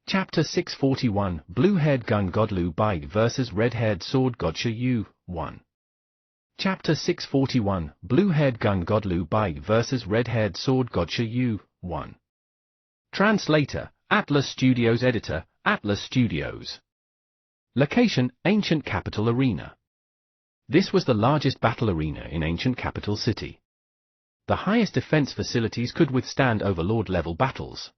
Chapter 641 Blue-Haired Gun God Lu Bai vs. Red-Haired Sword God Shi Yu 1. Chapter 641 Blue-Haired Gun God Lu Bai vs. Red-Haired Sword God Shi Yu 1. Translator, Atlas Studios. Editor, Atlas Studios. Location, Ancient Capital Arena. This was the largest battle arena in Ancient Capital City. The highest defense facilities could withstand Overlord-level battles.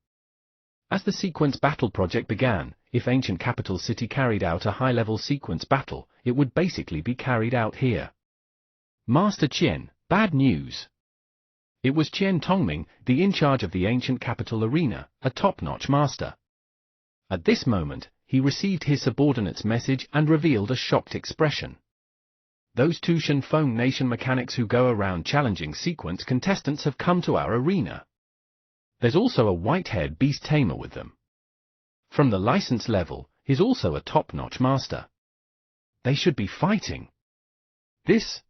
As the Sequence Battle project began, if Ancient Capital City carried out a high-level sequence battle, it would basically be carried out here. Master Qian, bad news. It was Qian Tongming, the in charge of the Ancient Capital Arena, a top-notch master. At this moment, he received his subordinate's message and revealed a shocked expression. Those two Shenfeng Nation mechanics who go around challenging sequence contestants have come to our arena. There's also a white-haired beast tamer with them. From the license level, he's also a top-notch master. They should be fighting. These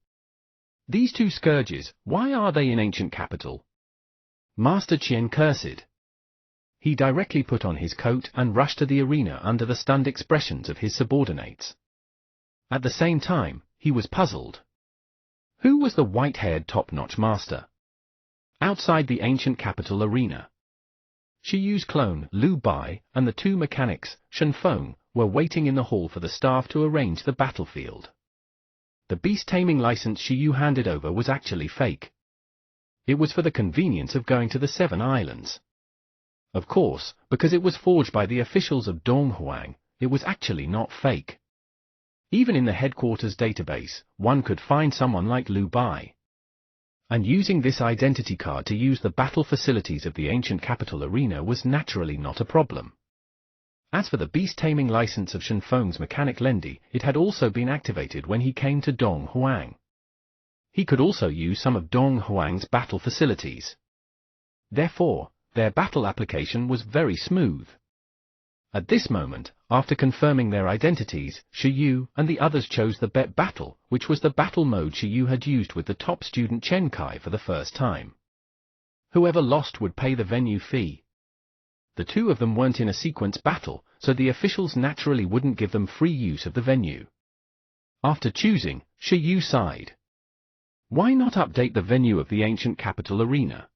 two scourges, why are they in Ancient Capital? Master Qian cursed. He directly put on his coat and rushed to the arena under the stunned expressions of his subordinates. At the same time, he was puzzled. Who was the white-haired top-notch master? Outside the Ancient Capital Arena, Shi Yu's clone, Lu Bai, and the two mechanics, Shenfeng, were waiting in the hall for the staff to arrange the battlefield. The beast-taming license Shi Yu handed over was actually fake. It was for the convenience of going to the Seven Islands. Of course, because it was forged by the officials of Donghuang, it was actually not fake. Even in the headquarters database, one could find someone like Lu Bai. And using this identity card to use the battle facilities of the Ancient Capital Arena was naturally not a problem. As for the beast-taming license of Shenfeng's mechanic Lendi, it had also been activated when he came to Donghuang. He could also use some of Donghuang's battle facilities. Therefore, their battle application was very smooth. At this moment, after confirming their identities, Shi Yu and the others chose the Bet Battle, which was the battle mode Shi Yu had used with the top student Chen Kai for the first time. Whoever lost would pay the venue fee. The two of them weren't in a sequence battle, so the officials naturally wouldn't give them free use of the venue. After choosing, Shi Yu sighed. Why not update the venue of the Ancient Capital Arena?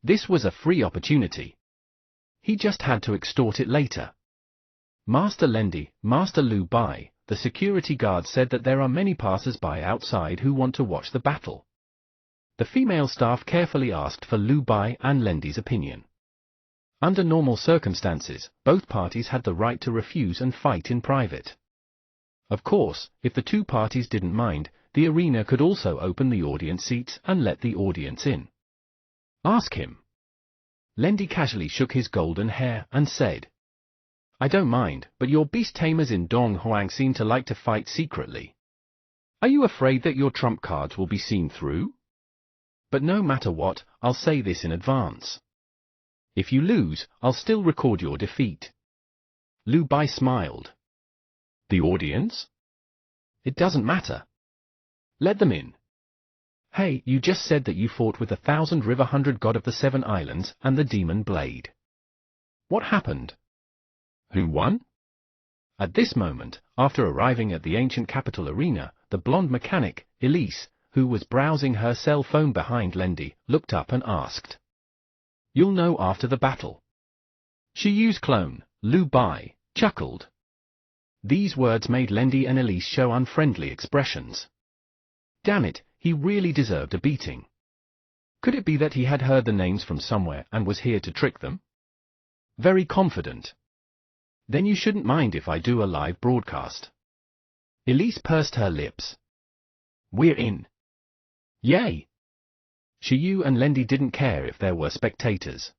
This was a free opportunity. He just had to extort it later. Master Lendi, Master Lu Bai, the security guard said that there are many passers-by outside who want to watch the battle. The female staff carefully asked for Lu Bai and Lendi's opinion. Under normal circumstances, both parties had the right to refuse and fight in private. Of course, if the two parties didn't mind, the arena could also open the audience seats and let the audience in. Ask him. Lendi casually shook his golden hair and said, I don't mind, but your beast tamers in Donghuang seem to like to fight secretly. Are you afraid that your trump cards will be seen through? But no matter what, I'll say this in advance. If you lose, I'll still record your defeat. Lu Bai smiled. The audience? It doesn't matter. Let them in. Hey, you just said that you fought with the 1,000 River 100 God of the Seven Islands and the Demon Blade. What happened? Who won? At this moment, after arriving at the Ancient Capital Arena, the blonde mechanic, Elise, who was browsing her cell phone behind Lendi, looked up and asked. You'll know after the battle. Shi Yu's clone, Lu Bai, chuckled. These words made Lendi and Elise show unfriendly expressions. Damn it, he really deserved a beating. Could it be that he had heard the names from somewhere and was here to trick them? Very confident. Then you shouldn't mind if I do a live broadcast. Elise pursed her lips. We're in. Yay! Shi Yu and Lendi didn't care if there were spectators.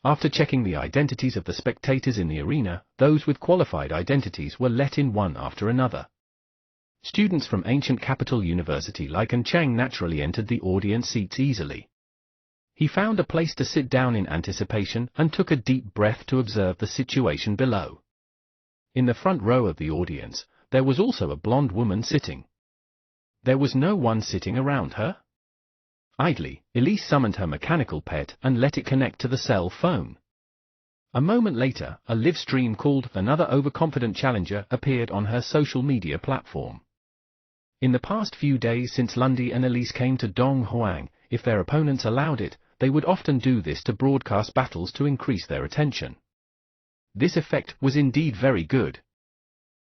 After checking the identities of the spectators in the arena, those with qualified identities were let in one after another. Students from Ancient Capital University like An Chang naturally entered the audience seats easily. He found a place to sit down in anticipation and took a deep breath to observe the situation below. In the front row of the audience, there was also a blonde woman sitting. There was no one sitting around her. Idly, Elise summoned her mechanical pet and let it connect to the cell phone. A moment later, a live stream called Another Overconfident Challenger appeared on her social media platform. In the past few days since Lundy and Elise came to Dong Huang, if their opponents allowed it, they would often do this to broadcast battles to increase their attention. This effect was indeed very good.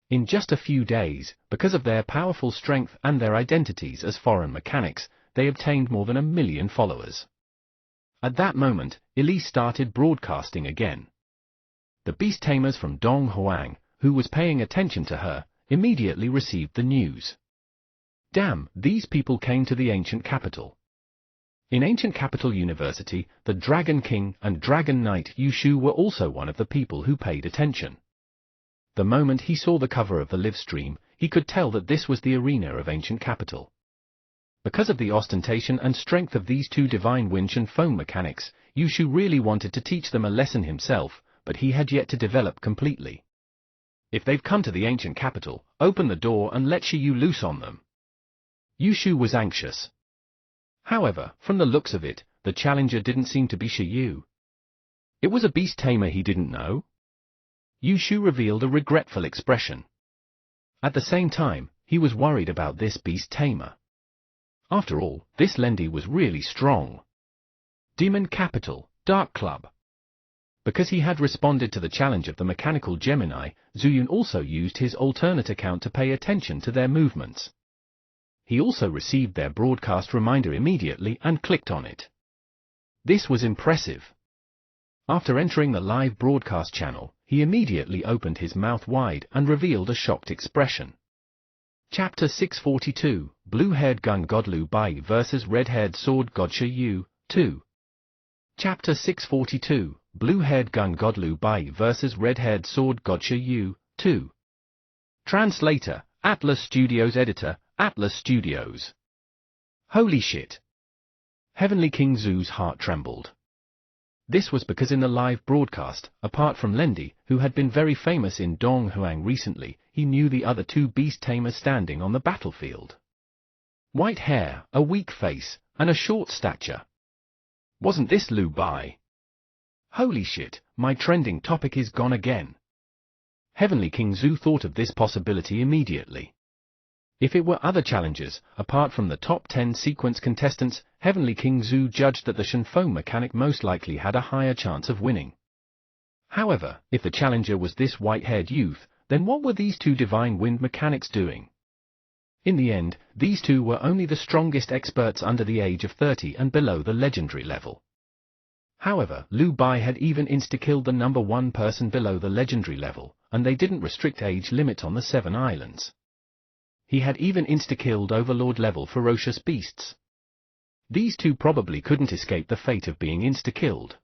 In just a few days, because of their powerful strength and their identities as foreign mechanics, they obtained more than 1 million followers. At that moment, Elise started broadcasting again. The beast tamers from Dong Huang, who was paying attention to her, immediately received the news. Damn, these people came to the ancient capital. In Ancient Capital University, the Dragon King and Dragon Knight Yu Shu were also one of the people who paid attention. The moment he saw the cover of the live stream, he could tell that this was the arena of Ancient Capital. Because of the ostentation and strength of these two divine winch and foam mechanics, Yu Shu really wanted to teach them a lesson himself, but he had yet to develop completely. If they've come to the Ancient Capital, open the door and let Shi Yu loose on them. Yu Shu was anxious. However, from the looks of it, the challenger didn't seem to be Shi Yu. It was a beast tamer he didn't know. Yu Shu revealed a regretful expression. At the same time, he was worried about this beast tamer. After all, this Lundy was really strong. Demon Capital, Dark Club. Because he had responded to the challenge of the mechanical Gemini, Zuyun also used his alternate account to pay attention to their movements. He also received their broadcast reminder immediately and clicked on it. This was impressive. After entering the live broadcast channel, he immediately opened his mouth wide and revealed a shocked expression. Chapter 642, Blue-Haired Gun God Lu Bai vs. Red-Haired Sword God Shi Yu, 2. Chapter 642, Blue-Haired Gun God Lu Bai vs. Red-Haired Sword God Shi Yu, 2. Translator, Atlas Studios. Editor, Atlas Studios. Holy shit! Heavenly King Zhu's heart trembled. This was because in the live broadcast, apart from Lundy, who had been very famous in Dong Huang recently, he knew the other two beast tamers standing on the battlefield. White hair, a weak face, and a short stature. Wasn't this Lu Bai? Holy shit, my trending topic is gone again. Heavenly King Zhu thought of this possibility immediately. If it were other challengers, apart from the top 10 sequence contestants, Heavenly King Zhu judged that the Shen Foam mechanic most likely had a higher chance of winning. However, if the challenger was this white-haired youth, then what were these two divine wind mechanics doing? In the end, these two were only the strongest experts under the age of 30 and below the legendary level. However, Lu Bai had even insta-killed the number 1 person below the legendary level, and they didn't restrict age limit on the 7 islands. He had even insta-killed Overlord-level ferocious beasts. These two probably couldn't escape the fate of being insta-killed.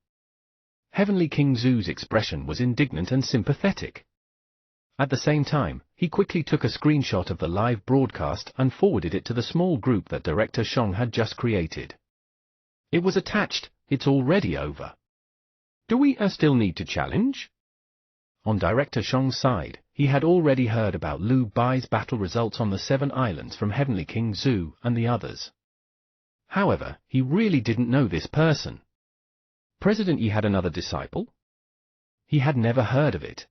Heavenly King Zhu's expression was indignant and sympathetic. At the same time, he quickly took a screenshot of the live broadcast and forwarded it to the small group that Director Shong had just created. It was attached, "It's already over. Do we still need to challenge?" On Director Shong's side, he had already heard about Lu Bai's battle results on the 7 islands from Heavenly King Zhu and the others. However, he really didn't know this person. President Yi had another disciple? He had never heard of it.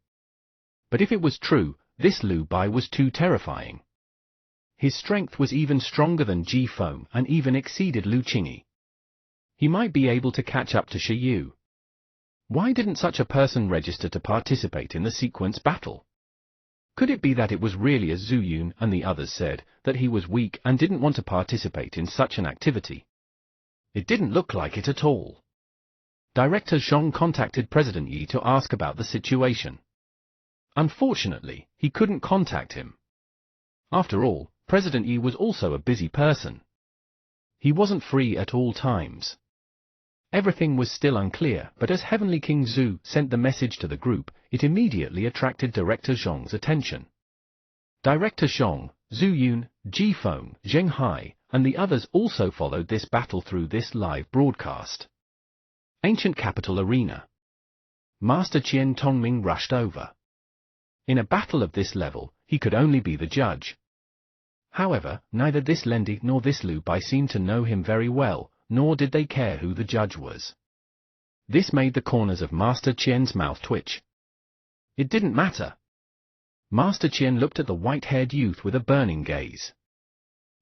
But if it was true, this Lu Bai was too terrifying. His strength was even stronger than Ji Foam and even exceeded Lu Qingyi. He might be able to catch up to Shi Yu. Why didn't such a person register to participate in the sequence battle? Could it be that it was really as Zhu Yun and the others said, that he was weak and didn't want to participate in such an activity? It didn't look like it at all. Director Zhong contacted President Yi to ask about the situation. Unfortunately, he couldn't contact him. After all, President Yi was also a busy person. He wasn't free at all times. Everything was still unclear, but as Heavenly King Zhu sent the message to the group, it immediately attracted Director Zhong's attention. Director Zhong, Zhu Yun, Ji Feng, Zheng Hai, and the others also followed this battle through this live broadcast. Ancient Capital Arena. Master Qian Tongming rushed over. In a battle of this level, he could only be the judge. However, neither this Lundy nor this Lu Bai seemed to know him very well, nor did they care who the judge was. This made the corners of Master Qian's mouth twitch. It didn't matter. Master Qian looked at the white-haired youth with a burning gaze.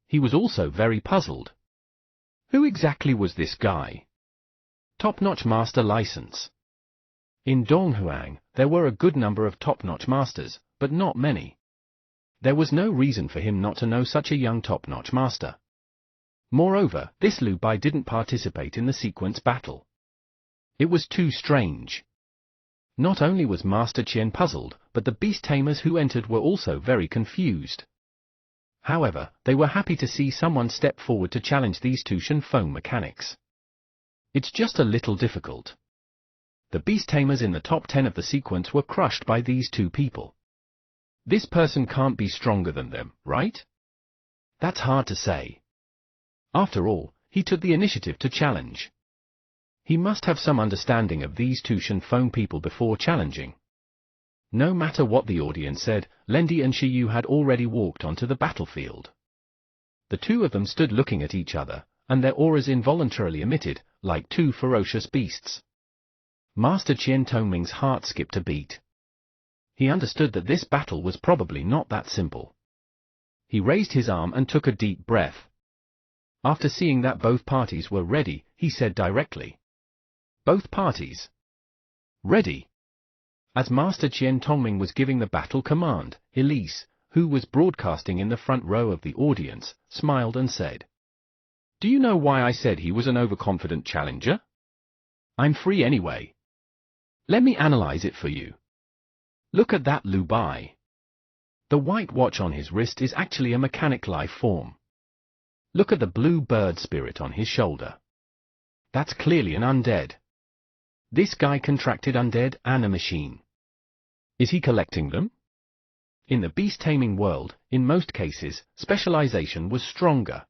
He was also very puzzled. Who exactly was this guy? Top-notch master license. In Donghuang, there were a good number of top-notch masters, but not many. There was no reason for him not to know such a young top-notch master. Moreover, this Lu Bai didn't participate in the sequence battle. It was too strange. Not only was Master Qian puzzled, but the beast tamers who entered were also very confused. However, they were happy to see someone step forward to challenge these two Shenfeng mechanics. It's just a little difficult. The beast tamers in the top 10 of the sequence were crushed by these two people. This person can't be stronger than them, right? That's hard to say. After all, he took the initiative to challenge. He must have some understanding of these two Shenfeng people before challenging. No matter what the audience said, Lendi and Shiyu had already walked onto the battlefield. The two of them stood looking at each other, and their auras involuntarily emitted, like two ferocious beasts. Master Qian Tongming's heart skipped a beat. He understood that this battle was probably not that simple. He raised his arm and took a deep breath. After seeing that both parties were ready, he said directly. Both parties. Ready. As Master Qian Tongming was giving the battle command, Elise, who was broadcasting in the front row of the audience, smiled and said, "Do you know why I said he was an overconfident challenger? I'm free anyway. Let me analyze it for you. Look at that Lu Bai. The white watch on his wrist is actually a mechanic life form. Look at the blue bird spirit on his shoulder. That's clearly an undead. This guy contracted undead and a machine. Is he collecting them? In the beast-taming world, in most cases, specialization was stronger.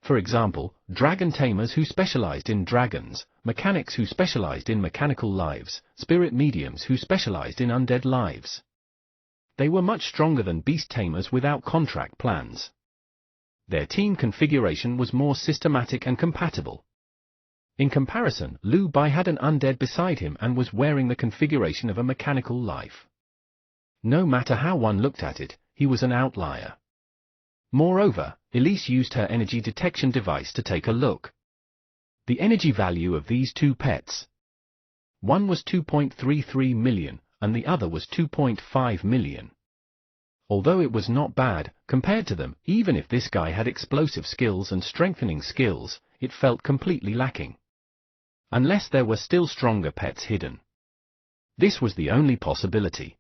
For example, dragon tamers who specialized in dragons, mechanics who specialized in mechanical lives, spirit mediums who specialized in undead lives. They were much stronger than beast tamers without contract plans. Their team configuration was more systematic and compatible. In comparison, Lu Bai had an undead beside him and was wearing the configuration of a mechanical life. No matter how one looked at it, he was an outlier. Moreover, Elise used her energy detection device to take a look. The energy value of these two pets. One was 2.33 million, and the other was 2.5 million. Although it was not bad, compared to them, even if this guy had explosive skills and strengthening skills, it felt completely lacking. Unless there were still stronger pets hidden. This was the only possibility.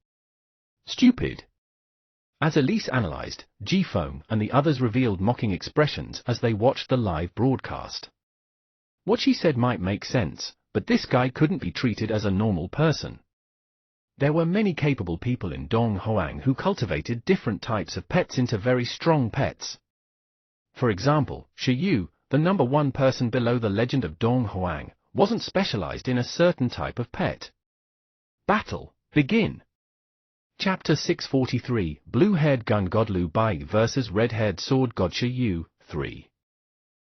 Stupid. As Elise analyzed, Jifeng and the others revealed mocking expressions as they watched the live broadcast. What she said might make sense, but this guy couldn't be treated as a normal person. There were many capable people in Donghuang who cultivated different types of pets into very strong pets. For example, Shiyu, the number one person below the legend of Donghuang, wasn't specialized in a certain type of pet. Battle, begin. Chapter 643, Blue-Haired Gun God Lu Bai vs. Red-Haired Sword God Shiyu, 3.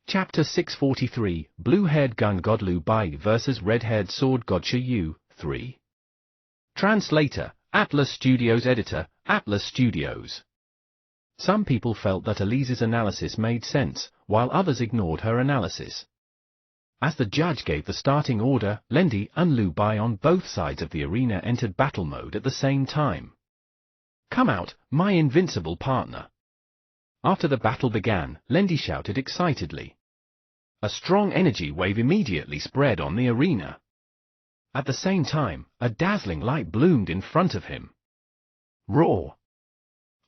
Chapter 643, Blue-Haired Gun God Lu Bai vs. Red-Haired Sword God Shiyu, 3. Translator, Atlas Studios. Editor, Atlas Studios. Some people felt that Elise's analysis made sense, while others ignored her analysis. As the judge gave the starting order, Lendi and Lu Bai on both sides of the arena entered battle mode at the same time. "Come out, my invincible partner!" After the battle began, Lendi shouted excitedly. A strong energy wave immediately spread on the arena. At the same time, a dazzling light bloomed in front of him. Roar!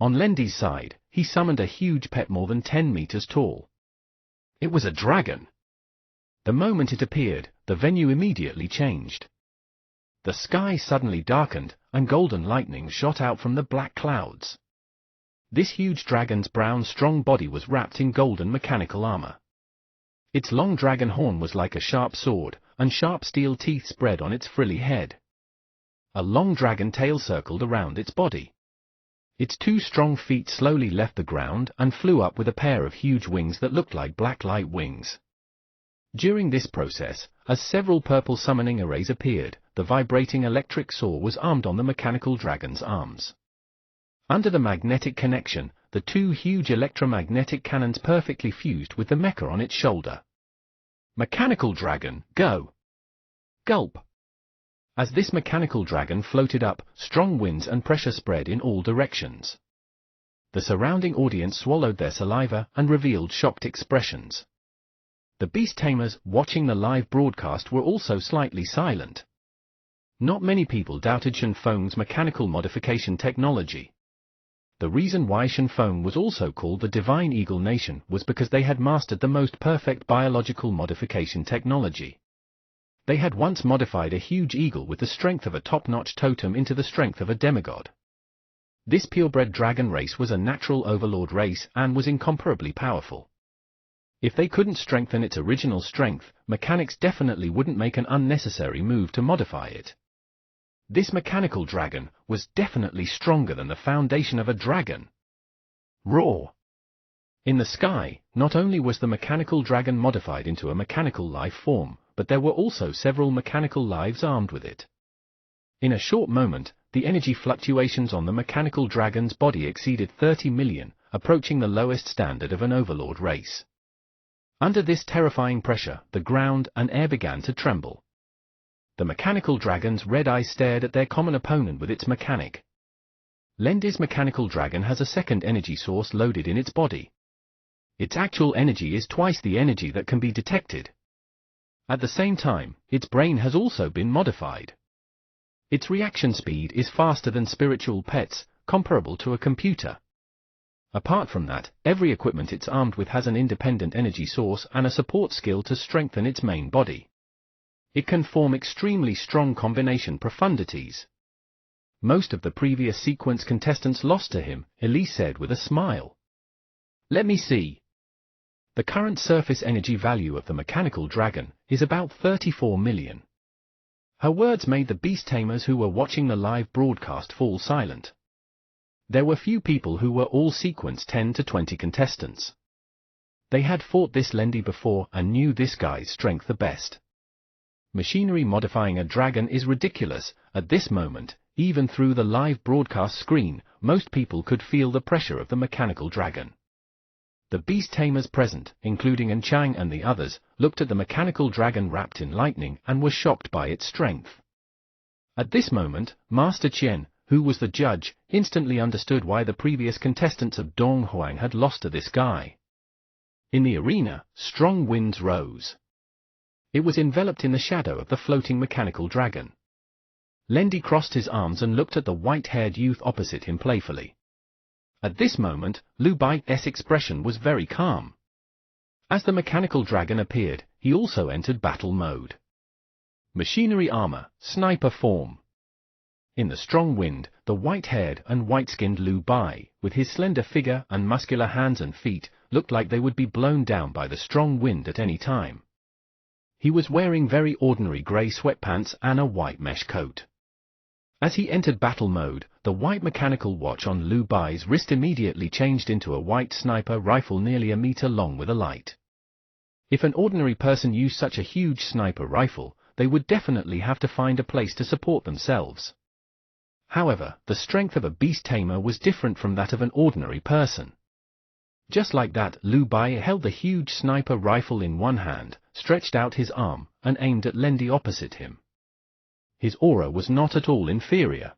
On Lendi's side, he summoned a huge pet more than 10 meters tall. It was a dragon. The moment it appeared, the venue immediately changed. The sky suddenly darkened, and golden lightning shot out from the black clouds. This huge dragon's brown strong body was wrapped in golden mechanical armor. Its long dragon horn was like a sharp sword, and sharp steel teeth spread on its frilly head. A long dragon tail circled around its body. Its two strong feet slowly left the ground and flew up with a pair of huge wings that looked like black light wings. During this process, as several purple summoning arrays appeared, the vibrating electric saw was armed on the mechanical dragon's arms. Under the magnetic connection, the two huge electromagnetic cannons perfectly fused with the mecha on its shoulder. Mechanical dragon, go! Gulp! As this mechanical dragon floated up, strong winds and pressure spread in all directions. The surrounding audience swallowed their saliva and revealed shocked expressions. The beast tamers watching the live broadcast were also slightly silent. Not many people doubted Shen Feng's mechanical modification technology. The reason why Shen Feng was also called the Divine Eagle Nation was because they had mastered the most perfect biological modification technology. They had once modified a huge eagle with the strength of a top-notch totem into the strength of a demigod. This purebred dragon race was a natural overlord race and was incomparably powerful. If they couldn't strengthen its original strength, mechanics definitely wouldn't make an unnecessary move to modify it. This mechanical dragon was definitely stronger than the foundation of a dragon. Roar! In the sky, not only was the mechanical dragon modified into a mechanical life form, but there were also several mechanical lives armed with it. In a short moment, the energy fluctuations on the mechanical dragon's body exceeded 30 million, approaching the lowest standard of an overlord race. Under this terrifying pressure, the ground and air began to tremble. The mechanical dragon's red eyes stared at their common opponent with its mechanic. Lendi's mechanical dragon has a second energy source loaded in its body. Its actual energy is twice the energy that can be detected. At the same time, its brain has also been modified. Its reaction speed is faster than spiritual pets, comparable to a computer. Apart from that, every equipment it's armed with has an independent energy source and a support skill to strengthen its main body. It can form extremely strong combination profundities. Most of the previous sequence contestants lost to him, Elise said with a smile. Let me see. The current surface energy value of the mechanical dragon is about 34 million. Her words made the beast tamers who were watching the live broadcast fall silent. There were few people who were all sequence 10 to 20 contestants. They had fought this Lendi before and knew this guy's strength the best. Machinery modifying a dragon is ridiculous. At this moment, even through the live broadcast screen, most people could feel the pressure of the mechanical dragon. The beast tamers present, including An Chang and the others, looked at the mechanical dragon wrapped in lightning and were shocked by its strength. At this moment, Master Qian, who was the judge, instantly understood why the previous contestants of Dong Huang had lost to this guy. In the arena, strong winds rose. It was enveloped in the shadow of the floating mechanical dragon. Lendi crossed his arms and looked at the white-haired youth opposite him playfully. At this moment, Lu Bai's expression was very calm. As the mechanical dragon appeared, he also entered battle mode. Machinery armor, sniper form. In the strong wind, the white-haired and white-skinned Lu Bai, with his slender figure and muscular hands and feet, looked like they would be blown down by the strong wind at any time. He was wearing very ordinary grey sweatpants and a white mesh coat. As he entered battle mode, the white mechanical watch on Lu Bai's wrist immediately changed into a white sniper rifle nearly a meter long with a light. If an ordinary person used such a huge sniper rifle, they would definitely have to find a place to support themselves. However, the strength of a beast tamer was different from that of an ordinary person. Just like that, Lu Bai held the huge sniper rifle in one hand, stretched out his arm, and aimed at Lendi opposite him. His aura was not at all inferior.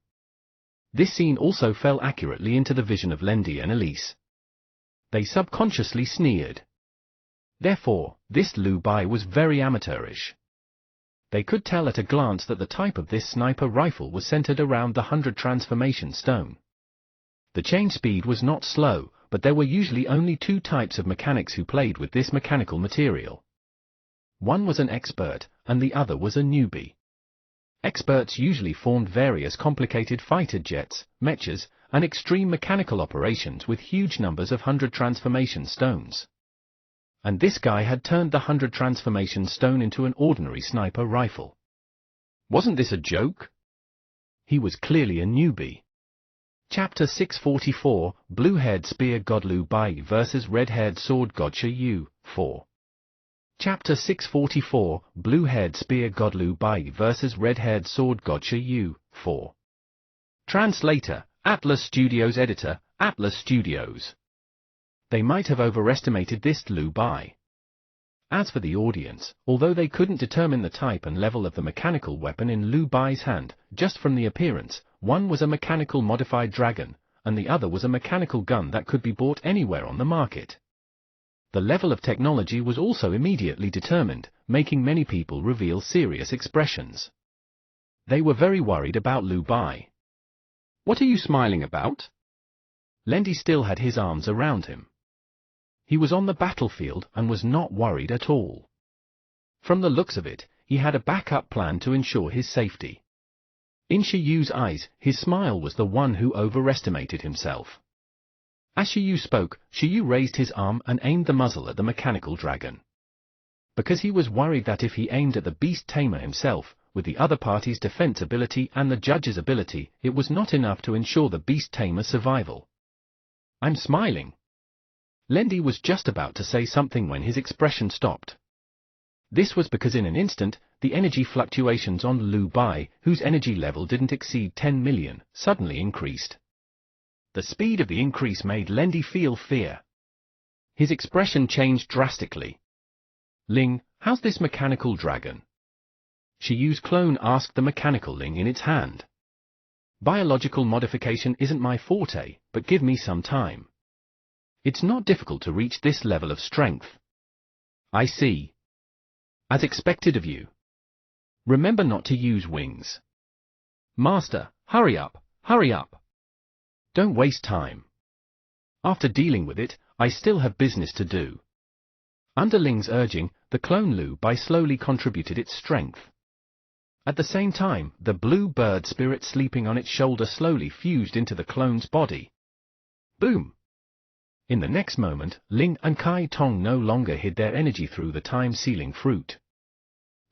This scene also fell accurately into the vision of Lendi and Elise. They subconsciously sneered. Therefore, this Lu Bai was very amateurish. They could tell at a glance that the type of this sniper rifle was centered around the 100 transformation stone. The change speed was not slow, but there were usually only two types of mechanics who played with this mechanical material. One was an expert, and the other was a newbie. Experts usually formed various complicated fighter jets, mechas, and extreme mechanical operations with huge numbers of 100 transformation stones. And this guy had turned the 100 transformation stone into an ordinary sniper rifle. Wasn't this a joke? He was clearly a newbie. Chapter 644, Blue-Haired Spear God Lu Bai vs. Red-Haired Sword God Shi Yu, 4. Chapter 644, Blue-Haired Spear God Lu Bai vs. Red-Haired Sword God Shi Yu, 4. Translator, Atlas Studios. Editor, Atlas Studios. They might have overestimated this Lu Bai. As for the audience, although they couldn't determine the type and level of the mechanical weapon in Lu Bai's hand, just from the appearance, one was a mechanical modified dragon, and the other was a mechanical gun that could be bought anywhere on the market. The level of technology was also immediately determined, making many people reveal serious expressions. They were very worried about Lu Bai. What are you smiling about? Lendi still had his arms around him. He was on the battlefield and was not worried at all. From the looks of it, he had a backup plan to ensure his safety. In Shi Yu's eyes, his smile was the one who overestimated himself. As Shi Yu spoke, Shi Yu raised his arm and aimed the muzzle at the mechanical dragon. Because he was worried that if he aimed at the beast tamer himself, with the other party's defense ability and the judge's ability, it was not enough to ensure the beast tamer's survival. I'm smiling. Lendi was just about to say something when his expression stopped. This was because in an instant, the energy fluctuations on Lu Bai, whose energy level didn't exceed 10 million, suddenly increased. The speed of the increase made Lendi feel fear. His expression changed drastically. Ling, how's this mechanical dragon? Shi Yu's clone asked the mechanical Ling in its hand. Biological modification isn't my forte, but give me some time. It's not difficult to reach this level of strength. I see. As expected of you. Remember not to use wings. Master, hurry up, hurry up. Don't waste time. After dealing with it, I still have business to do. Under Ling's urging, the clone Lu Bai slowly contributed its strength. At the same time, the blue bird spirit sleeping on its shoulder slowly fused into the clone's body. Boom! In the next moment, Ling and Kai Tong no longer hid their energy through the time-sealing fruit.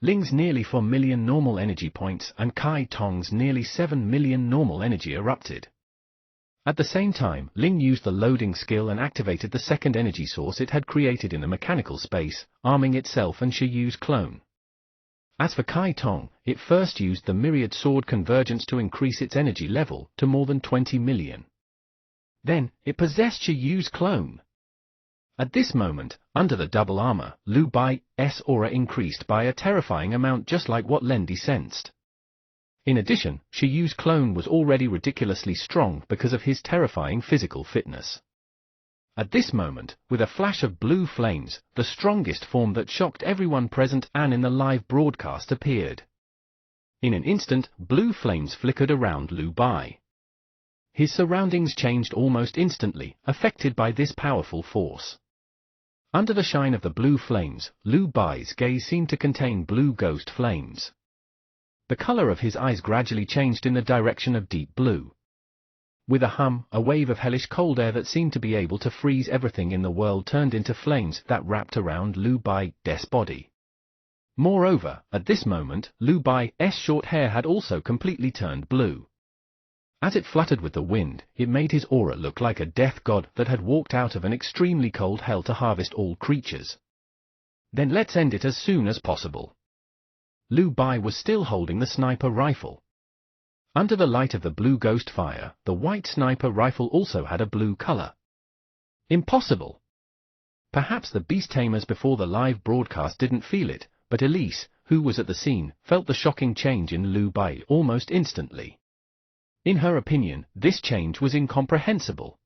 Ling's nearly 4 million normal energy points and Kai Tong's nearly 7 million normal energy erupted. At the same time, Ling used the loading skill and activated the second energy source it had created in the mechanical space, arming itself and Shi Yu's clone. As for Kai Tong, it first used the myriad sword convergence to increase its energy level to more than 20 million. Then, it possessed Shi Yu's clone. At this moment, under the double armor, Lu Bai's aura increased by a terrifying amount, just like what Lendi sensed. In addition, Shi Yu's clone was already ridiculously strong because of his terrifying physical fitness. At this moment, with a flash of blue flames, the strongest form that shocked everyone present and in the live broadcast appeared. In an instant, blue flames flickered around Lu Bai. His surroundings changed almost instantly, affected by this powerful force. Under the shine of the blue flames, Lu Bai's gaze seemed to contain blue ghost flames. The color of his eyes gradually changed in the direction of deep blue. With a hum, a wave of hellish cold air that seemed to be able to freeze everything in the world turned into flames that wrapped around Lu Bai's body. Moreover, at this moment, Lu Bai's short hair had also completely turned blue. As it fluttered with the wind, it made his aura look like a death god that had walked out of an extremely cold hell to harvest all creatures. Then let's end it as soon as possible. Lu Bai was still holding the sniper rifle. Under the light of the blue ghost fire, the white sniper rifle also had a blue color. Impossible! Perhaps the beast tamers before the live broadcast didn't feel it, but Elise, who was at the scene, felt the shocking change in Lu Bai almost instantly. In her opinion, this change was incomprehensible.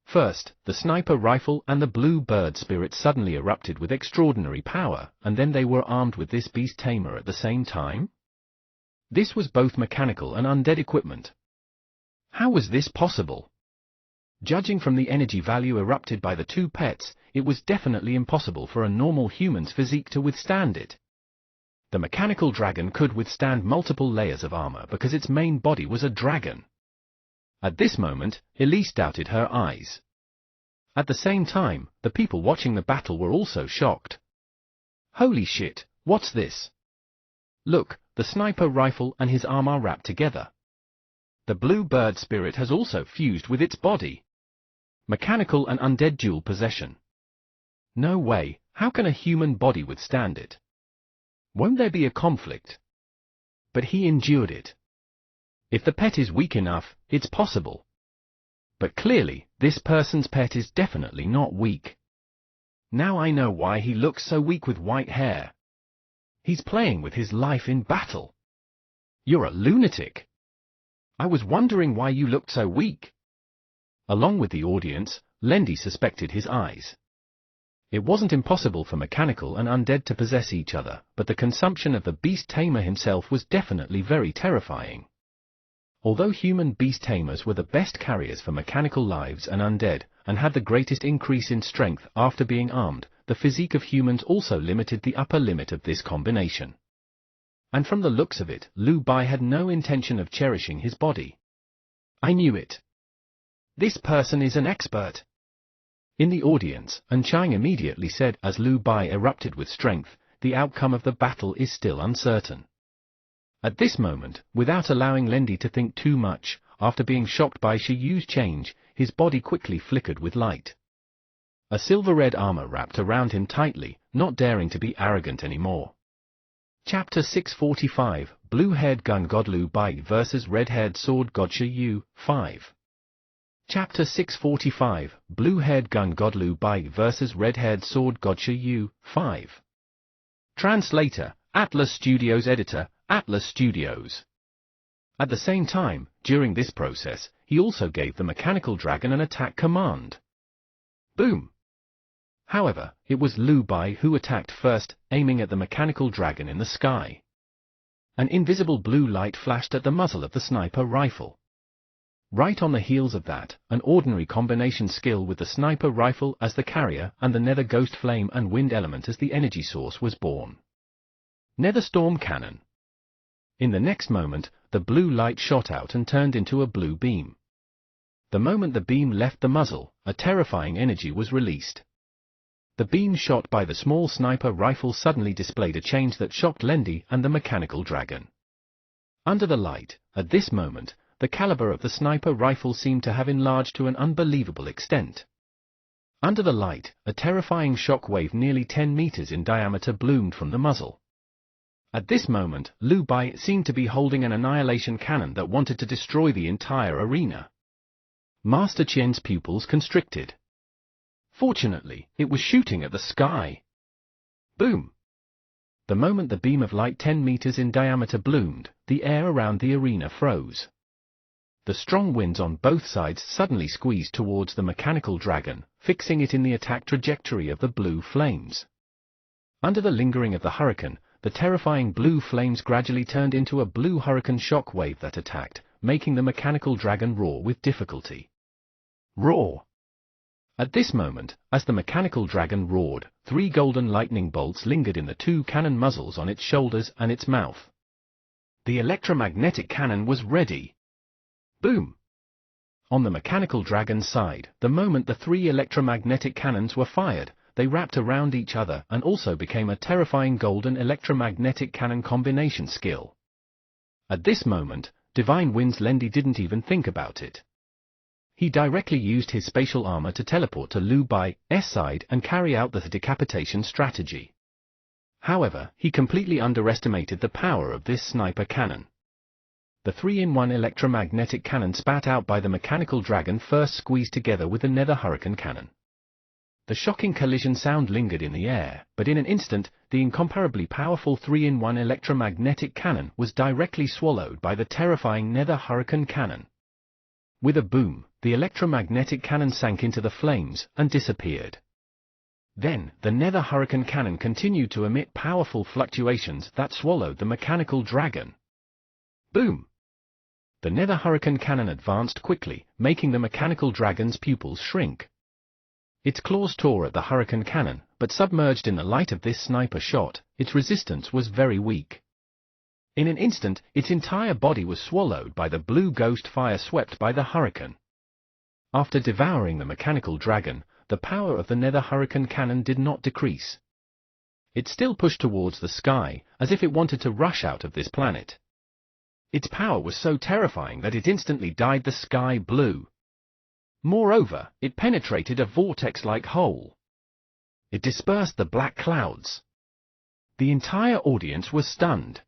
First, the sniper rifle and the blue bird spirit suddenly erupted with extraordinary power, and then they were armed with this beast tamer at the same time? This was both mechanical and undead equipment. How was this possible? Judging from the energy value erupted by the two pets, it was definitely impossible for a normal human's physique to withstand it. The mechanical dragon could withstand multiple layers of armor because its main body was a dragon. At this moment, Elise doubted her eyes. At the same time, the people watching the battle were also shocked. Holy shit, what's this? Look, the sniper rifle and his arm are wrapped together. The blue bird spirit has also fused with its body. Mechanical and undead dual possession. No way, how can a human body withstand it? Won't there be a conflict? But he endured it. If the pet is weak enough, it's possible. But clearly, this person's pet is definitely not weak. Now I know why he looks so weak with white hair. He's playing with his life in battle. You're a lunatic. I was wondering why you looked so weak. Along with the audience, Lendi suspected his eyes. It wasn't impossible for mechanical and undead to possess each other, but the consumption of the beast tamer himself was definitely very terrifying. Although human beast tamers were the best carriers for mechanical lives and undead, and had the greatest increase in strength after being armed, the physique of humans also limited the upper limit of this combination. And from the looks of it, Lu Bai had no intention of cherishing his body. I knew it. This person is an expert. In the audience, Anchang immediately said as Lu Bai erupted with strength, the outcome of the battle is still uncertain. At this moment, without allowing Lendi to think too much, after being shocked by Shi Yu's change, his body quickly flickered with light. A silver-red armor wrapped around him tightly, not daring to be arrogant anymore. Chapter 645, Blue-Haired Gun God Lu Bai vs. Red-Haired Sword God Shi Yu, 5. Chapter 645, Blue-Haired Gun God Lu Bai vs. Red-Haired Sword God Shi Yu, 5. Translator, Atlas Studios. Editor, Atlas Studios. At the same time, during this process, he also gave the mechanical dragon an attack command. Boom! However, it was Lu Bai who attacked first, aiming at the mechanical dragon in the sky. An invisible blue light flashed at the muzzle of the sniper rifle. Right on the heels of that, an ordinary combination skill with the sniper rifle as the carrier and the Nether Ghost Flame and Wind element as the energy source was born. Nether Storm Cannon. In the next moment, the blue light shot out and turned into a blue beam. The moment the beam left the muzzle, a terrifying energy was released. The beam shot by the small sniper rifle suddenly displayed a change that shocked Lendi and the mechanical dragon. Under the light, at this moment, the caliber of the sniper rifle seemed to have enlarged to an unbelievable extent. Under the light, a terrifying shock wave nearly 10 meters in diameter bloomed from the muzzle. At this moment, Lu Bai seemed to be holding an annihilation cannon that wanted to destroy the entire arena. Master Qian's pupils constricted. Fortunately, it was shooting at the sky. Boom! The moment the beam of light 10 meters in diameter bloomed, the air around the arena froze. The strong winds on both sides suddenly squeezed towards the mechanical dragon, fixing it in the attack trajectory of the blue flames. Under the lingering of the hurricane, the terrifying blue flames gradually turned into a blue hurricane shock wave that attacked, making the mechanical dragon roar with difficulty. Roar! At this moment, as the mechanical dragon roared, 3 golden lightning bolts lingered in the 2 cannon muzzles on its shoulders and its mouth. The electromagnetic cannon was ready. Boom! On the mechanical dragon's side, the moment the 3 electromagnetic cannons were fired, they wrapped around each other and also became a terrifying golden electromagnetic cannon combination skill. At this moment, Divine Wind's Lendi didn't even think about it. He directly used his spatial armor to teleport to Lu Bai's side and carry out the decapitation strategy. However, he completely underestimated the power of this sniper cannon. The 3-in-1 electromagnetic cannon spat out by the mechanical dragon first squeezed together with the Nether Hurricane cannon. The shocking collision sound lingered in the air, but in an instant, the incomparably powerful 3-in-1 electromagnetic cannon was directly swallowed by the terrifying Nether Hurricane cannon. With a boom, the electromagnetic cannon sank into the flames and disappeared. Then, the Nether Hurricane cannon continued to emit powerful fluctuations that swallowed the mechanical dragon. Boom! The Nether Hurricane cannon advanced quickly, making the mechanical dragon's pupils shrink. Its claws tore at the hurricane cannon, but submerged in the light of this sniper shot, its resistance was very weak. In an instant, its entire body was swallowed by the blue ghost fire swept by the hurricane. After devouring the mechanical dragon, the power of the Nether Hurricane cannon did not decrease. It still pushed towards the sky, as if it wanted to rush out of this planet. Its power was so terrifying that it instantly dyed the sky blue. Moreover, it penetrated a vortex-like hole. It dispersed the black clouds. The entire audience was stunned.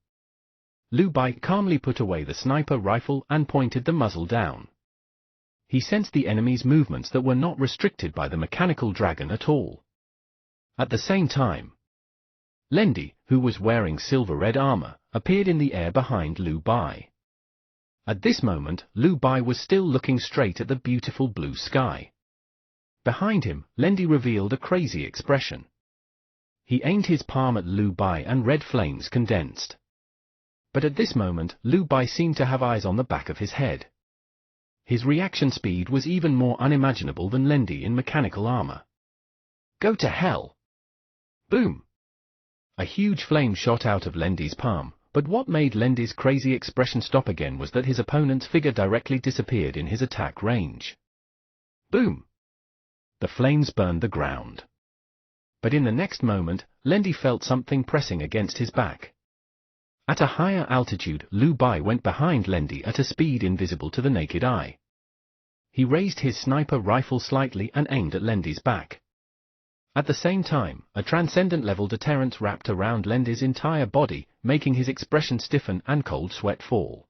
Liu Bai calmly put away the sniper rifle and pointed the muzzle down. He sensed the enemy's movements that were not restricted by the mechanical dragon at all. At the same time, Lendi, who was wearing silver-red armor, appeared in the air behind Liu Bai. At this moment, Liu Bai was still looking straight at the beautiful blue sky. Behind him, Lendi revealed a crazy expression. He aimed his palm at Liu Bai and red flames condensed. But at this moment, Liu Bai seemed to have eyes on the back of his head. His reaction speed was even more unimaginable than Lendi in mechanical armor. Go to hell! Boom! A huge flame shot out of Lendi's palm, but what made Lendi's crazy expression stop again was that his opponent's figure directly disappeared in his attack range. Boom! The flames burned the ground. But in the next moment, Lendi felt something pressing against his back. At a higher altitude, Liu Bai went behind Lendi at a speed invisible to the naked eye. He raised his sniper rifle slightly and aimed at Lendi's back. At the same time, a transcendent-level deterrence wrapped around Lendi's entire body, making his expression stiffen and cold sweat fall.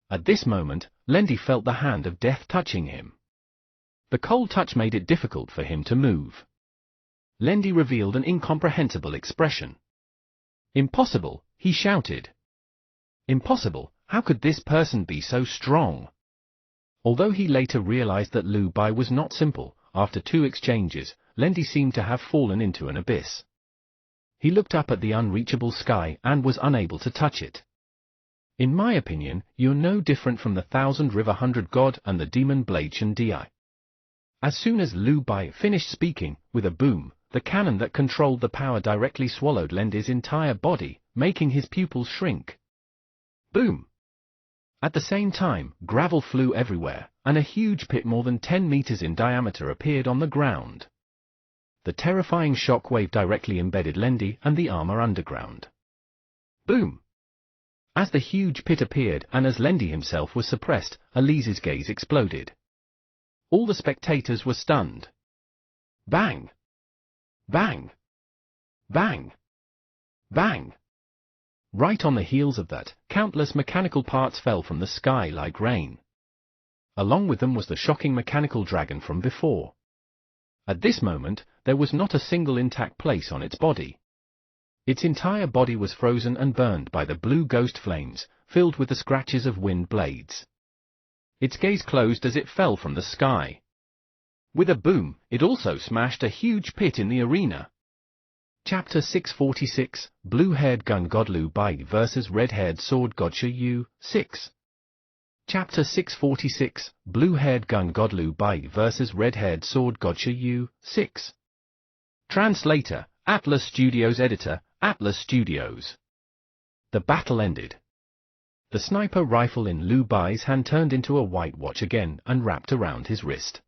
At this moment, Lendi felt the hand of death touching him. The cold touch made it difficult for him to move. Lendi revealed an incomprehensible expression. Impossible, he shouted. Impossible, how could this person be so strong? Although he later realized that Liu Bai was not simple, after 2 exchanges, Lendi seemed to have fallen into an abyss. He looked up at the unreachable sky and was unable to touch it. In my opinion, you're no different from the Thousand River 100 God and the demon blade Shen Di. As soon as Liu Bai finished speaking, with a boom, the cannon that controlled the power directly swallowed Lendi's entire body, making his pupils shrink. Boom! At the same time, gravel flew everywhere, and a huge pit more than 10 meters in diameter appeared on the ground. The terrifying shock wave directly embedded Lendi and the armor underground. Boom! As the huge pit appeared and as Lendi himself was suppressed, Elise's gaze exploded. All the spectators were stunned. Bang! Bang! Bang! Bang! Right on the heels of that, countless mechanical parts fell from the sky like rain. Along with them was the shocking mechanical dragon from before. At this moment, there was not a single intact place on its body. Its entire body was frozen and burned by the blue ghost flames, filled with the scratches of wind blades. Its gaze closed as it fell from the sky. With a boom, it also smashed a huge pit in the arena. Chapter 646, Blue-Haired Gun God Liu Bai vs. Red-Haired Sword God Shi Yu, 6. Chapter 646, Blue-Haired Gun God Liu Bai vs. Red-Haired Sword God Shi Yu, 6. Translator, Atlas Studios. Editor, Atlas Studios. The battle ended. The sniper rifle in Liu Bai's hand turned into a white watch again and wrapped around his wrist.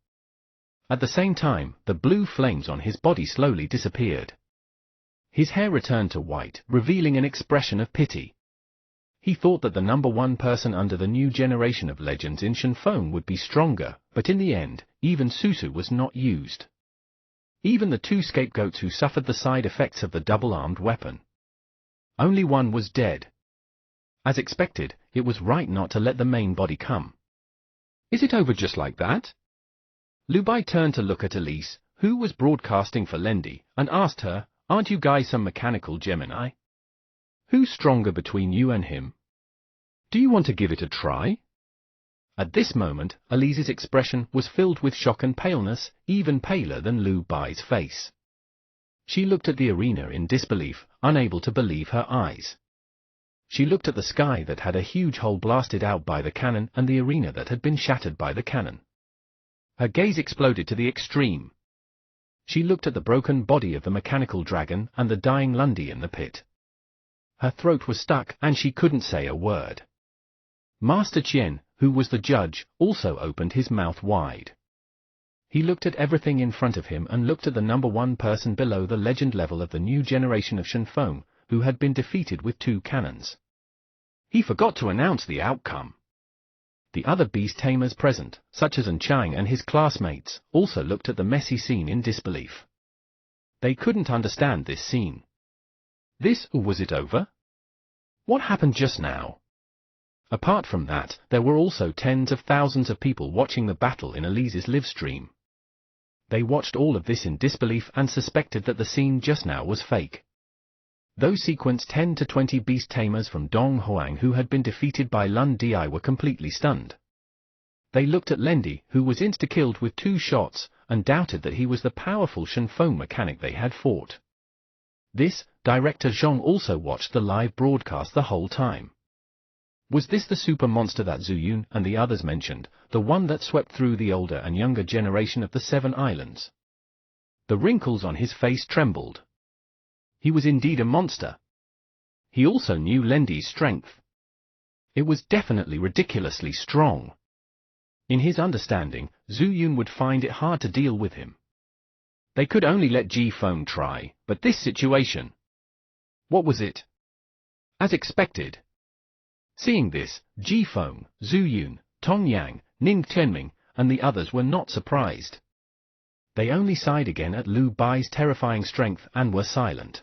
At the same time, the blue flames on his body slowly disappeared. His hair returned to white, revealing an expression of pity. He thought that the #1 person under the new generation of legends in Shenfeng would be stronger, but in the end, even Susu was not used. Even the 2 scapegoats who suffered the side effects of the double-armed weapon. Only one was dead. As expected, it was right not to let the main body come. Is it over just like that? Liu Bai turned to look at Elise, who was broadcasting for Lendi, and asked her, "Aren't you guys some mechanical Gemini? Who's stronger between you and him? Do you want to give it a try?" At this moment, Elise's expression was filled with shock and paleness, even paler than Liu Bai's face. She looked at the arena in disbelief, unable to believe her eyes. She looked at the sky that had a huge hole blasted out by the cannon and the arena that had been shattered by the cannon. Her gaze exploded to the extreme. She looked at the broken body of the mechanical dragon and the dying Lendi in the pit. Her throat was stuck and she couldn't say a word. Master Qian, who was the judge, also opened his mouth wide. He looked at everything in front of him and looked at the #1 person below the legend level of the new generation of Shenfeng, who had been defeated with 2 cannons. He forgot to announce the outcome. The other beast tamers present, such as An Chang and his classmates, also looked at the messy scene in disbelief. They couldn't understand this scene. Was it over? What happened just now? Apart from that, there were also tens of thousands of people watching the battle in Elise's live stream. They watched all of this in disbelief and suspected that the scene just now was fake. Those sequenced 10 to 20 beast tamers from Dong Huang who had been defeated by Lun Di were completely stunned. They looked at Lendi, who was insta-killed with 2 shots, and doubted that he was the powerful Shenfeng mechanic they had fought. This, director Zhong also watched the live broadcast the whole time. Was this the super monster that Zhu Yun and the others mentioned, the one that swept through the older and younger generation of the 7 islands? The wrinkles on his face trembled. He was indeed a monster. He also knew Lendi's strength. It was definitely ridiculously strong. In his understanding, Zhu Yun would find it hard to deal with him. They could only let Ji Feng try, but this situation... What was it? As expected. Seeing this, Ji Feng, Zhu Yun, Tong Yang, Ning Tianming, and the others were not surprised. They only sighed again at Lu Bai's terrifying strength and were silent.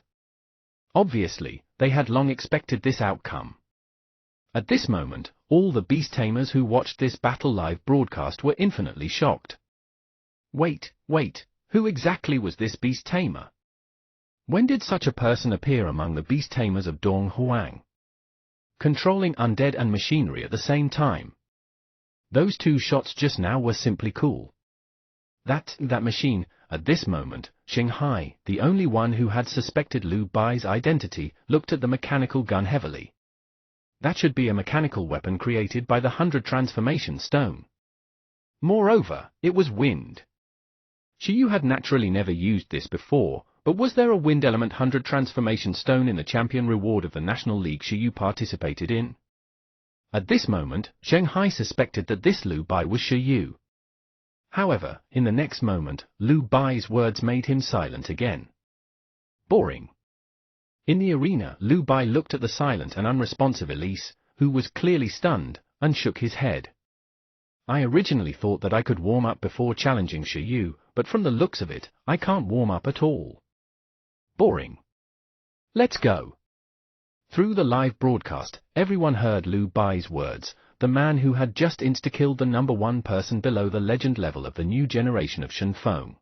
Obviously, they had long expected this outcome. At this moment, all the beast tamers who watched this battle live broadcast were infinitely shocked. Wait, who exactly was this beast tamer? When did such a person appear among the beast tamers of Dong Huang? Controlling undead and machinery at the same time. Those 2 shots just now were simply cool. That machine, at this moment, Shanghai, the only one who had suspected Lu Bai's identity, looked at the mechanical gun heavily. That should be a mechanical weapon created by the 100 transformation stone. Moreover, it was wind. Shiyu had naturally never used this before, but was there a wind element 100 transformation stone in the champion reward of the National League Shiyu participated in? At this moment, Shanghai suspected that this Lu Bai was Shiyu. However, in the next moment, Lu Bai's words made him silent again. Boring. In the arena, Lu Bai looked at the silent and unresponsive Elise, who was clearly stunned, and shook his head. I originally thought that I could warm up before challenging Shiyu, but from the looks of it, I can't warm up at all. Boring. Let's go. Through the live broadcast, everyone heard Lu Bai's words, the man who had just insta-killed the #1 person below the legend level of the new generation of Shenfeng.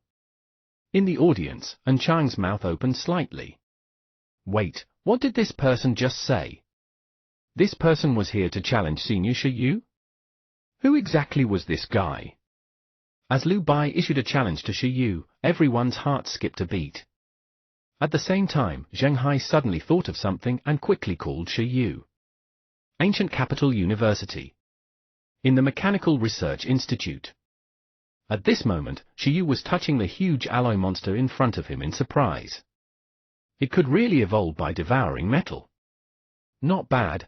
In the audience, An Chang's mouth opened slightly. Wait, what did this person just say? This person was here to challenge Senior Shiyu? Who exactly was this guy? As Lu Bai issued a challenge to Shiyu, everyone's heart skipped a beat. At the same time, Shanghai suddenly thought of something and quickly called Shiyu. Ancient Capital University. In the Mechanical Research Institute. At this moment, Shiyu was touching the huge alloy monster in front of him in surprise. It could really evolve by devouring metal. Not bad,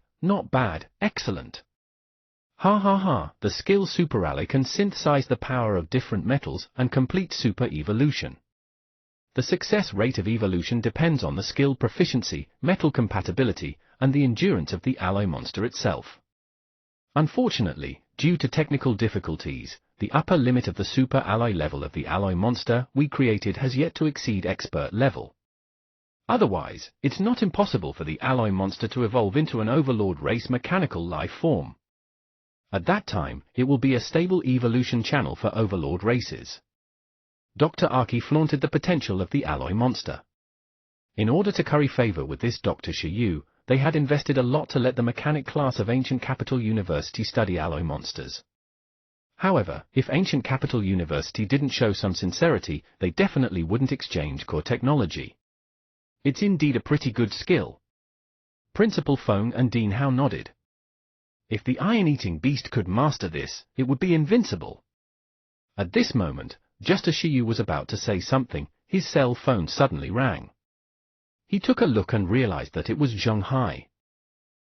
excellent. Ha, the skill super alloy can synthesize the power of different metals and complete super evolution. The success rate of evolution depends on the skill proficiency, metal compatibility, and the endurance of the alloy monster itself. Unfortunately, due to technical difficulties, the upper limit of the super alloy level of the alloy monster we created has yet to exceed expert level. Otherwise, it's not impossible for the alloy monster to evolve into an overlord race mechanical life form. At that time, it will be a stable evolution channel for overlord races. Dr. Aki flaunted the potential of the alloy monster. In order to curry favor with this Dr. Shiyu, they had invested a lot to let the mechanic class of Ancient Capital University study alloy monsters. However, if Ancient Capital University didn't show some sincerity, they definitely wouldn't exchange core technology. It's indeed a pretty good skill. Principal Feng and Dean Hao nodded. If the iron-eating beast could master this, it would be invincible. At this moment, just as Shiyu was about to say something, his cell phone suddenly rang. He took a look and realized that it was Zheng Hai.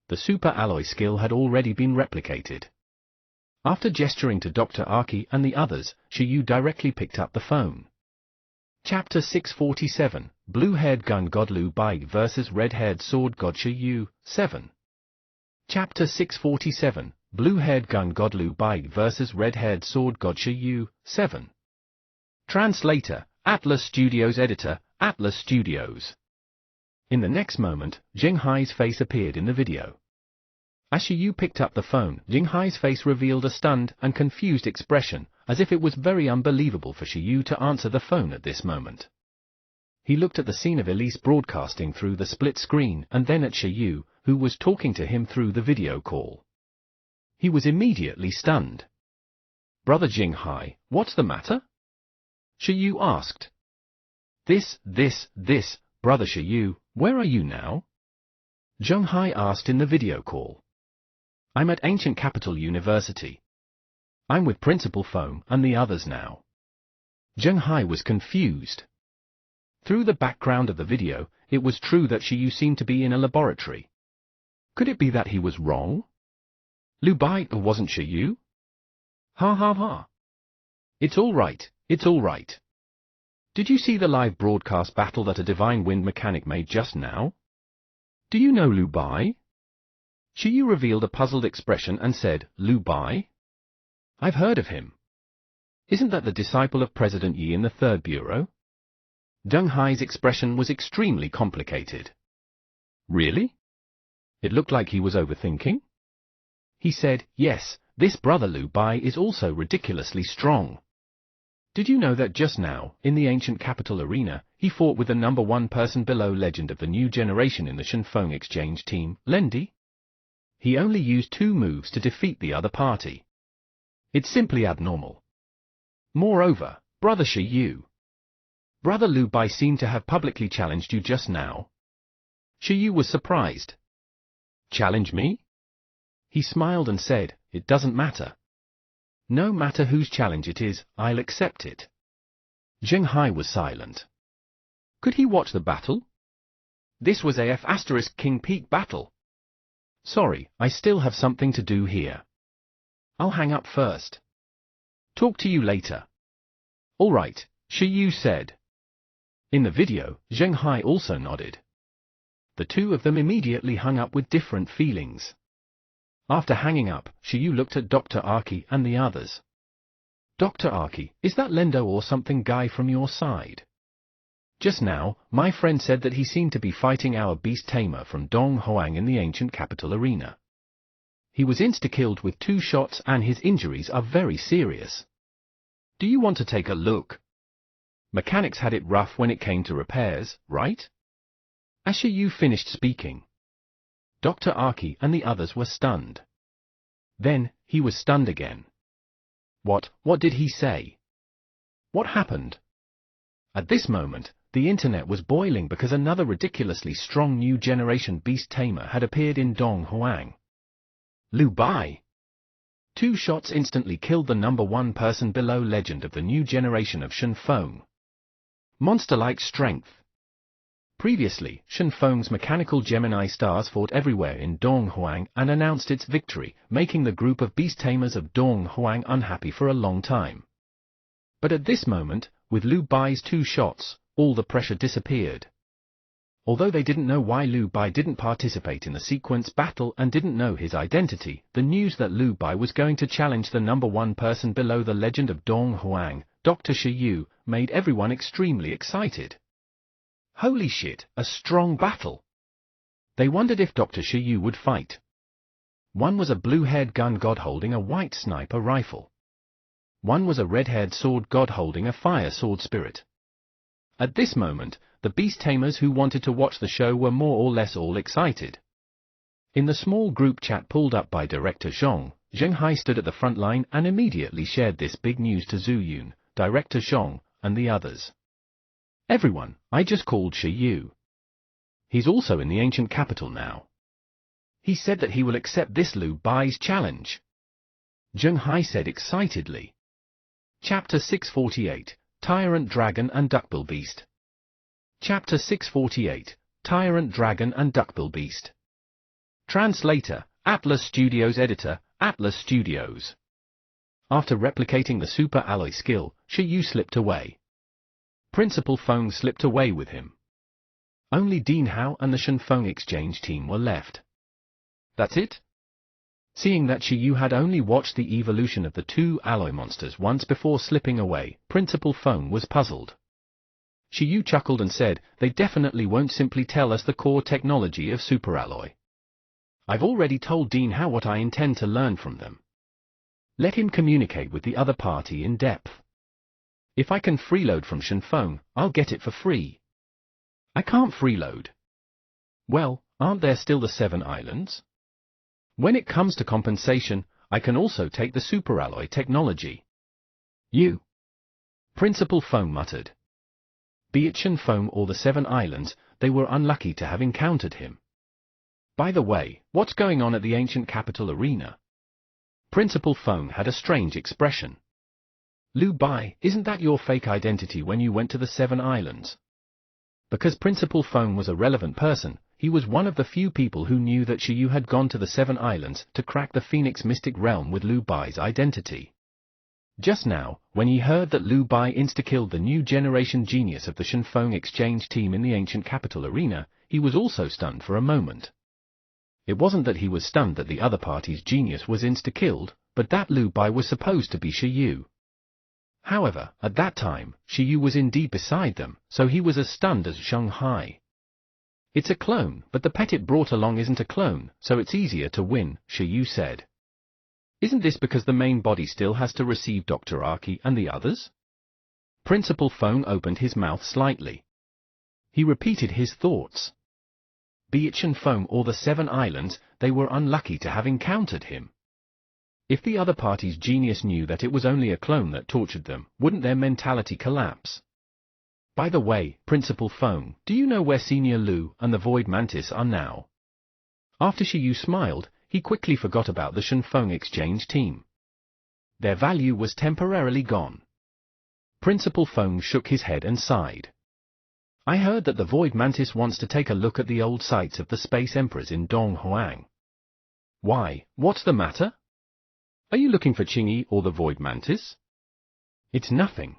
The super alloy skill had already been replicated. After gesturing to Dr. Aki and the others, Shiyu directly picked up the phone. Chapter 647, Blue-Haired Gun God Lu Bai vs. Red-Haired Sword God Shiyu, 7. Chapter 647, Blue-Haired Gun God Lu Bai vs. Red-Haired Sword God Shiyu, 7. Translator, Atlas Studios Editor, Atlas Studios. In the next moment, Jing Hai's face appeared in the video. As Shiyu picked up the phone, Jing Hai's face revealed a stunned and confused expression, as if it was very unbelievable for Shiyu to answer the phone at this moment. He looked at the scene of Elise broadcasting through the split screen and then at Shiyu, who was talking to him through the video call. He was immediately stunned. "Brother Jing Hai, what's the matter?" Shiyu asked. This, Brother Shiyu, where are you now?" Jing Hai asked in the video call. "I'm at Ancient Capital University. I'm with Principal Feng and the others now." Jing Hai was confused. Through the background of the video, it was true that Shiyu seemed to be in a laboratory. Could it be that he was wrong? Lu Bai wasn't Shiyu? Ha ha ha. It's all right, it's all right. Did you see the live broadcast battle that a Divine Wind mechanic made just now? Do you know Lu Bai? Shiyu revealed a puzzled expression and said, "Lu Bai? I've heard of him. Isn't that the disciple of President Yi in the Third Bureau?" Jing Hai's expression was extremely complicated. Really? It looked like he was overthinking. He said, "Yes, this brother Lu Bai is also ridiculously strong. Did you know that just now, in the Ancient Capital Arena, he fought with the number one person below legend of the new generation in the Shenfeng Exchange team, Lendi? He only used 2 moves to defeat the other party. It's simply abnormal. Moreover, Brother Shiyu, Brother Lu Bai seemed to have publicly challenged you just now." Shiyu was surprised. "Challenge me?" He smiled and said, "It doesn't matter. No matter whose challenge it is, I'll accept it." Jing Hai was silent. Could he watch the battle? This was AF * King Peak battle. "Sorry, I still have something to do here. I'll hang up first. Talk to you later." "All right," Shiyu said. In the video, Jing Hai also nodded. The two of them immediately hung up with different feelings. After hanging up, Shiyu looked at Dr. Aki and the others. "Dr. Aki, is that Lendo or something guy from your side? Just now, my friend said that he seemed to be fighting our beast tamer from Dong Huang in the Ancient Capital Arena. He was insta-killed with 2 shots and his injuries are very serious. Do you want to take a look? Mechanics had it rough when it came to repairs, right?" As Shiyu finished speaking, Dr. Aki and the others were stunned. Then, he was stunned again. What did he say? What happened? At this moment, the internet was boiling because another ridiculously strong new generation beast tamer had appeared in Dong Huang. Lu Bai. 2 shots instantly killed the number 1 person below legend of the new generation of Shenfeng. Monster-like strength. Previously, Shenfeng's mechanical Gemini stars fought everywhere in Dong Huang and announced its victory, making the group of beast tamers of Dong Huang unhappy for a long time. But at this moment, with Lu Bai's 2 shots, all the pressure disappeared. Although they didn't know why Lu Bai didn't participate in the sequence battle and didn't know his identity, the news that Lu Bai was going to challenge the number 1 person below the legend of Dong Huang, Dr. Shiyu, made everyone extremely excited. Holy shit, a strong battle! They wondered if Dr. Shiyu would fight. One was a blue-haired gun god holding a white sniper rifle. One was a red-haired sword god holding a fire sword spirit. At this moment, the beast tamers who wanted to watch the show were more or less all excited. In the small group chat pulled up by Director Zhong, Jing Hai stood at the front line and immediately shared this big news to Zhu Yun, Director Zhong, and the others. "Everyone, I just called Shiyu. He's also in the Ancient Capital now. He said that he will accept this Lu Bai's challenge." Jing Hai said excitedly. Chapter 648, Tyrant Dragon and Duckbill Beast. Chapter 648, Tyrant Dragon and Duckbill Beast. Translator, Atlas Studios. Editor, Atlas Studios. After replicating the super alloy skill, Shiyu slipped away. Principal Feng slipped away with him. Only Dean Hao and the Shenfeng Exchange team were left. That's it? Seeing that Shiyu had only watched the evolution of the 2 alloy monsters once before slipping away, Principal Feng was puzzled. Shi Yu chuckled and said, they definitely won't simply tell us the core technology of superalloy. I've already told Dean how what I intend to learn from them. Let him communicate with the other party in depth. If I can freeload from Shenfeng, I'll get it for free. I can't freeload. Well, aren't there still the 7 islands? When it comes to compensation, I can also take the superalloy technology. You. Principal Feng muttered. Be it Shenfeng or the 7 islands, they were unlucky to have encountered him. By the way, what's going on at the ancient capital arena? Principal Feng had a strange expression. Lu Bai, isn't that your fake identity when you went to the 7 islands? Because Principal Feng was a relevant person, he was one of the few people who knew that Shi Yu had gone to the 7 islands to crack the Phoenix Mystic Realm with Lu Bai's identity. Just now, when he heard that Lu Bai insta-killed the new generation genius of the Shenfeng exchange team in the ancient capital arena, he was also stunned for a moment. It wasn't that he was stunned that the other party's genius was insta-killed, but that Lu Bai was supposed to be Shi Yu. However, at that time, Shi Yu was indeed beside them, so he was as stunned as Sheng Hai. It's a clone, but the pet it brought along isn't a clone, so it's easier to win, Shi Yu said. Isn't this because the main body still has to receive Dr. Aki and the others? Principal Feng opened his mouth slightly. He repeated his thoughts. Be it Shenfeng or the 7 islands, they were unlucky to have encountered him. If the other party's genius knew that it was only a clone that tortured them, wouldn't their mentality collapse? By the way, Principal Feng, do you know where Senior Lu and the Void Mantis are now? After Shi Yu smiled, he quickly forgot about the Shenfeng exchange team. Their value was temporarily gone. Principal Feng shook his head and sighed. I heard that the Void Mantis wants to take a look at the old sites of the Space Emperors in Donghuang. Why, what's the matter? Are you looking for Qingyi or the Void Mantis? It's nothing.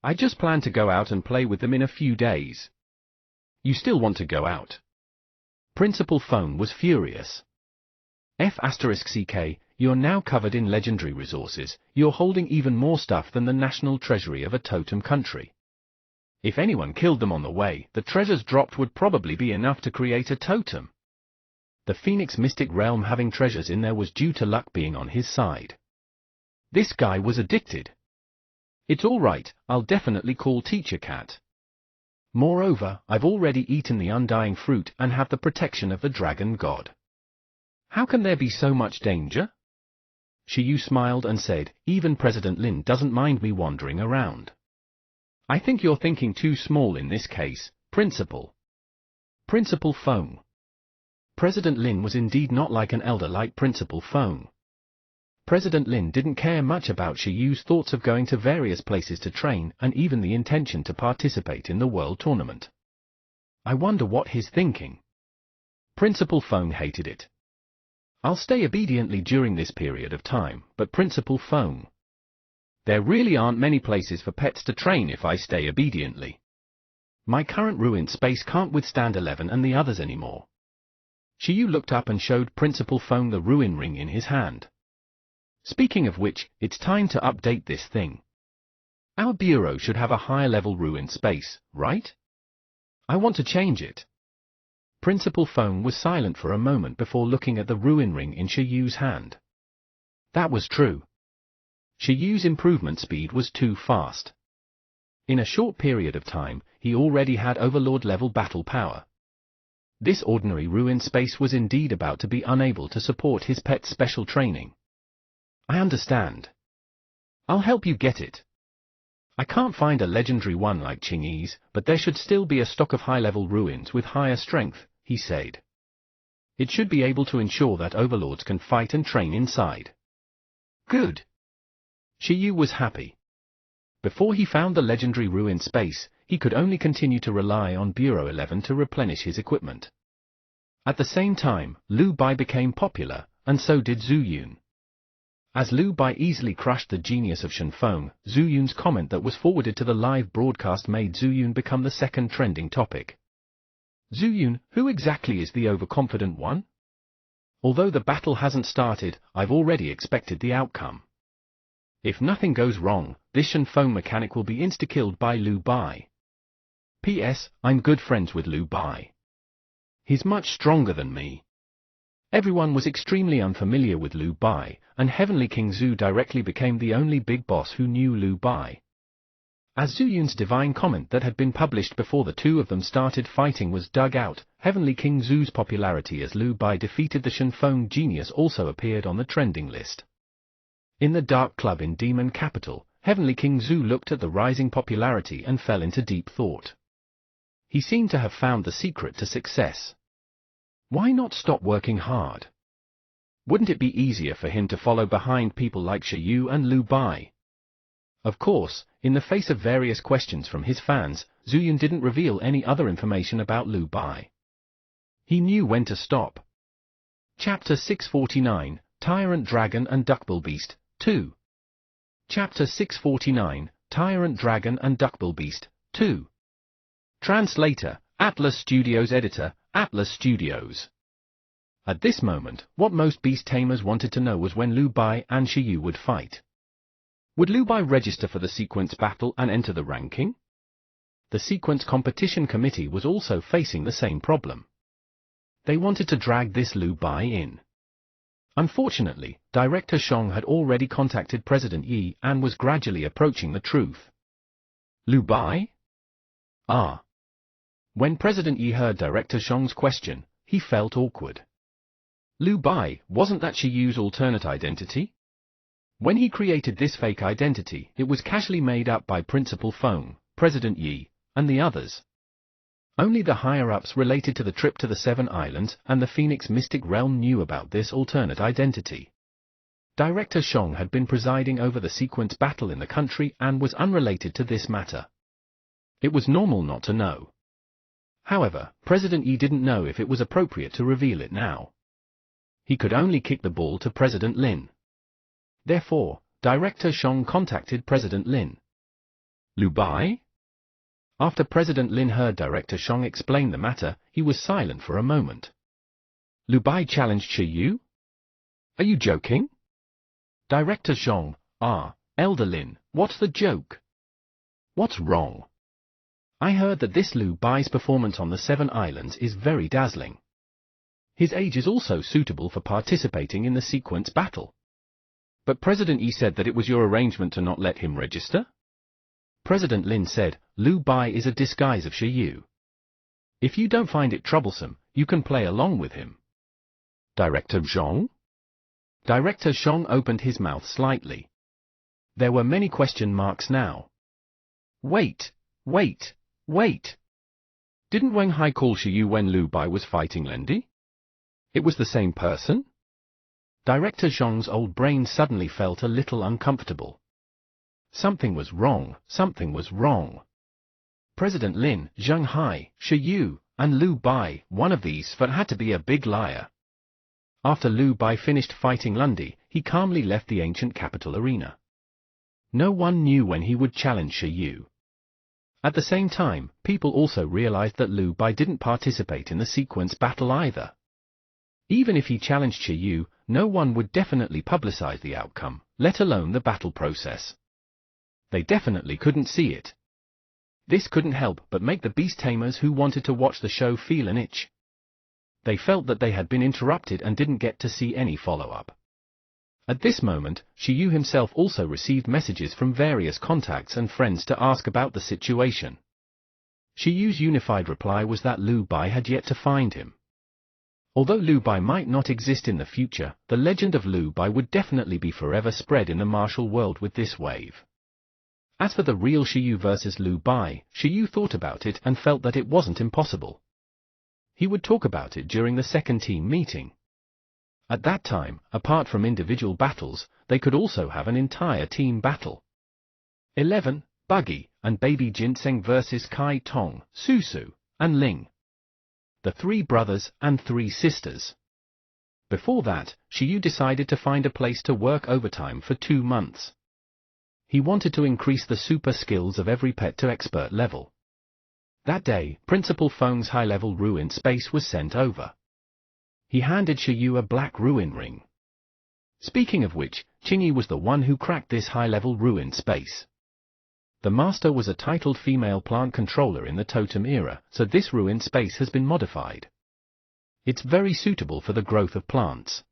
I just plan to go out and play with them in a few days. You still want to go out? Principal Feng was furious. F*CK, you're now covered in legendary resources, you're holding even more stuff than the national treasury of a totem country. If anyone killed them on the way, the treasures dropped would probably be enough to create a totem. The Phoenix Mystic Realm having treasures in there was due to luck being on his side. This guy was addicted. It's all right, I'll definitely call Teacher Cat. Moreover, I've already eaten the undying fruit and have the protection of the Dragon God. How can there be so much danger? Shi Yu smiled and said, even President Lin doesn't mind me wandering around. I think you're thinking too small in this case, Principal. Principal Feng. President Lin was indeed not like an elder like Principal Feng. President Lin didn't care much about Shi Yu's thoughts of going to various places to train and even the intention to participate in the world tournament. I wonder what he's thinking. Principal Feng hated it. I'll stay obediently during this period of time, but Principal Feng. There really aren't many places for pets to train if I stay obediently. My current ruined space can't withstand 11 and the others anymore. Shi Yu looked up and showed Principal Feng the ruin ring in his hand. Speaking of which, it's time to update this thing. Our bureau should have a higher level ruined space, right? I want to change it. Principal Feng was silent for a moment before looking at the ruin ring in Shi Yu's hand. That was true. Shi Yu's improvement speed was too fast. In a short period of time, he already had Overlord-level battle power. This ordinary ruined space was indeed about to be unable to support his pet's special training. I understand. I'll help you get it. I can't find a legendary one like Qingyi's, but there should still be a stock of high-level ruins with higher strength, he said. It should be able to ensure that overlords can fight and train inside. Good. Shi Yu was happy. Before he found the legendary ruined space, he could only continue to rely on Bureau 11 to replenish his equipment. At the same time, Lu Bai became popular, and so did Zhu Yun. As Lu Bai easily crushed the genius of Shenfeng, Zhu Yun's comment that was forwarded to the live broadcast made Zhu Yun become the second trending topic. Zhu Yun, who exactly is the overconfident one? Although the battle hasn't started, I've already expected the outcome. If nothing goes wrong, this Shenfeng mechanic will be insta-killed by Lu Bai. P.S. I'm good friends with Lu Bai. He's much stronger than me. Everyone was extremely unfamiliar with Lu Bai, and Heavenly King Zhu directly became the only big boss who knew Lu Bai. As Zhu Yun's divine comment that had been published before the two of them started fighting was dug out, Heavenly King Zhu's popularity as Lu Bai defeated the Shenfeng genius also appeared on the trending list. In the dark club in Demon Capital, Heavenly King Zhu looked at the rising popularity and fell into deep thought. He seemed to have found the secret to success. Why not stop working hard? Wouldn't it be easier for him to follow behind people like Shi Yu and Lu Bai? Of course, in the face of various questions from his fans, Zhu Yun didn't reveal any other information about Lu Bai. He knew when to stop. Chapter 649, Tyrant Dragon and Duckbill Beast, 2. Chapter 649, Tyrant Dragon and Duckbill Beast, 2. Translator, Atlas Studios. Editor, Atlas Studios. At this moment, what most beast tamers wanted to know was when Lu Bai and Shi Yu would fight. Would Lu Bai register for the sequence battle and enter the ranking? The sequence competition committee was also facing the same problem. They wanted to drag this Lu Bai in. Unfortunately, Director Xiong had already contacted President Yi and was gradually approaching the truth. Lu Bai? Ah. When President Yi heard Director Xiong's question, he felt awkward. Lu Bai, wasn't that Shi Yu's alternate identity? When he created this fake identity, it was casually made up by Principal Feng, President Yi, and the others. Only the higher-ups related to the trip to the Seven Islands and the Phoenix Mystic Realm knew about this alternate identity. Director Xiong had been presiding over the sequence battle in the country and was unrelated to this matter. It was normal not to know. However, President Yi didn't know if it was appropriate to reveal it now. He could only kick the ball to President Lin. Therefore, Director Xiong contacted President Lin. Lu Bai? After President Lin heard Director Xiong explain the matter, he was silent for a moment. Lu Bai challenged Shi Yu? Are you joking? Director Xiong, Elder Lin, what's the joke? What's wrong? I heard that this Lu Bai's performance on the Seven Islands is very dazzling. His age is also suitable for participating in the sequence battle. But President Yi said that it was your arrangement to not let him register? President Lin said, Lu Bai is a disguise of Shi Yu. If you don't find it troublesome, you can play along with him. Director Xiong? Director Xiong opened his mouth slightly. There were many question marks now. Wait. Didn't Wang Hai call Shi Yu when Lu Bai was fighting Lendi? It was the same person? Director Xiong's old brain suddenly felt a little uncomfortable. Something was wrong. President Lin, Zheng Hai, Shi Yu, and Lu Bai, one of these had to be a big liar. After Lu Bai finished fighting Lundi, he calmly left the ancient capital arena. No one knew when he would challenge Shi Yu. At the same time, people also realized that Lu Bai didn't participate in the sequence battle either. Even if he challenged Shi Yu, no one would definitely publicize the outcome, let alone the battle process. They definitely couldn't see it. This couldn't help but make the beast tamers who wanted to watch the show feel an itch. They felt that they had been interrupted and didn't get to see any follow-up. At this moment, Shi Yu himself also received messages from various contacts and friends to ask about the situation. Shi Yu's unified reply was that Lu Bai had yet to find him. Although Lu Bai might not exist in the future, the legend of Lu Bai would definitely be forever spread in the martial world with this wave. As for the real Shi Yu versus Lu Bai, Shi Yu thought about it and felt that it wasn't impossible. He would talk about it during the second team meeting. At that time, apart from individual battles, they could also have an entire team battle. 11. Buggy and Baby Ginseng versus Kai Tong, Susu, and Ling. The 3 brothers and 3 sisters. Before that, Shi Yu decided to find a place to work overtime for 2 months. He wanted to increase the super skills of every pet to expert level. That day, Principal Feng's high-level ruin space was sent over. He handed Shi Yu a black ruin ring. Speaking of which, Qingyi was the one who cracked this high-level ruin space. The Master was a titled female plant controller in the Totem era, so this ruined space has been modified. It's very suitable for the growth of plants.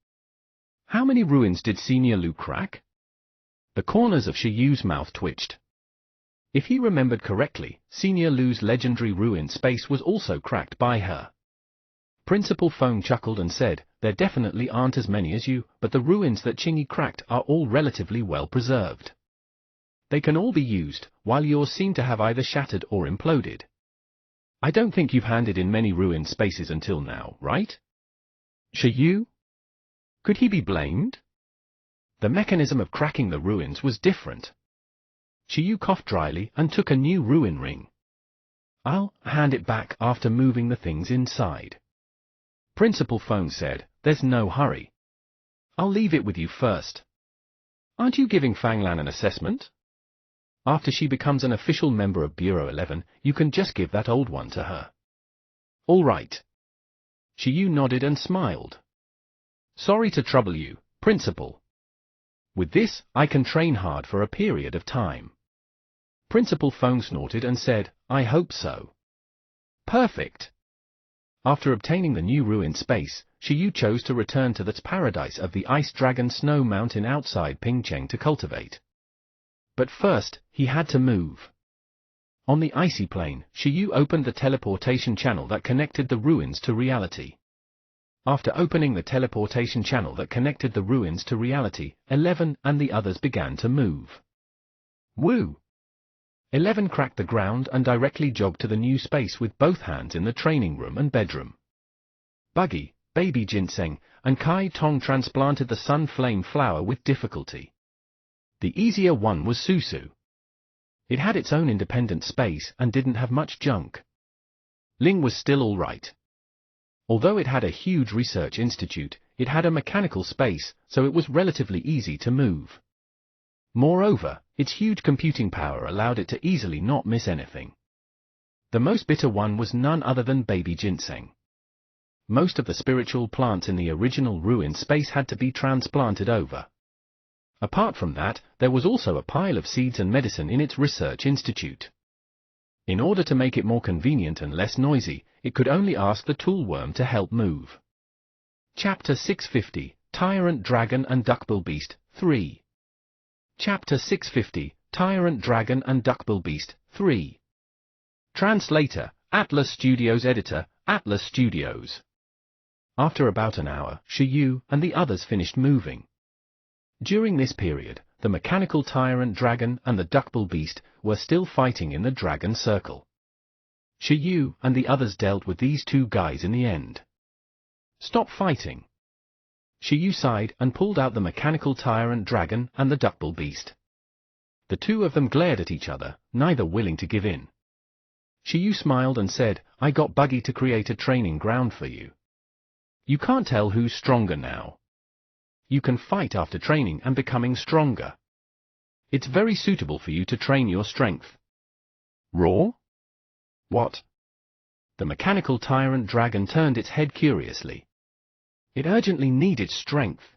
How many ruins did Senior Lu crack? The corners of Shiyu's mouth twitched. If he remembered correctly, Senior Lu's legendary ruined space was also cracked by her. Principal Feng chuckled and said, "There definitely aren't as many as you, but the ruins that Qingyi cracked are all relatively well preserved. They can all be used, while yours seem to have either shattered or imploded. I don't think you've handed in many ruined spaces until now, right? Shiyu? Could he be blamed? The mechanism of cracking the ruins was different." Shiyu coughed dryly and took a new ruin ring. "I'll hand it back after moving the things inside." Principal Feng said, "There's no hurry. I'll leave it with you first." "Aren't you giving Fanglan an assessment? After she becomes an official member of Bureau 11, you can just give that old one to her." "All right." Shiyu nodded and smiled. "Sorry to trouble you, Principal. With this, I can train hard for a period of time." Principal Feng snorted and said, "I hope so." Perfect. After obtaining the new ruined space, Shiyu chose to return to the paradise of the Ice Dragon Snow Mountain outside Pingcheng to cultivate. But first, he had to move. On the icy plain, Shiyu opened the teleportation channel that connected the ruins to reality. After opening the teleportation channel that connected the ruins to reality, 11 and the others began to move. Woo! 11 cracked the ground and directly jogged to the new space with both hands in the training room and bedroom. Buggy, Baby Ginseng, and Kai Tong transplanted the Sun Flame flower with difficulty. The easier one was Susu. It had its own independent space and didn't have much junk. Ling was still all right. Although it had a huge research institute, it had a mechanical space, so it was relatively easy to move. Moreover, its huge computing power allowed it to easily not miss anything. The most bitter one was none other than Baby Ginseng. Most of the spiritual plants in the original ruined space had to be transplanted over. Apart from that, there was also a pile of seeds and medicine in its research institute. In order to make it more convenient and less noisy, it could only ask the toolworm to help move. Chapter 650, Tyrant Dragon and Duckbill Beast, 3. Chapter 650, Tyrant Dragon and Duckbill Beast, 3. Translator, Atlas Studios. Editor, Atlas Studios. After about an hour, Shiyu and the others finished moving. During this period, the mechanical tyrant dragon and the duckbill beast were still fighting in the dragon circle. Shiyu and the others dealt with these two guys in the end. "Stop fighting." Shiyu sighed and pulled out the mechanical tyrant dragon and the duckbill beast. The two of them glared at each other, neither willing to give in. Shiyu smiled and said, "I got Buggy to create a training ground for you. You can't tell who's stronger now. You can fight after training and becoming stronger. It's very suitable for you to train your strength." "Raw? What?" The mechanical tyrant dragon turned its head curiously. It urgently needed strength.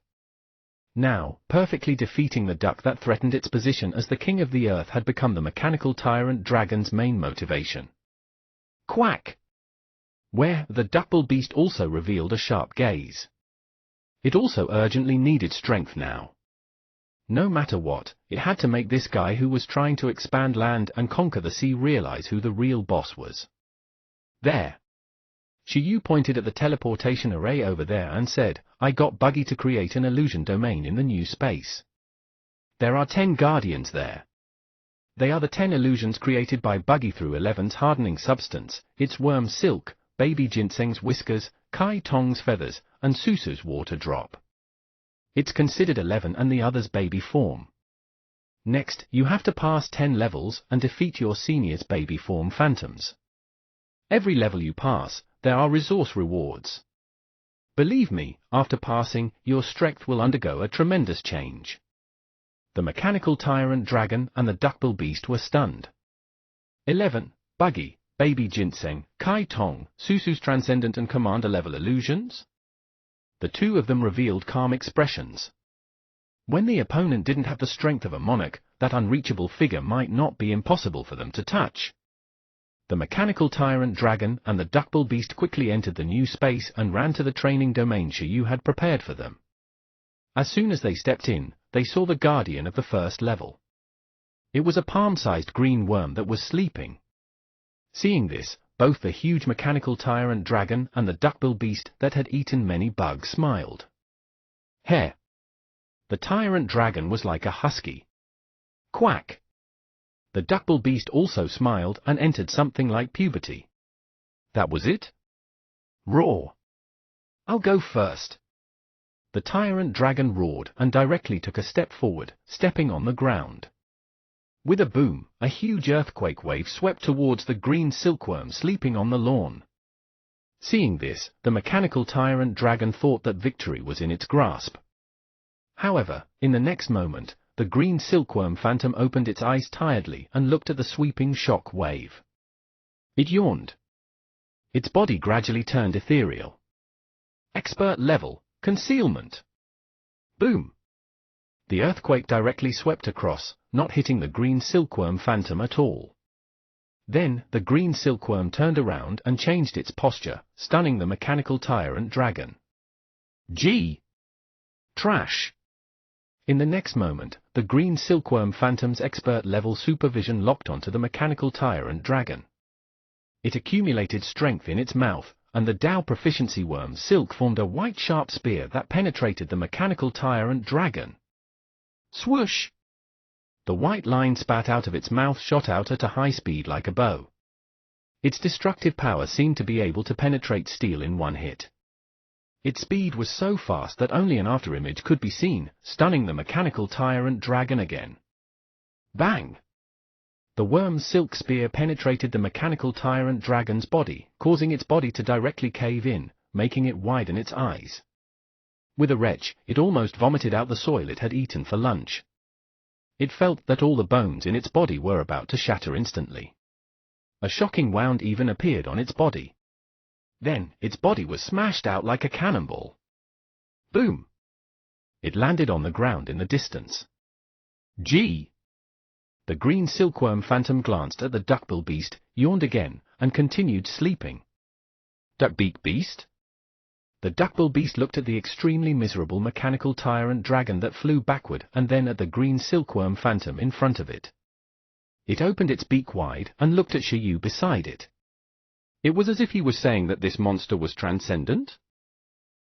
Now, perfectly defeating the duck that threatened its position as the king of the earth had become the mechanical tyrant dragon's main motivation. Quack! Where the duckbill beast also revealed a sharp gaze. It also urgently needed strength now. No matter what, it had to make this guy who was trying to expand land and conquer the sea realize who the real boss was. There. Shiyu pointed at the teleportation array over there and said, "I got Buggy to create an illusion domain in the new space. There are 10 guardians there. They are the 10 illusions created by Buggy through 11's hardening substance, its worm silk, Baby Ginseng's whiskers, Kai Tong's feathers, and Susu's water drop. It's considered 11 and the others baby form. Next, you have to pass 10 levels and defeat your senior's baby form phantoms. Every level you pass, there are resource rewards. Believe me, after passing, your strength will undergo a tremendous change." The mechanical tyrant dragon and the duckbill beast were stunned. 11. Buggy, Baby Ginseng, Kai Tong, Susu's transcendent and commander level illusions? The two of them revealed calm expressions. When the opponent didn't have the strength of a monarch, that unreachable figure might not be impossible for them to touch. The mechanical tyrant dragon and the duckbill beast quickly entered the new space and ran to the training domain Xiaoyu had prepared for them. As soon as they stepped in, they saw the guardian of the first level. It was a palm-sized green worm that was sleeping. Seeing this, both the huge mechanical tyrant dragon and the duckbill beast that had eaten many bugs smiled. Heh! The tyrant dragon was like a husky. Quack! The duckbill beast also smiled and entered something like puberty. That was it? Roar! I'll go first. The tyrant dragon roared and directly took a step forward, stepping on the ground. With a boom, a huge earthquake wave swept towards the green silkworm sleeping on the lawn. Seeing this, the mechanical tyrant dragon thought that victory was in its grasp. However, in the next moment, the green silkworm phantom opened its eyes tiredly and looked at the sweeping shock wave. It yawned. Its body gradually turned ethereal. Expert level, concealment. Boom! The earthquake directly swept across, not hitting the green silkworm phantom at all. Then, the green silkworm turned around and changed its posture, stunning the mechanical tyrant dragon. Gee! Trash! In the next moment, the green silkworm phantom's expert-level supervision locked onto the mechanical tyrant dragon. It accumulated strength in its mouth, and the Dao proficiency worm silk formed a white sharp spear that penetrated the mechanical tyrant dragon. Swoosh! The white line spat out of its mouth shot out at a high speed like a bow. Its destructive power seemed to be able to penetrate steel in one hit. Its speed was so fast that only an afterimage could be seen, stunning the mechanical tyrant dragon again. Bang! The worm's silk spear penetrated the mechanical tyrant dragon's body, causing its body to directly cave in, making it widen its eyes. With a retch, it almost vomited out the soil it had eaten for lunch. It felt that all the bones in its body were about to shatter instantly. A shocking wound even appeared on its body. Then, its body was smashed out like a cannonball. Boom! It landed on the ground in the distance. Gee! The green silkworm phantom glanced at the duckbill beast, yawned again, and continued sleeping. Duckbeak beast? The duckbill beast looked at the extremely miserable mechanical tyrant dragon that flew backward and then at the green silkworm phantom in front of it. It opened its beak wide and looked at Xiaoyu beside it. It was as if he was saying that this monster was transcendent?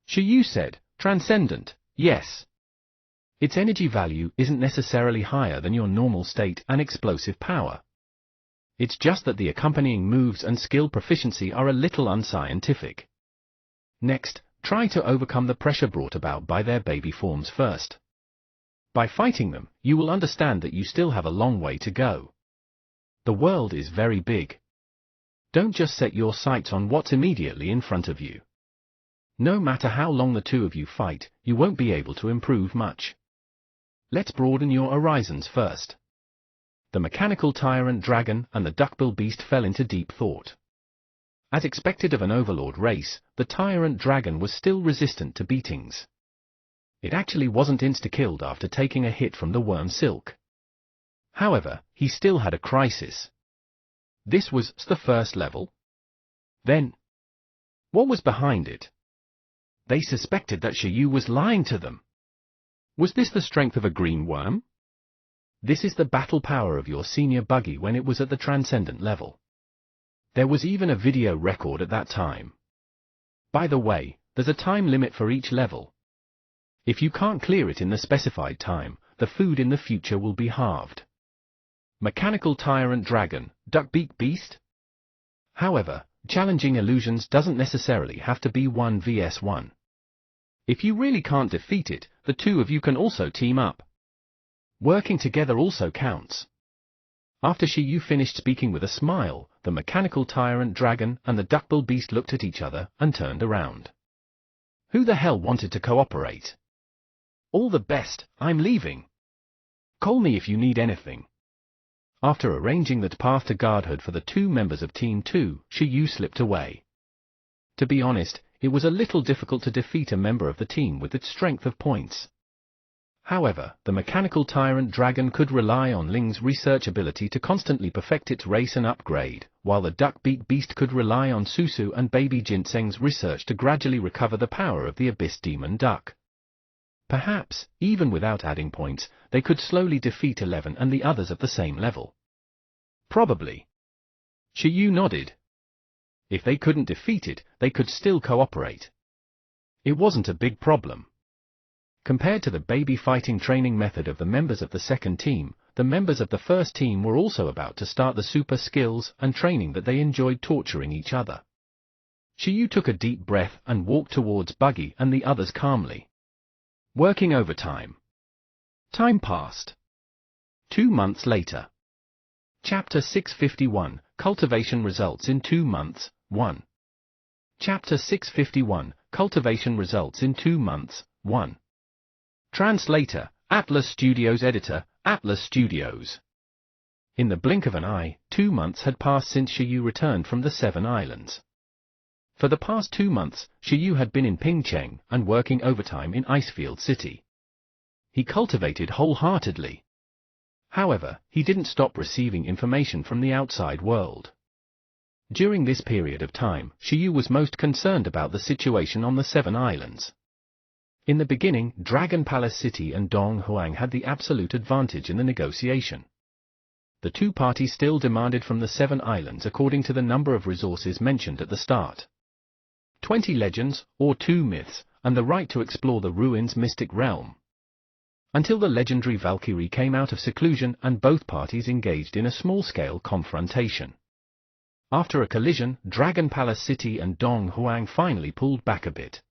Xiaoyu said, transcendent, yes. Its energy value isn't necessarily higher than your normal state and explosive power. It's just that the accompanying moves and skill proficiency are a little unscientific. Next, try to overcome the pressure brought about by their baby forms first. By fighting them, you will understand that you still have a long way to go. The world is very big. Don't just set your sights on what's immediately in front of you. No matter how long the two of you fight, you won't be able to improve much. Let's broaden your horizons first. The mechanical tyrant dragon and the duckbill beast fell into deep thought. As expected of an overlord race, the tyrant dragon was still resistant to beatings. It actually wasn't insta-killed after taking a hit from the worm silk. However, he still had a crisis. This was the first level. Then, what was behind it? They suspected that Xiaoyu was lying to them. Was this the strength of a green worm? This is the battle power of your senior buggy when it was at the transcendent level. There was even a video record at that time. By the way, there's a time limit for each level. If you can't clear it in the specified time, the food in the future will be halved. Mechanical tyrant dragon, duckbeak beast? However, challenging illusions doesn't necessarily have to be 1 vs 1. If you really can't defeat it, the two of you can also team up. Working together also counts. After Xiaoyu finished speaking with a smile, the mechanical tyrant dragon and the duckbill beast looked at each other and turned around. Who the hell wanted to cooperate? All the best, I'm leaving. Call me if you need anything. After arranging that path to guardhood for the two members of Team 2, Xiaoyu slipped away. To be honest, it was a little difficult to defeat a member of the team with its strength of points. However, the mechanical tyrant dragon could rely on Ling's research ability to constantly perfect its race and upgrade, while the duck-beak beast could rely on Susu and baby Ginseng's research to gradually recover the power of the abyss demon duck. Perhaps, even without adding points, they could slowly defeat 11 and the others of the same level. Probably. Shiyu nodded. If they couldn't defeat it, they could still cooperate. It wasn't a big problem. Compared to the baby fighting training method of the members of the second team, the members of the first team were also about to start the super skills and training that they enjoyed torturing each other. Shiyu took a deep breath and walked towards Buggy and the others calmly. Working overtime. Time passed. 2 months later. Chapter 651, Cultivation Results in 2 months, 1. Chapter 651, Cultivation Results in 2 months, 1. Translator, Atlas Studios. Editor, Atlas Studios. In the blink of an eye, 2 months had passed since Shiyu returned from the Seven Islands. For the past 2 months, Shiyu had been in Pingcheng and working overtime in Icefield City. He cultivated wholeheartedly. However, he didn't stop receiving information from the outside world. During this period of time, Shiyu was most concerned about the situation on the Seven Islands. In the beginning, Dragon Palace City and Dong Huang had the absolute advantage in the negotiation. The two parties still demanded from the Seven Islands according to the number of resources mentioned at the start. 20 legends, or 2 myths, and the right to explore the ruins' mystic realm. Until the legendary Valkyrie came out of seclusion and both parties engaged in a small-scale confrontation. After a collision, Dragon Palace City and Dong Huang finally pulled back a bit.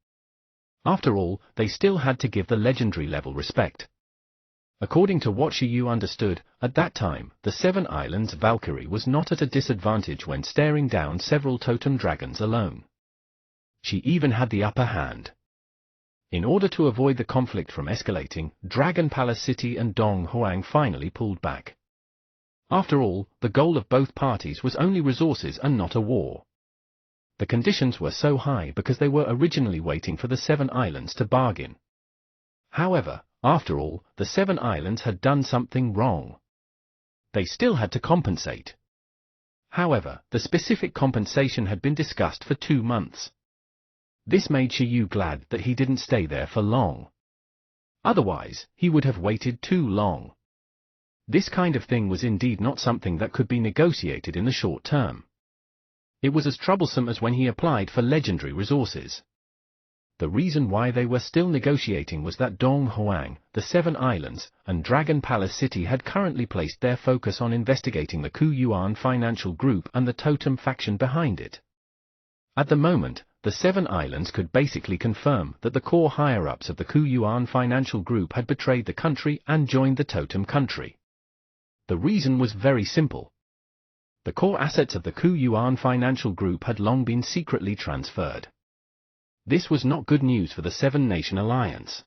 After all, they still had to give the legendary level respect. According to what Shiyu understood, at that time, the Seven Islands Valkyrie was not at a disadvantage when staring down several totem dragons alone. She even had the upper hand. In order to avoid the conflict from escalating, Dragon Palace City and Dong Huang finally pulled back. After all, the goal of both parties was only resources and not a war. The conditions were so high because they were originally waiting for the Seven Islands to bargain. However, after all, the Seven Islands had done something wrong. They still had to compensate. However, the specific compensation had been discussed for 2 months. This made Shiyu glad that he didn't stay there for long. Otherwise, he would have waited too long. This kind of thing was indeed not something that could be negotiated in the short term. It was as troublesome as when he applied for legendary resources. The reason why they were still negotiating was that Dong Huang, the Seven Islands, and Dragon Palace City had currently placed their focus on investigating the Ku Yuan Financial Group and the Totem faction behind it. At the moment, the Seven Islands could basically confirm that the core higher-ups of the Ku Yuan Financial Group had betrayed the country and joined the Totem country. The reason was very simple. The core assets of the Ku Yuan Financial Group had long been secretly transferred. This was not good news for the Seven-Nation Alliance.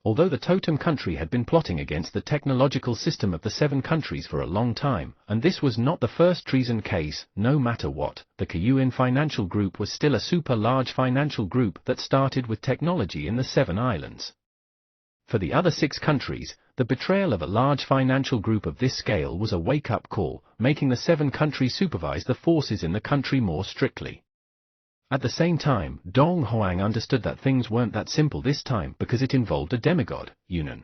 Although the Totem country had been plotting against the technological system of the Seven countries for a long time, and this was not the first treason case, no matter what, the Ku Yuan Financial Group was still a super large financial group that started with technology in the Seven Islands. For the other 6 countries, the betrayal of a large financial group of this scale was a wake-up call, making the 7 countries supervise the forces in the country more strictly. At the same time, Dong Huang understood that things weren't that simple this time because it involved a demigod, Yunnan.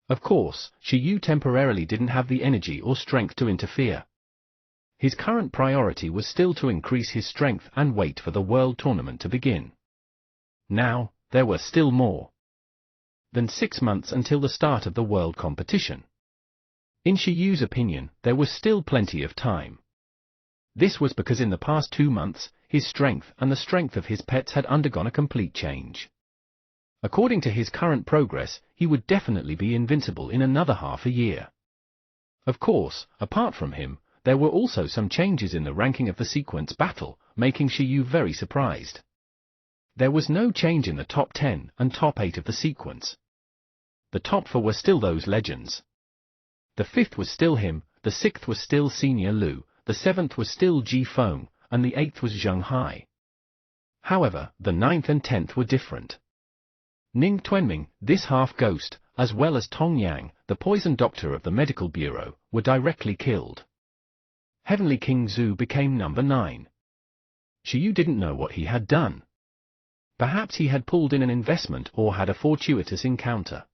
Of course, Shiyu temporarily didn't have the energy or strength to interfere. His current priority was still to increase his strength and wait for the world tournament to begin. Now, there were still more than 6 months until the start of the world competition. In Shiyu's opinion, there was still plenty of time. This was because in the past 2 months, his strength and the strength of his pets had undergone a complete change. According to his current progress, he would definitely be invincible in another half a year. Of course, apart from him, there were also some changes in the ranking of the sequence battle, making Shiyu very surprised. There was no change in the top 10 and top 8 of the sequence. The top 4 were still those legends. The 5th was still him, the 6th was still Senior Lu, the 7th was still Ji Feng, and the 8th was Zheng Hai. However, the 9th and 10th were different. Ning Tuanming, this half-ghost, as well as Tong Yang, the poison doctor of the medical bureau, were directly killed. Heavenly King Zhu became number 9. Shiyu didn't know what he had done. Perhaps he had pulled in an investment or had a fortuitous encounter.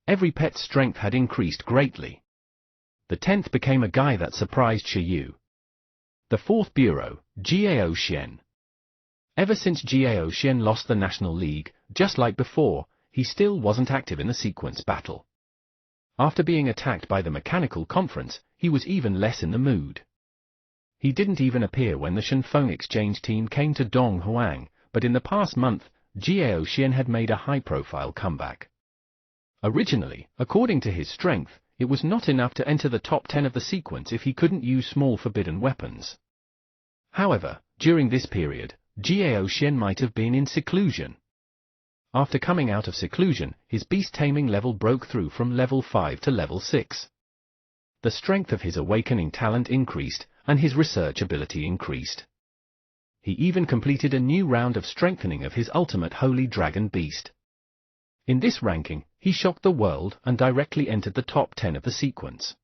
Every pet's strength had increased greatly. The 10th became a guy that surprised Shiyu. The 4th Bureau, Jiao Xian. Ever since Jiao Xian lost the National League, just like before, he still wasn't active in the sequence battle. After being attacked by the Mechanical Conference, he was even less in the mood. He didn't even appear when the Shenfeng exchange team came to Donghuang, but in the past month, Jiao Xian had made a high-profile comeback. Originally, according to his strength, it was not enough to enter the top 10 of the sequence if he couldn't use small forbidden weapons. However, during this period, Jiao Xian might have been in seclusion. After coming out of seclusion, his beast-taming level broke through from level 5 to level 6. The strength of his awakening talent increased, and his research ability increased. He even completed a new round of strengthening of his ultimate Holy Dragon Beast. In this ranking, he shocked the world and directly entered the top 10 of the sequence.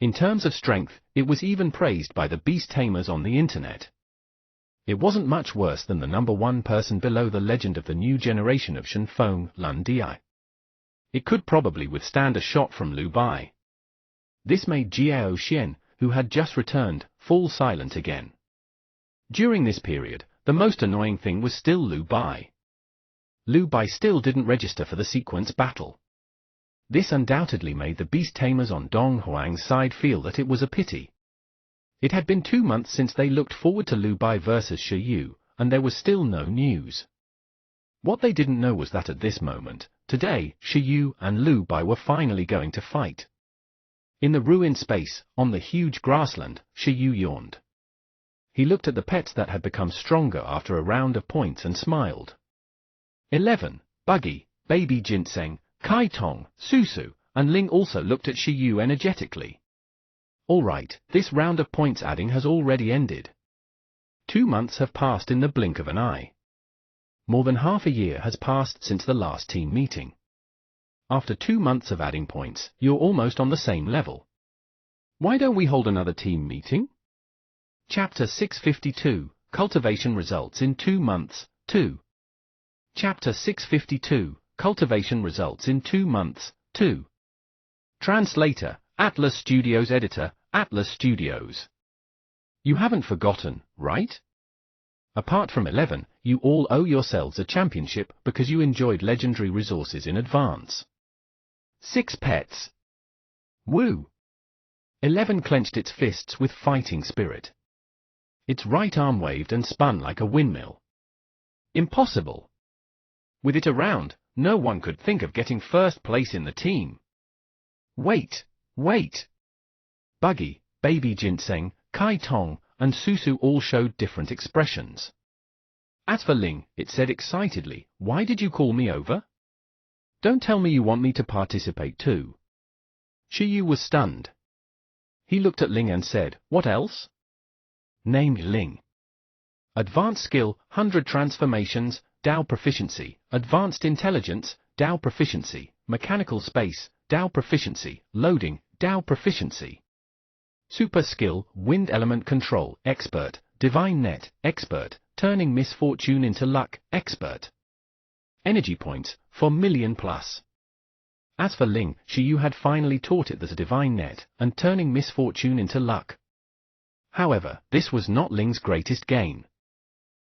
In terms of strength, it was even praised by the beast tamers on the internet. It wasn't much worse than the number 1 person below the legend of the new generation of Shenfeng, Lun Di. It could probably withstand a shot from Lu Bai. This made Jiao Xian, who had just returned, fall silent again. During this period, the most annoying thing was still Lu Bai. Lu Bai still didn't register for the sequence battle. This undoubtedly made the beast tamers on Donghuang's side feel that it was a pity. It had been 2 months since they looked forward to Lu Bai versus Shiyu, and there was still no news. What they didn't know was that at this moment, today, Shiyu and Lu Bai were finally going to fight. In the ruined space, on the huge grassland, Shiyu yawned. He looked at the pets that had become stronger after a round of points and smiled. 11. Buggy, Baby Ginseng, Kai Tong, Susu, and Ling also looked at Shiyu energetically. Alright, this round of points adding has already ended. 2 months have passed in the blink of an eye. More than half a year has passed since the last team meeting. After 2 months of adding points, you're almost on the same level. Why don't we hold another team meeting? Chapter 652, Cultivation Results in 2 months, 2. Chapter 652, Cultivation Results in 2 months, 2. Translator, Atlas Studios. Editor, Atlas Studios. You haven't forgotten, right? Apart from 11, you all owe yourselves a championship because you enjoyed legendary resources in advance. 6 pets. Woo! 11 clenched its fists with fighting spirit. Its right arm waved and spun like a windmill. Impossible! With it around, no one could think of getting first place in the team. Wait! Wait! Buggy, Baby Ginseng, Kai Tong, and Susu all showed different expressions. As for Ling, it said excitedly, "Why did you call me over? Don't tell me you want me to participate too." Shiyu was stunned. He looked at Ling and said, "What else?" Named Ling. Advanced Skill, 100 Transformations, Dao Proficiency, Advanced Intelligence, Dao Proficiency, Mechanical Space, Dao Proficiency, Loading, Dao Proficiency. Super Skill, Wind Element Control, Expert, Divine Net, Expert, Turning Misfortune into Luck, Expert. Energy Points, 4 million plus. As for Ling, Shiyu had finally taught it the Divine Net, and turning misfortune into luck. However, this was not Ling's greatest gain.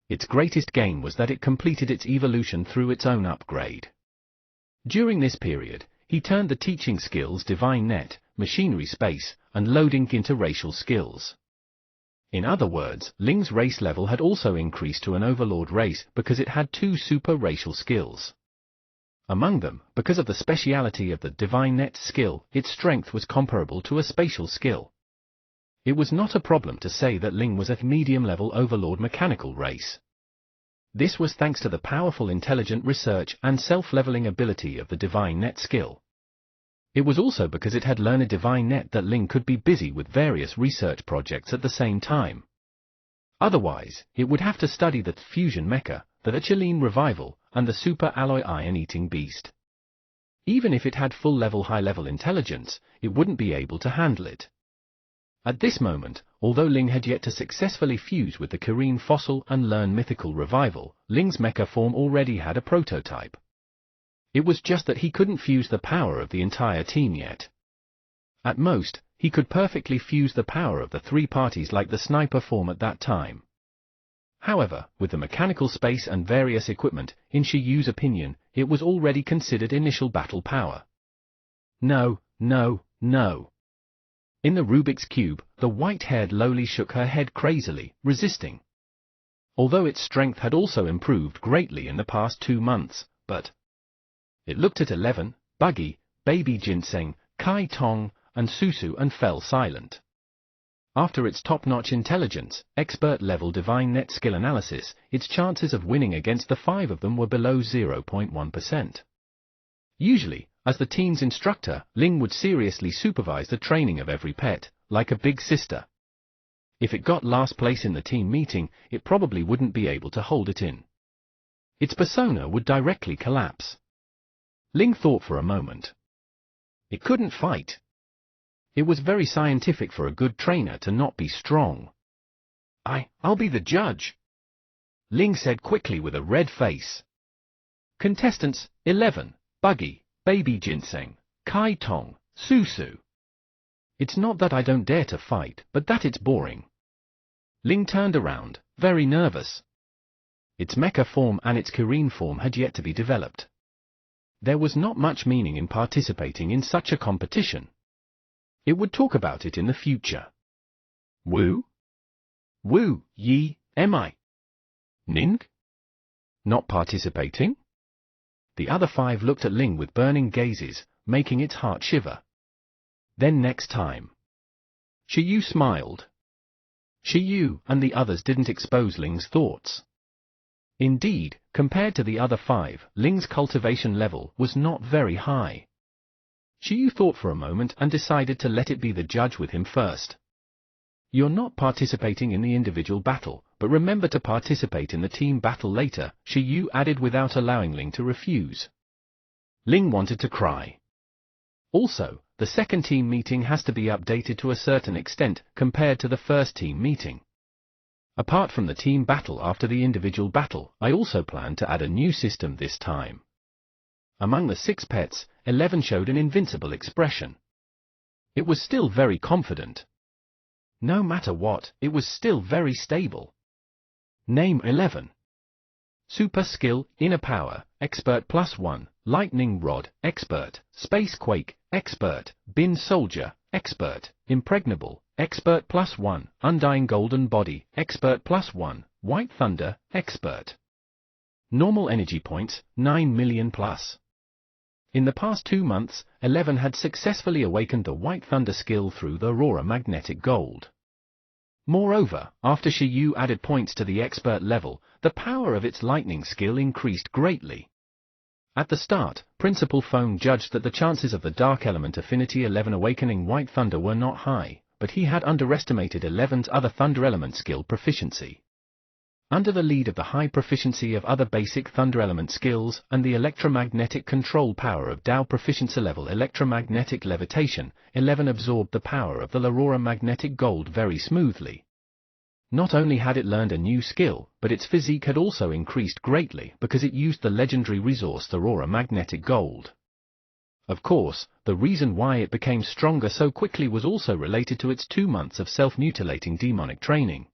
Its greatest gain was that it completed its evolution through its own upgrade. During this period, he turned the teaching skills Divine Net, Machinery Space, and Loading into racial skills. In other words, Ling's race level had also increased to an Overlord race because it had 2 super racial skills. Among them, because of the speciality of the Divine Net skill, its strength was comparable to a spatial skill. It was not a problem to say that Ling was a medium-level Overlord mechanical race. This was thanks to the powerful intelligent research and self-leveling ability of the Divine Net skill. It was also because it had learned a Divine Net that Ling could be busy with various research projects at the same time. Otherwise, it would have to study the Fusion Mecha, the Chilean Revival, and the Super Alloy Iron-Eating Beast. Even if it had full-level high-level intelligence, it wouldn't be able to handle it. At this moment, although Ling had yet to successfully fuse with the Kirin fossil and learn mythical revival, Ling's mecha form already had a prototype. It was just that he couldn't fuse the power of the entire team yet. At most, he could perfectly fuse the power of the three parties like the sniper form at that time. However, with the mechanical space and various equipment, in Shiyu's opinion, it was already considered initial battle power. No, no, no. In the Rubik's Cube, the white-haired loli shook her head crazily, resisting. Although its strength had also improved greatly in the past 2 months, but it looked at 11, Buggy, Baby Ginseng, Kai Tong, and Susu and fell silent. After its top-notch intelligence, expert-level divine net skill analysis, its chances of winning against the 5 of them were below 0.1%. Usually, as the team's instructor, Ling would seriously supervise the training of every pet, like a big sister. If it got last place in the team meeting, it probably wouldn't be able to hold it in. Its persona would directly collapse. Ling thought for a moment. It couldn't fight. It was very scientific for a good trainer to not be strong. I'll be the judge, Ling said quickly with a red face. Contestants, 11, Buggy, Baby Ginseng, Kai Tong, Susu. It's not that I don't dare to fight, but that it's boring. Ling turned around, very nervous. Its mecha form and its Kirin form had yet to be developed. There was not much meaning in participating in such a competition. It would talk about it in the future. Wu? Wu, Yi, mi. Ning? Not participating? The other 5 looked at Ling with burning gazes, making its heart shiver. Then next time. Shiyu smiled. Shiyu and the others didn't expose Ling's thoughts. Indeed, compared to the other 5, Ling's cultivation level was not very high. Shiyu thought for a moment and decided to let it be the judge with him first. You're not participating in the individual battle, but remember to participate in the team battle later, Shiyu added without allowing Ling to refuse. Ling wanted to cry. Also, the second team meeting has to be updated to a certain extent compared to the first team meeting. Apart from the team battle after the individual battle, I also plan to add a new system this time. Among the 6 pets, 11 showed an invincible expression. It was still very confident. No matter what, it was still very stable. Name 11. Super Skill, Inner Power, Expert +1, Lightning Rod, Expert, Space Quake, Expert, Bin Soldier, Expert, Impregnable, Expert +1, Undying Golden Body, Expert +1, White Thunder, Expert. Normal energy points, 9 million+. In the past 2 months, 11 had successfully awakened the White Thunder skill through the Aurora Magnetic Gold. Moreover, after Shiyu added points to the expert level, the power of its lightning skill increased greatly. At the start, Principal Feng judged that the chances of the Dark Element Affinity 11 awakening White Thunder were not high, but he had underestimated 11's other Thunder Element skill proficiency. Under the lead of the high proficiency of other basic Thunder Element skills and the electromagnetic control power of Dao proficiency level electromagnetic levitation, 11 absorbed the power of the Aurora Magnetic Gold very smoothly. Not only had it learned a new skill, but its physique had also increased greatly because it used the legendary resource Aurora Magnetic Gold. Of course, the reason why it became stronger so quickly was also related to its 2 months of self-mutilating demonic training.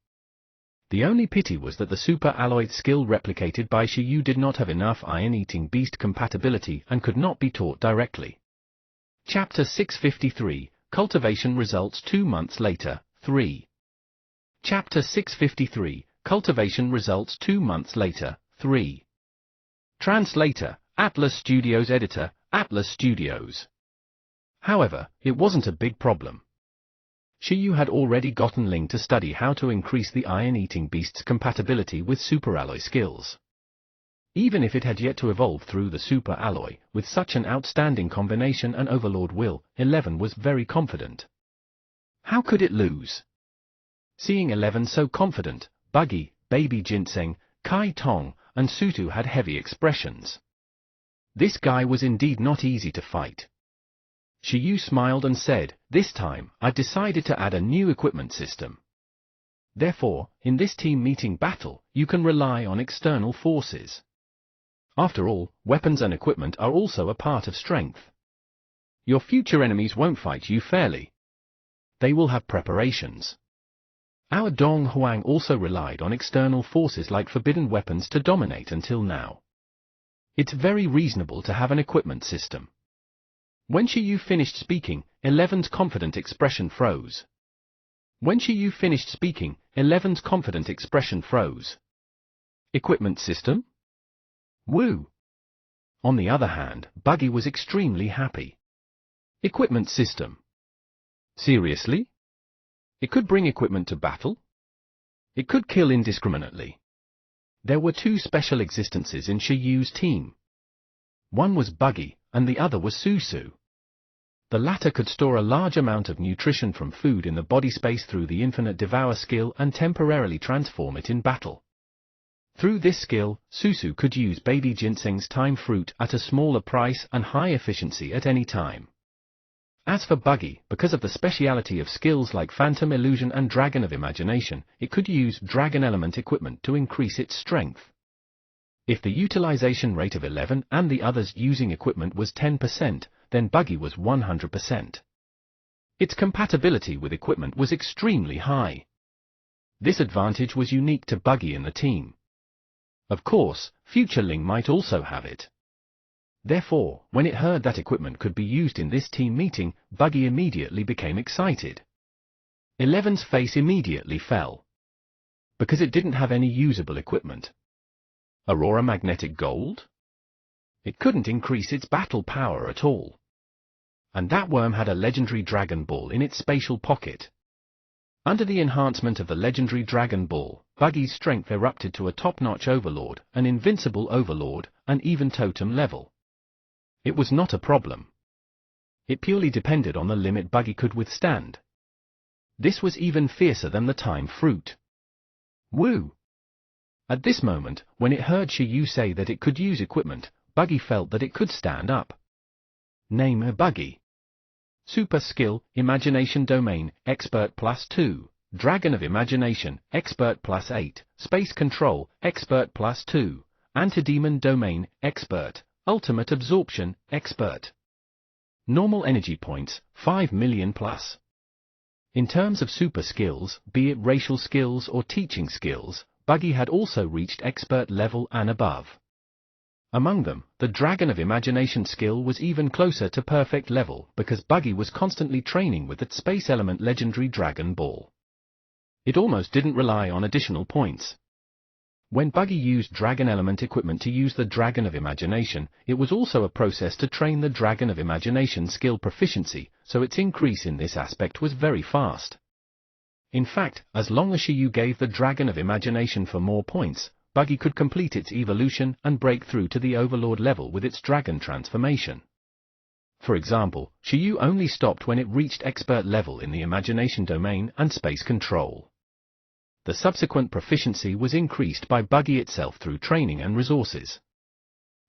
The only pity was that the super alloy skill replicated by Shiyu did not have enough iron-eating beast compatibility and could not be taught directly. Chapter 653, Cultivation Results 2 months later, 3. Chapter 653, Cultivation Results 2 months later, 3. Translator, Atlas Studios. Editor, Atlas Studios. However, it wasn't a big problem. Shiyu had already gotten Ling to study how to increase the iron-eating beast's compatibility with superalloy skills. Even if it had yet to evolve through the superalloy, with such an outstanding combination and overlord will, 11 was very confident. How could it lose? Seeing 11 so confident, Buggy, Baby Ginseng, Kai Tong, and Sutu had heavy expressions. This guy was indeed not easy to fight. Shiyu smiled and said, "This time, I've decided to add a new equipment system. Therefore, in this team meeting battle, you can rely on external forces. After all, weapons and equipment are also a part of strength. Your future enemies won't fight you fairly. They will have preparations. Our Dong Huang also relied on external forces like forbidden weapons to dominate until now. It's very reasonable to have an equipment system." When Shiyu finished speaking, Eleven's confident expression froze. Equipment system? Woo! On the other hand, Buggy was extremely happy. Equipment system. Seriously? It could bring equipment to battle? It could kill indiscriminately. There were two special existences in Shiyu's team. One was Buggy, and the other was Susu. The latter could store a large amount of nutrition from food in the body space through the Infinite Devour skill and temporarily transform it in battle. Through this skill, Susu could use Baby Ginseng's time fruit at a smaller price and high efficiency at any time. As for Buggy, because of the speciality of skills like Phantom Illusion and Dragon of Imagination, it could use Dragon Element equipment to increase its strength. If the utilization rate of 11 and the others using equipment was 10%, then Buggy was 100%. Its compatibility with equipment was extremely high. This advantage was unique to Buggy in the team. Of course, future Ling might also have it. Therefore, when it heard that equipment could be used in this team meeting, Buggy immediately became excited. 11's face immediately fell. Because it didn't have any usable equipment. Aurora Magnetic Gold? It couldn't increase its battle power at all. And that worm had a legendary Dragon Ball in its spatial pocket. Under the enhancement of the legendary Dragon Ball, Buggy's strength erupted to a top-notch Overlord, an invincible Overlord, and even totem level. It was not a problem. It purely depended on the limit Buggy could withstand. This was even fiercer than the time fruit. Woo! At this moment, when it heard Shiyu say that it could use equipment, Buggy felt that it could stand up. Name a Buggy. Super Skill, Imagination Domain, Expert +2, Dragon of Imagination, Expert +8, Space Control, Expert +2, Antidemon Domain, Expert, Ultimate Absorption, Expert. Normal Energy Points, 5 million+. In terms of super skills, be it racial skills or teaching skills, Buggy had also reached expert level and above. Among them, the Dragon of Imagination skill was even closer to perfect level because Buggy was constantly training with that Space Element legendary Dragon Ball. It almost didn't rely on additional points. When Buggy used Dragon Element equipment to use the Dragon of Imagination, it was also a process to train the Dragon of Imagination skill proficiency, so its increase in this aspect was very fast. In fact, as long as Shiyu gave the Dragon of Imagination for more points, Buggy could complete its evolution and break through to the Overlord level with its Dragon transformation. For example, Shiyu only stopped when it reached expert level in the Imagination Domain and Space Control. The subsequent proficiency was increased by Buggy itself through training and resources.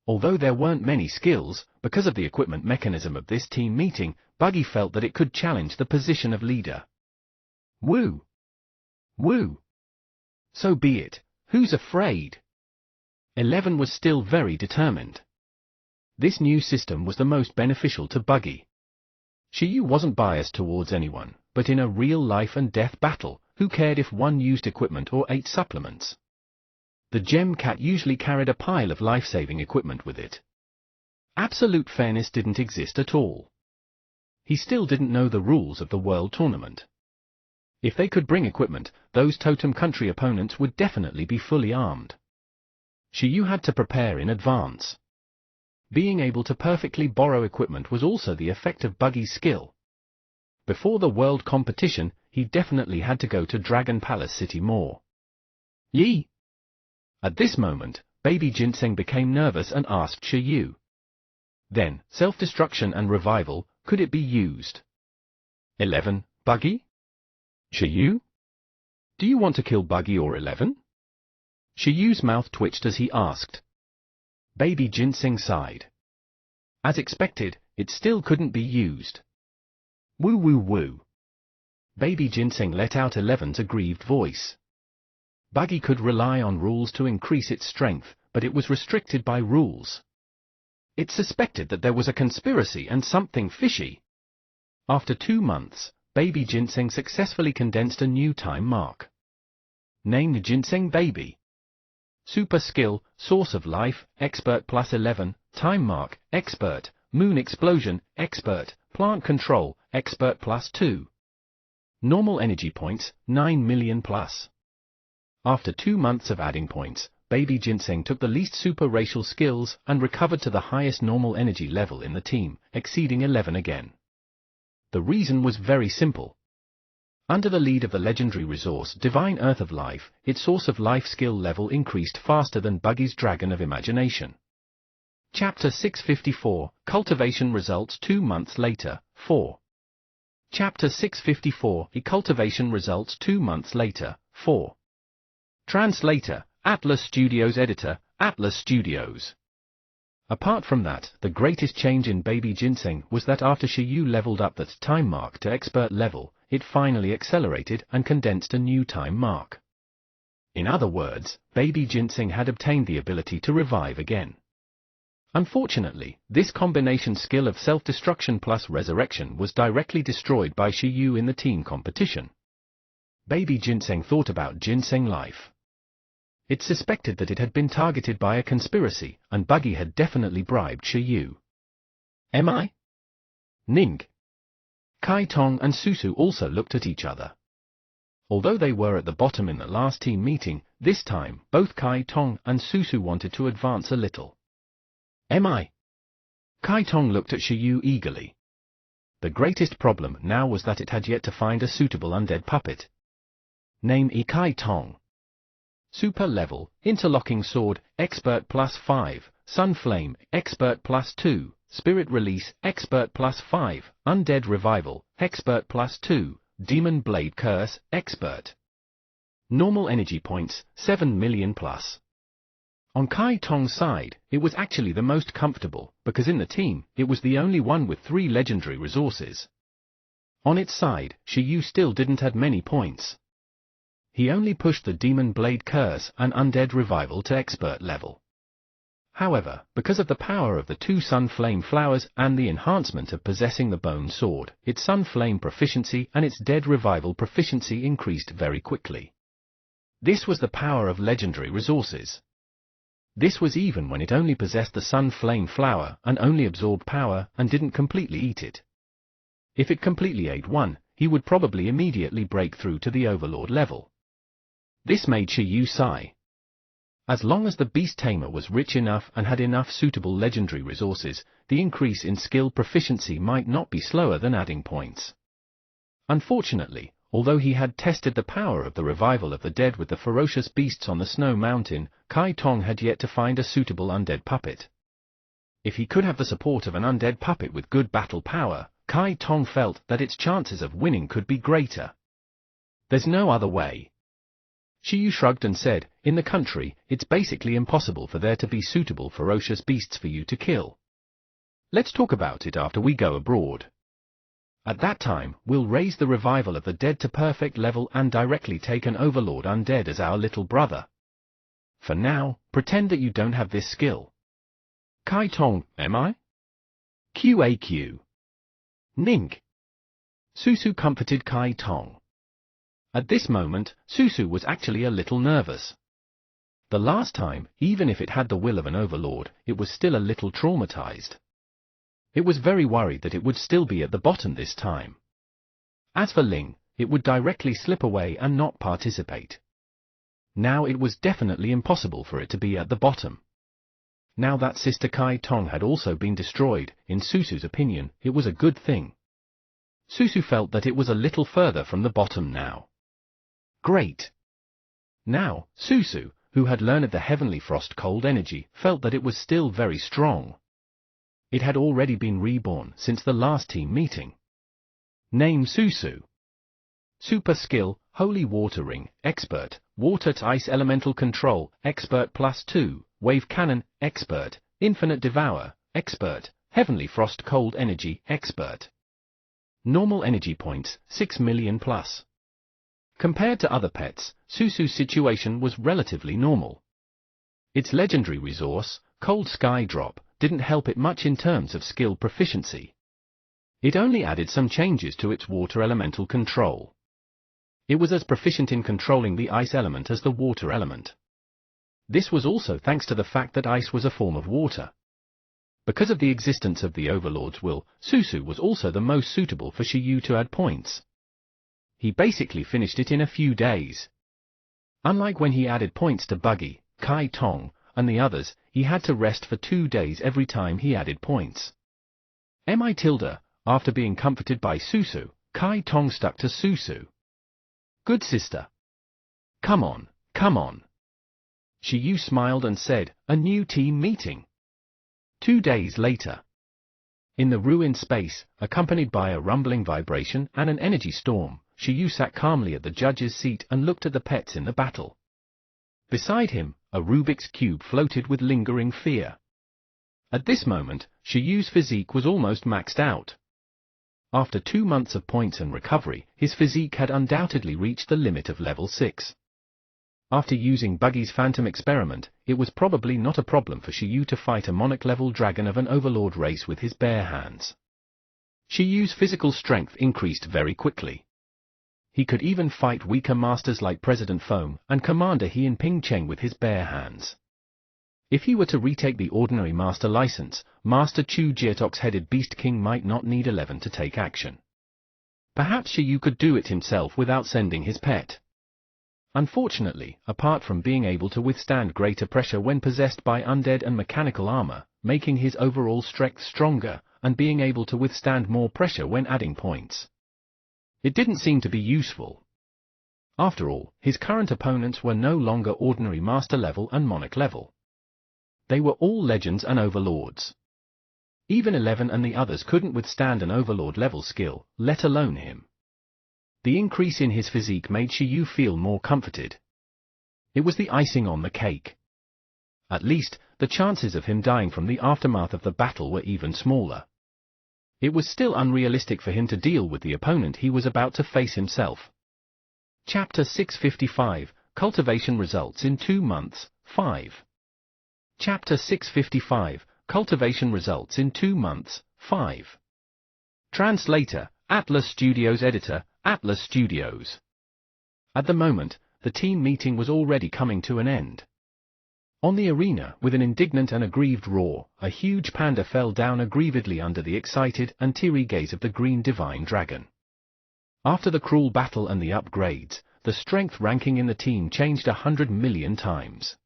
Although there weren't many skills, because of the equipment mechanism of this team meeting, Buggy felt that it could challenge the position of leader. Woo! Woo! So be it. Who's afraid? 11 was still very determined. This new system was the most beneficial to Buggy. Shiyu wasn't biased towards anyone, but in a real life and death battle, who cared if one used equipment or ate supplements? The Gem Cat usually carried a pile of life-saving equipment with it. Absolute fairness didn't exist at all. He still didn't know the rules of the World Tournament. If they could bring equipment, those Totem Country opponents would definitely be fully armed. Shiyu had to prepare in advance. Being able to perfectly borrow equipment was also the effect of Buggy's skill. Before the world competition, he definitely had to go to Dragon Palace City more. Yee! At this moment, Baby Ginseng became nervous and asked Shiyu. Then, self-destruction and revival, could it be used? 11, Buggy? Shiyu? Do you want to kill Buggy or 11? Shiyu's mouth twitched as he asked. Baby Ginseng sighed. As expected, it still couldn't be used. Woo woo woo. Baby Ginseng let out Eleven's aggrieved voice. Buggy could rely on rules to increase its strength, but it was restricted by rules. It suspected that there was a conspiracy and something fishy. After 2 months, Baby Ginseng successfully condensed a new time mark. Named Ginseng Baby. Super skill, source of life, expert plus 11, time mark, expert, moon explosion, expert, plant control, expert plus 2. Normal energy points, 9 million plus. After 2 months of adding points, Baby Ginseng took the least super racial skills and recovered to the highest normal energy level in the team, exceeding 11 again. The reason was very simple. Under the lead of the legendary resource Divine Earth of Life, its source of life skill level increased faster than Buggy's Dragon of Imagination. Chapter 654, Cultivation Results 2 months later, 4. Chapter 654, Cultivation Results 2 months later, 4. Translator, Atlas Studios. Editor, Atlas Studios. Apart from that, the greatest change in Baby Ginseng was that after Shiyu leveled up that time mark to expert level, it finally accelerated and condensed a new time mark. In other words, Baby Ginseng had obtained the ability to revive again. Unfortunately, this combination skill of self-destruction plus resurrection was directly destroyed by Shiyu in the team competition. Baby Ginseng thought about Ginseng Life. It suspected that it had been targeted by a conspiracy, and Buggy had definitely bribed Shiyu. Am I? Ning. Kai Tong and Susu also looked at each other. Although they were at the bottom in the last team meeting, this time, both Kai Tong and Susu wanted to advance a little. Am I? Kai Tong looked at Shiyu eagerly. The greatest problem now was that it had yet to find a suitable undead puppet. Name Kai Tong. Super level, interlocking sword, expert plus 5, sun flame, expert plus 2, spirit release, expert plus 5, undead revival, expert plus 2, demon blade curse, expert. Normal energy points, 7 million plus. On Kai Tong's side, it was actually the most comfortable, because in the team, it was the only one with 3 legendary resources. On its side, Shiyu still didn't have many points. He only pushed the Demon Blade Curse and Undead Revival to expert level. However, because of the power of the 2 Sun Flame Flowers and the enhancement of possessing the Bone Sword, its Sun Flame proficiency and its Dead Revival proficiency increased very quickly. This was the power of legendary resources. This was even when it only possessed the Sun Flame Flower and only absorbed power and didn't completely eat it. If it completely ate one, he would probably immediately break through to the Overlord level. This made Shiyu sigh. As long as the Beast Tamer was rich enough and had enough suitable legendary resources, the increase in skill proficiency might not be slower than adding points. Unfortunately, although he had tested the power of the revival of the dead with the ferocious beasts on the Snow Mountain, Kai Tong had yet to find a suitable undead puppet. If he could have the support of an undead puppet with good battle power, Kai Tong felt that its chances of winning could be greater. There's no other way. Shiyu shrugged and said, in the country, it's basically impossible for there to be suitable ferocious beasts for you to kill. Let's talk about it after we go abroad. At that time, we'll raise the revival of the dead to perfect level and directly take an Overlord undead as our little brother. For now, pretend that you don't have this skill. Kai Tong, am I? QAQ. Ning. Susu comforted Kai Tong. At this moment, Susu was actually a little nervous. The last time, even if it had the will of an Overlord, it was still a little traumatized. It was very worried that it would still be at the bottom this time. As for Ling, it would directly slip away and not participate. Now it was definitely impossible for it to be at the bottom. Now that Sister Kai Tong had also been destroyed, in Susu's opinion, it was a good thing. Susu felt that it was a little further from the bottom now. Great! Now, Susu, who had learned the Heavenly Frost Cold Energy, felt that it was still very strong. It had already been reborn since the last team meeting. Name Susu. Super skill, Holy Water Ring, expert, Water to Ice Elemental Control, expert plus 2, Wave Cannon, expert, Infinite Devour, expert, Heavenly Frost Cold Energy Expert. Normal energy points, 6 million plus. Compared to other pets, Susu's situation was relatively normal. Its legendary resource, Cold Sky Drop, didn't help it much in terms of skill proficiency. It only added some changes to its water elemental control. It was as proficient in controlling the ice element as the water element. This was also thanks to the fact that ice was a form of water. Because of the existence of the Overlord's will, Susu was also the most suitable for Shiyu to add points. He basically finished it in a few days. Unlike when he added points to Buggy, Kai Tong, and the others, he had to rest for 2 days every time he added points. After being comforted by Susu, Kai Tong stuck to Susu. "Good sister. Come on, come on." Shiyu smiled and said, "A new team meeting." 2 days later. In the ruined space, accompanied by a rumbling vibration and an energy storm, Shiyu sat calmly at the judge's seat and looked at the pets in the battle. Beside him, a Rubik's Cube floated with lingering fear. At this moment, Shiyu's physique was almost maxed out. After 2 months of points and recovery, his physique had undoubtedly reached the limit of level 6. After using Buggy's Phantom Experiment, it was probably not a problem for Shiyu to fight a Monarch-level dragon of an Overlord race with his bare hands. Shiyu's physical strength increased very quickly. He could even fight weaker masters like President Foam and Commander Hien Ping Cheng with his bare hands. If he were to retake the ordinary master license, Master Chu Jiatok's headed Beast King might not need 11 to take action. Perhaps Shiyu could do it himself without sending his pet. Unfortunately, apart from being able to withstand greater pressure when possessed by undead and mechanical armor, making his overall strength stronger, and being able to withstand more pressure when adding points, it didn't seem to be useful. After all, his current opponents were no longer ordinary master level and monarch level. They were all legends and overlords. Even 11 and the others couldn't withstand an overlord level skill, let alone him. The increase in his physique made Shiyu feel more comforted. It was the icing on the cake. At least, the chances of him dying from the aftermath of the battle were even smaller. It was still unrealistic for him to deal with the opponent he was about to face himself. Chapter 655, Cultivation Results in 2 months, 5. Chapter 655, Cultivation Results in 2 months, 5. Translator, Atlas Studios. Editor, Atlas Studios. At the moment, the team meeting was already coming to an end. On the arena, with an indignant and aggrieved roar, a huge panda fell down aggrievedly under the excited and teary gaze of the Green Divine Dragon. After the cruel battle and the upgrades, the strength ranking in the team changed 100 million times.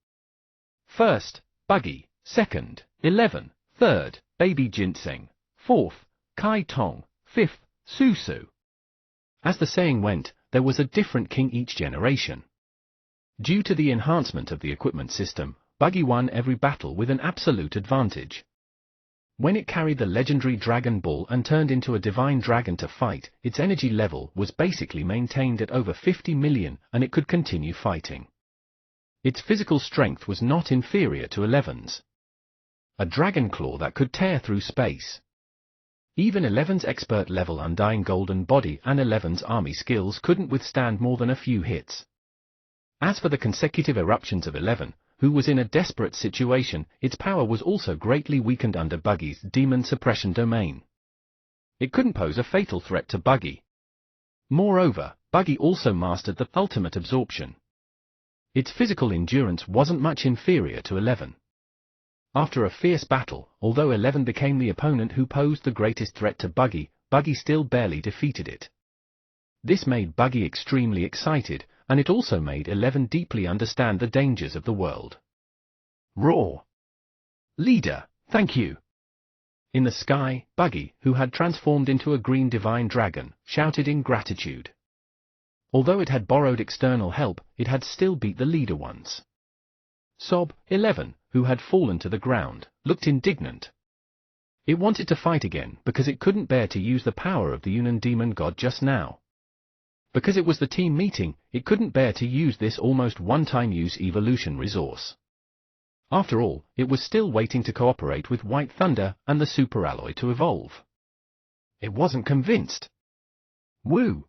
First, Buggy; second, 11; third, Baby Ginseng; fourth, Kai Tong; fifth, Susu. As the saying went, there was a different king each generation. Due to the enhancement of the equipment system, Buggy won every battle with an absolute advantage. When it carried the legendary Dragon Ball and turned into a divine dragon to fight, its energy level was basically maintained at over 50 million and it could continue fighting. Its physical strength was not inferior to 11's. A dragon claw that could tear through space. Even 11's expert level Undying Golden Body and 11's army skills couldn't withstand more than a few hits. As for the consecutive eruptions of 11, who was in a desperate situation, its power was also greatly weakened under Buggy's Demon Suppression Domain. It couldn't pose a fatal threat to Buggy. Moreover, Buggy also mastered the ultimate absorption. Its physical endurance wasn't much inferior to 11. After a fierce battle, although 11 became the opponent who posed the greatest threat to Buggy, Buggy still barely defeated it. This made Buggy extremely excited, and it also made 11 deeply understand the dangers of the world. Roar! Leader, thank you! In the sky, Buggy, who had transformed into a green divine dragon, shouted in gratitude. Although it had borrowed external help, it had still beat the leader once. Sob, 11, who had fallen to the ground, looked indignant. It wanted to fight again because it couldn't bear to use the power of the Yunnan demon god just now. Because it was the team meeting, it couldn't bear to use this almost one-time use evolution resource. After all, it was still waiting to cooperate with White Thunder and the super alloy to evolve. It wasn't convinced. Woo!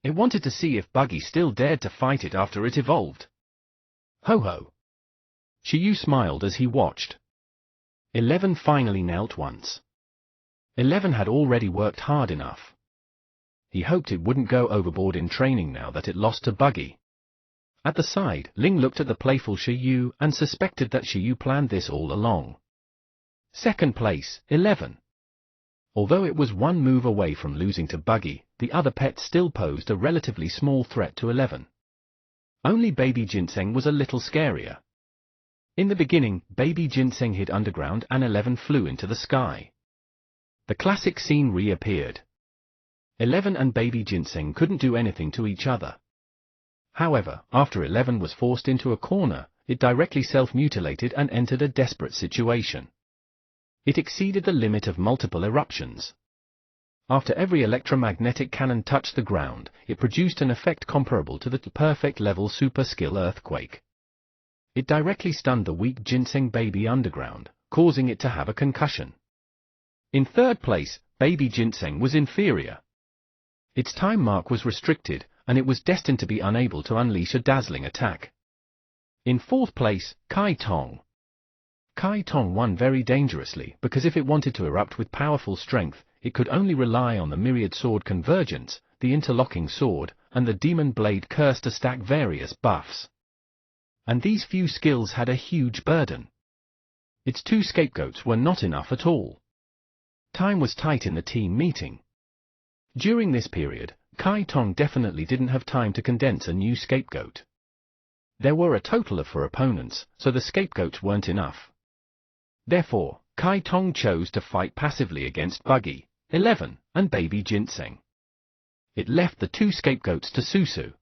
It wanted to see if Buggy still dared to fight it after it evolved. Ho ho! Shiyu smiled as he watched. 11 finally knelt once. 11 had already worked hard enough. He hoped it wouldn't go overboard in training now that it lost to Buggy. At the side, Ling looked at the playful Shiyu and suspected that Shiyu planned this all along. Second place, 11. Although it was one move away from losing to Buggy, the other pet still posed a relatively small threat to 11. Only Baby Ginseng was a little scarier. In the beginning, Baby Ginseng hid underground and 11 flew into the sky. The classic scene reappeared. 11 and Baby Ginseng couldn't do anything to each other. However, after 11 was forced into a corner, it directly self-mutilated and entered a desperate situation. It exceeded the limit of multiple eruptions. After every electromagnetic cannon touched the ground, it produced an effect comparable to the perfect level super skill earthquake. It directly stunned the weak Ginseng Baby underground, causing it to have a concussion. In third place, Baby Ginseng was inferior. Its time mark was restricted, and it was destined to be unable to unleash a dazzling attack. In fourth place, Kai Tong. Kai Tong won very dangerously because if it wanted to erupt with powerful strength, it could only rely on the Myriad Sword Convergence, the Interlocking Sword, and the Demon Blade Curse to stack various buffs. And these few skills had a huge burden. Its 2 scapegoats were not enough at all. Time was tight in the team meeting. During this period, Kai Tong definitely didn't have time to condense a new scapegoat. There were a total of 4 opponents, so the scapegoats weren't enough. Therefore, Kai Tong chose to fight passively against Buggy, 11, and Baby Ginseng. It left the 2 scapegoats to Susu.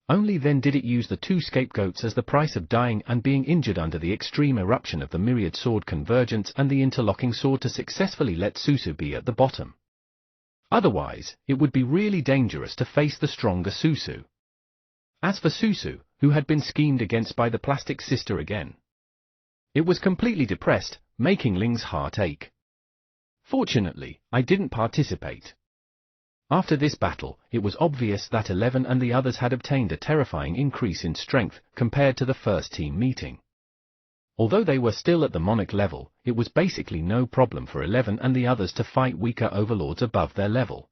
Only then did it use the 2 scapegoats as the price of dying and being injured under the extreme eruption of the Myriad Sword Convergence and the Interlocking Sword to successfully let Susu be at the bottom. Otherwise, it would be really dangerous to face the stronger Susu. As for Susu, who had been schemed against by the plastic sister again, it was completely depressed, making Ling's heart ache. Fortunately, I didn't participate. After this battle, it was obvious that 11 and the others had obtained a terrifying increase in strength compared to the first team meeting. Although they were still at the Monarch level, it was basically no problem for 11 and the others to fight weaker overlords above their level.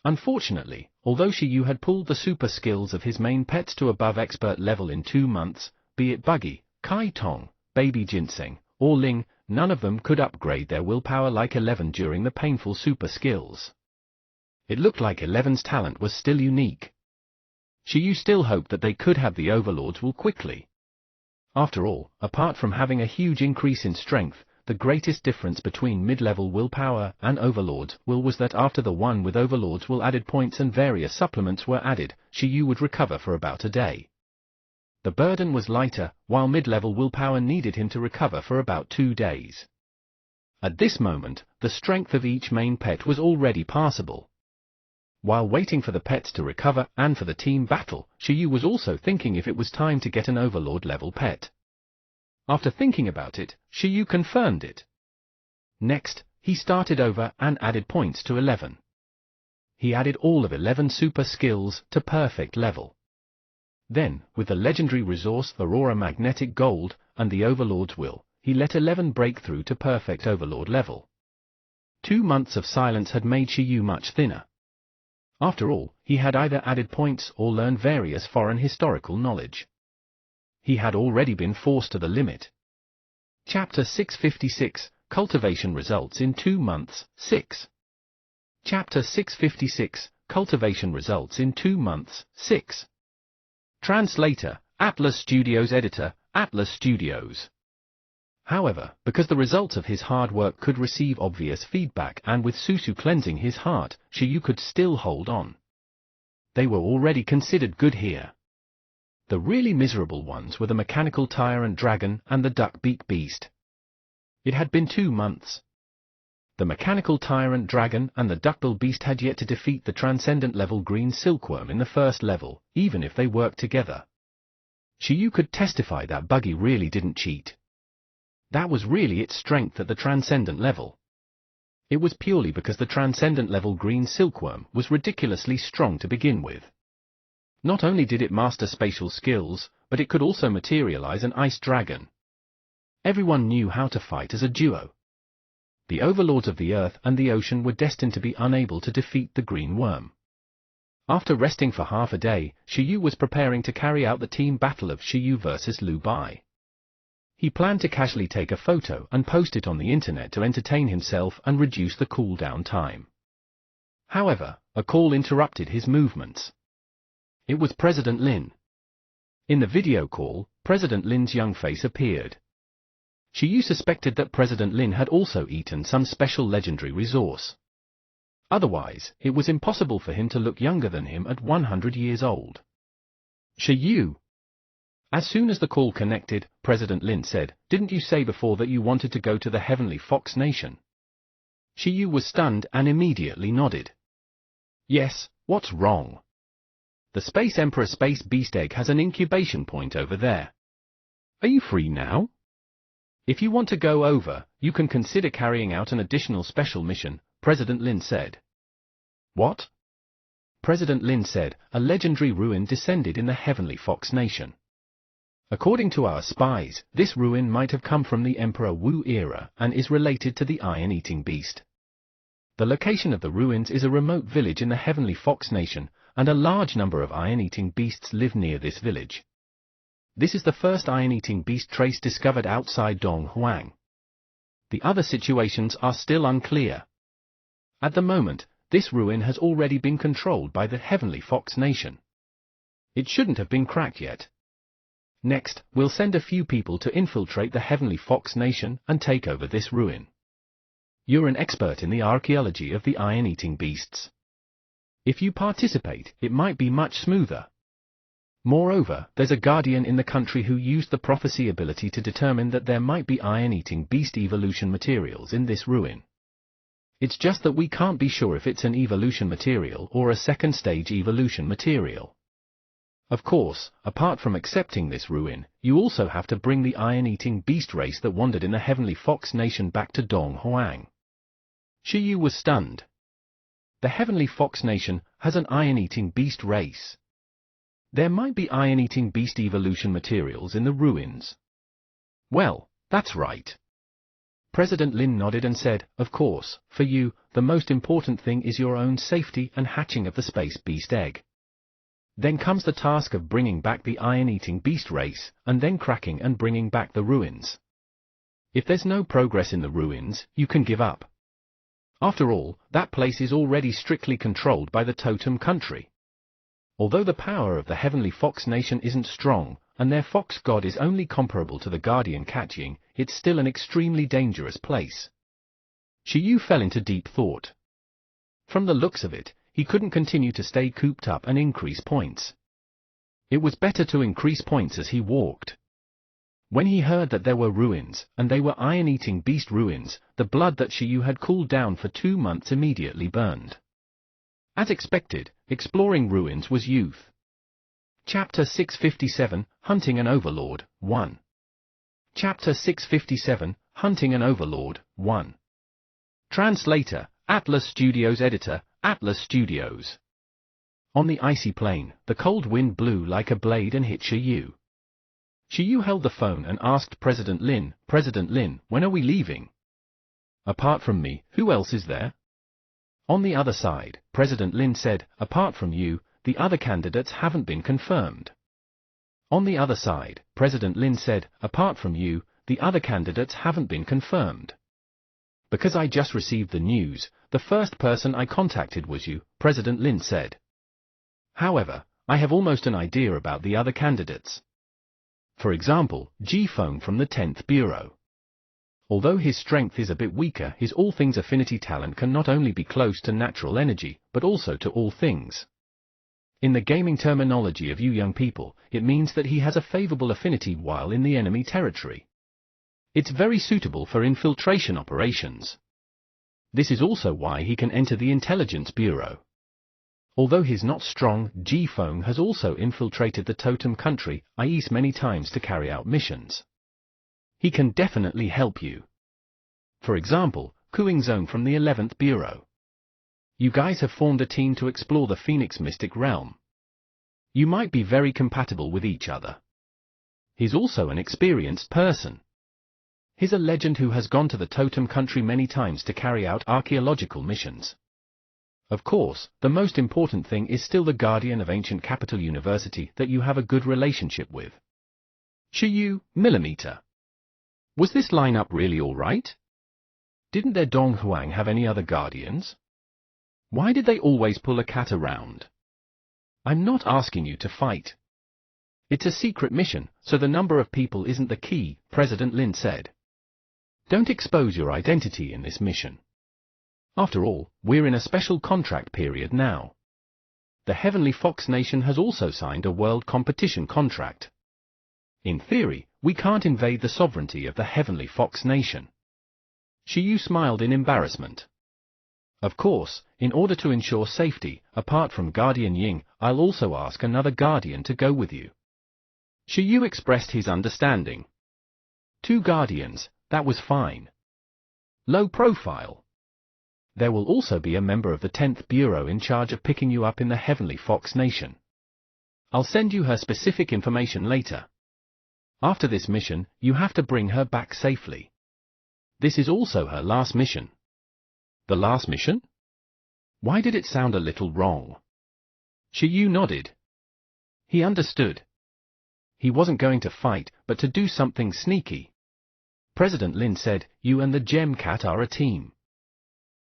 Unfortunately, although Shiyu had pulled the super skills of his main pets to above expert level in 2 months, be it Buggy, Kai Tong, Baby Ginseng, or Ling, none of them could upgrade their willpower like 11 during the painful super skills. It looked like 11's talent was still unique. Shiyu still hoped that they could have the overlord's will quickly. After all, apart from having a huge increase in strength, the greatest difference between mid-level willpower and overlord's will was that after the one with overlord's will added points and various supplements were added, Shiyu would recover for about a day. The burden was lighter, while mid-level willpower needed him to recover for about 2 days. At this moment, the strength of each main pet was already passable. While waiting for the pets to recover and for the team battle, Shiyu was also thinking if it was time to get an overlord-level pet. After thinking about it, Shiyu confirmed it. Next, he started over and added points to 11. He added all of 11 super skills to perfect level. Then, with the legendary resource Aurora Magnetic Gold and the Overlord's Will, he let 11 break through to perfect Overlord level. 2 months of silence had made Shiyu much thinner. After all, he had either added points or learned various foreign historical knowledge. He had already been forced to the limit. Chapter 656, Cultivation Results in 2 months, 6. Chapter 656, Cultivation Results in 2 months, 6. Translator, Atlas Studios. Editor, Atlas Studios. However, because the results of his hard work could receive obvious feedback and with Susu cleansing his heart, Shiyu could still hold on. They were already considered good here. The really miserable ones were the Mechanical Tyrant Dragon and the Duckbeak Beast. It had been 2 months. The Mechanical Tyrant Dragon and the Duckbill Beast had yet to defeat the Transcendent level Green Silkworm in the first level, even if they worked together. Shiyu could testify that Buggy really didn't cheat. That was really its strength at the transcendent level. It was purely because the transcendent level green silkworm was ridiculously strong to begin with. Not only did it master spatial skills, but it could also materialize an ice dragon. Everyone knew how to fight as a duo. The overlords of the earth and the ocean were destined to be unable to defeat the green worm. After resting for half a day, Shiyu was preparing to carry out the team battle of Shiyu versus Lu Bai. He planned to casually take a photo and post it on the internet to entertain himself and reduce the cooldown time. However, a call interrupted his movements. It was President Lin. In the video call, President Lin's young face appeared. Shiyu suspected that President Lin had also eaten some special legendary resource. Otherwise, it was impossible for him to look younger than him at 100 years old. Shiyu. As soon as the call connected, President Lin said, "Didn't you say before that you wanted to go to the Heavenly Fox Nation?" Shiyu was stunned and immediately nodded. "Yes, what's wrong? The Space Emperor Space Beast Egg has an incubation point over there. Are you free now? If you want to go over, you can consider carrying out an additional special mission," President Lin said. "What?" President Lin said, "A legendary ruin descended in the Heavenly Fox Nation. According to our spies, this ruin might have come from the Emperor Wu era and is related to the iron-eating beast. The location of the ruins is a remote village in the Heavenly Fox Nation, and a large number of iron-eating beasts live near this village. This is the first iron-eating beast trace discovered outside Donghuang. The other situations are still unclear. At the moment, this ruin has already been controlled by the Heavenly Fox Nation. It shouldn't have been cracked yet. Next, we'll send a few people to infiltrate the Heavenly Fox Nation and take over this ruin. You're an expert in the archaeology of the iron-eating beasts. If you participate, it might be much smoother. Moreover, there's a guardian in the country who used the prophecy ability to determine that there might be iron-eating beast evolution materials in this ruin. It's just that we can't be sure if it's an evolution material or a second-stage evolution material. Of course, apart from accepting this ruin, you also have to bring the iron-eating beast race that wandered in the Heavenly Fox Nation back to Donghuang." Shiyu was stunned. The Heavenly Fox Nation has an iron-eating beast race. There might be iron-eating beast evolution materials in the ruins. Well, that's right. President Lin nodded and said, "Of course, for you, the most important thing is your own safety and hatching of the space beast egg. Then comes the task of bringing back the iron-eating beast race, and then cracking and bringing back the ruins. If there's no progress in the ruins, you can give up. After all, that place is already strictly controlled by the Totem Country. Although the power of the Heavenly Fox Nation isn't strong, and their fox god is only comparable to the Guardian Catching, it's still an extremely dangerous place." Shiyu fell into deep thought. From the looks of it, he couldn't continue to stay cooped up and increase points. It was better to increase points as he walked. When he heard that there were ruins, and they were iron-eating beast ruins, the blood that Shiyu had cooled down for 2 months immediately burned. As expected, exploring ruins was youth. Chapter 657, Hunting an Overlord, 1. Chapter 657, Hunting an Overlord, 1. Translator, Atlas Studios. Editor, Atlas Studios. On the icy plain, the cold wind blew like a blade and hit Shiyu. Shiyu held the phone and asked President Lin, "President Lin, when are we leaving? Apart from me, who else is there?" On the other side, President Lin said, "Apart from you, the other candidates haven't been confirmed." On the other side, President Lin said, "Apart from you, the other candidates haven't been confirmed." "Because I just received the news, the first person I contacted was you," President Lin said. "However, I have almost an idea about the other candidates. For example, G-Phone from the 10th Bureau. Although his strength is a bit weaker, his all things affinity talent can not only be close to natural energy, but also to all things. In the gaming terminology of you young people, it means that he has a favorable affinity while in the enemy territory. It's very suitable for infiltration operations. This is also why he can enter the Intelligence Bureau. Although he's not strong, Ji-Feng has also infiltrated the Totem Country, IES many times to carry out missions. He can definitely help you. For example, Kuing Zone from the 11th Bureau. You guys have formed a team to explore the Phoenix Mystic Realm. You might be very compatible with each other. He's also an experienced person. He's a legend who has gone to the Totem Country many times to carry out archaeological missions. Of course, the most important thing is still the guardian of Ancient Capital University that you have a good relationship with. Shiyu, Millimeter. Was this lineup really alright? Didn't their Dong Huang have any other guardians? Why did they always pull a cat around? I'm not asking you to fight. It's a secret mission, so the number of people isn't the key, President Lin said. Don't expose your identity in this mission. After all, we're in a special contract period now. The Heavenly Fox Nation has also signed a world competition contract. In theory, we can't invade the sovereignty of the Heavenly Fox Nation. Shiyu smiled in embarrassment. Of course, in order to ensure safety, apart from Guardian Ying, I'll also ask another Guardian to go with you. Shiyu expressed his understanding. 2 Guardians, that was fine. Low profile. There will also be a member of the 10th Bureau in charge of picking you up in the Heavenly Fox Nation. I'll send you her specific information later. After this mission, you have to bring her back safely. This is also her last mission. The last mission? Why did it sound a little wrong? Shiyu nodded. He understood. He wasn't going to fight, but to do something sneaky. President Lin said, you and the Gem Cat are a team.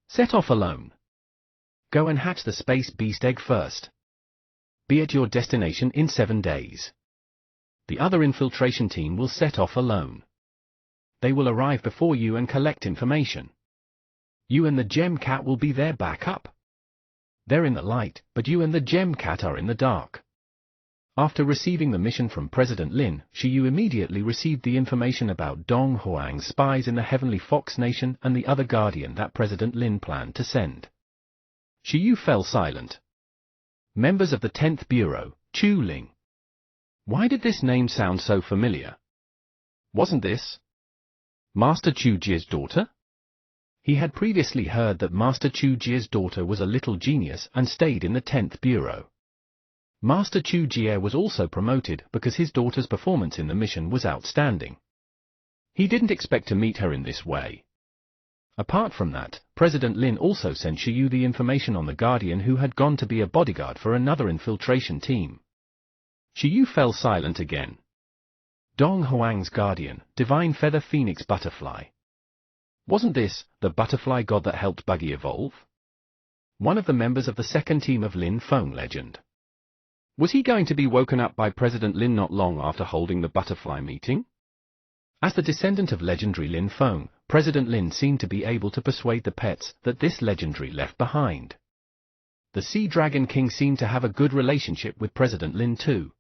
Set off alone. Go and hatch the Space Beast egg first. Be at your destination in 7 days. The other infiltration team will set off alone. They will arrive before you and collect information. You and the Gem Cat will be their backup. They're in the light, but you and the Gem Cat are in the dark. After receiving the mission from President Lin, Shiyu immediately received the information about Dong Huang's spies in the Heavenly Fox Nation and the other Guardian that President Lin planned to send. Shiyu fell silent. Members of the 10th Bureau, Chu Ling. Why did this name sound so familiar? Wasn't this Master Chu Jie's daughter? He had previously heard that Master Chu Jie's daughter was a little genius and stayed in the 10th Bureau. Master Chu Jie was also promoted because his daughter's performance in the mission was outstanding. He didn't expect to meet her in this way. Apart from that, President Lin also sent Shiyu the information on the Guardian who had gone to be a bodyguard for another infiltration team. Shiyu fell silent again. Dong Huang's Guardian, Divine Feather Phoenix Butterfly. Wasn't this the butterfly god that helped Buggy evolve? One of the members of the second team of Lin Feng legend. Was he going to be woken up by President Lin not long after holding the butterfly meeting? As the descendant of legendary Lin Feng, President Lin seemed to be able to persuade the pets that this legendary left behind. The Sea Dragon King seemed to have a good relationship with President Lin too.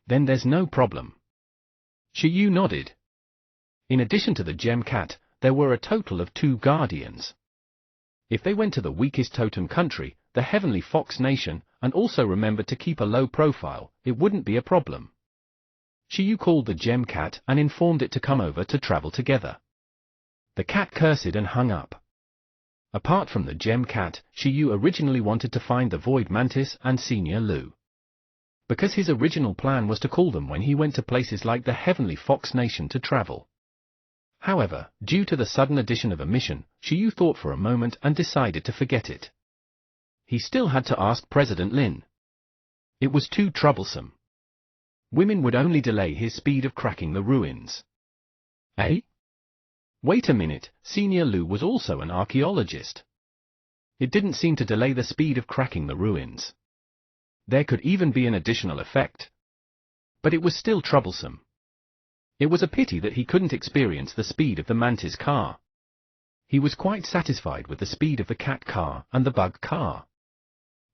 Then there's no problem. Shiyu nodded. In addition to the Gem Cat, there were a total of 2 Guardians. If they went to the weakest Totem Country, the Heavenly Fox Nation, and also remembered to keep a low profile, it wouldn't be a problem. Shiyu called the Gem Cat and informed it to come over to travel together. The cat cursed and hung up. Apart from the Gem Cat, Shiyu originally wanted to find the Void Mantis and Senior Lu. Because his original plan was to call them when he went to places like the Heavenly Fox Nation to travel. However, due to the sudden addition of a mission, Shiyu thought for a moment and decided to forget it. He still had to ask President Lin. It was too troublesome. Women would only delay his speed of cracking the ruins. Eh? Wait a minute, Senior Lu was also an archaeologist. It didn't seem to delay the speed of cracking the ruins. There could even be an additional effect. But it was still troublesome. It was a pity that he couldn't experience the speed of the Mantis car. He was quite satisfied with the speed of the Cat car and the Bug car.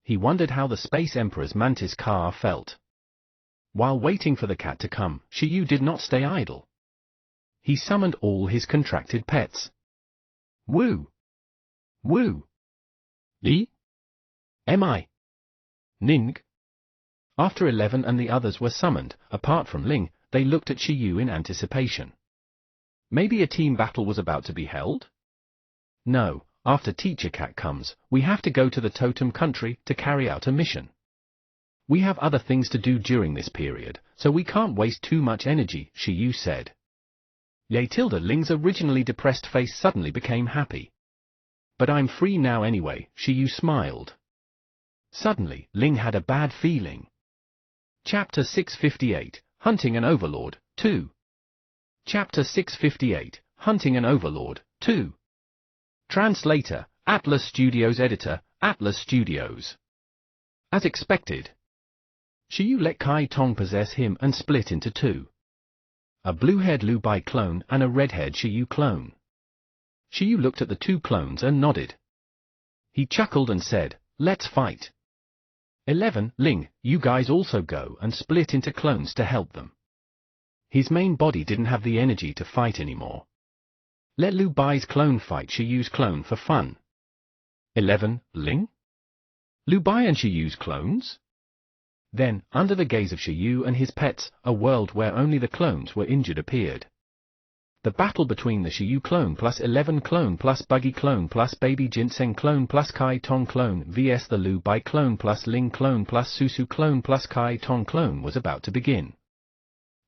He wondered how the Space Emperor's Mantis car felt. While waiting for the cat to come, Shiyu did not stay idle. He summoned all his contracted pets. Wu! Wu! Li! Mi! Ning. After 11 and the others were summoned, apart from Ling, they looked at Shiyu in anticipation. Maybe a team battle was about to be held? No, after Teacher Cat comes, we have to go to the Totem Country to carry out a mission. We have other things to do during this period, so we can't waste too much energy, Shiyu said. Ling's originally depressed face suddenly became happy. But I'm free now anyway, Shiyu smiled. Suddenly, Ling had a bad feeling. Chapter 658, Hunting an Overlord, 2. Chapter 658, Hunting an Overlord, 2. Translator, Atlas Studios. Editor, Atlas Studios. As expected, Shiyu let Kai Tong possess him and split into two. A blue-haired Lu Bai clone and a red-haired Shiyu clone. Shiyu looked at the two clones and nodded. He chuckled and said, "Let's fight." 11, Ling, you guys also go and split into clones to help them. His main body didn't have the energy to fight anymore. Let Lu Bai's clone fight Shiyu's clone for fun. 11, Ling? Lu Bai and Shiyu's clones? Then, under the gaze of Shiyu and his pets, a world where only the clones were injured appeared. The battle between the Shiyu clone plus 11 clone plus Buggy clone plus Baby Ginseng clone plus Kai Tong clone vs the Lu Bai clone plus Ling clone plus Susu clone plus Kai Tong clone was about to begin.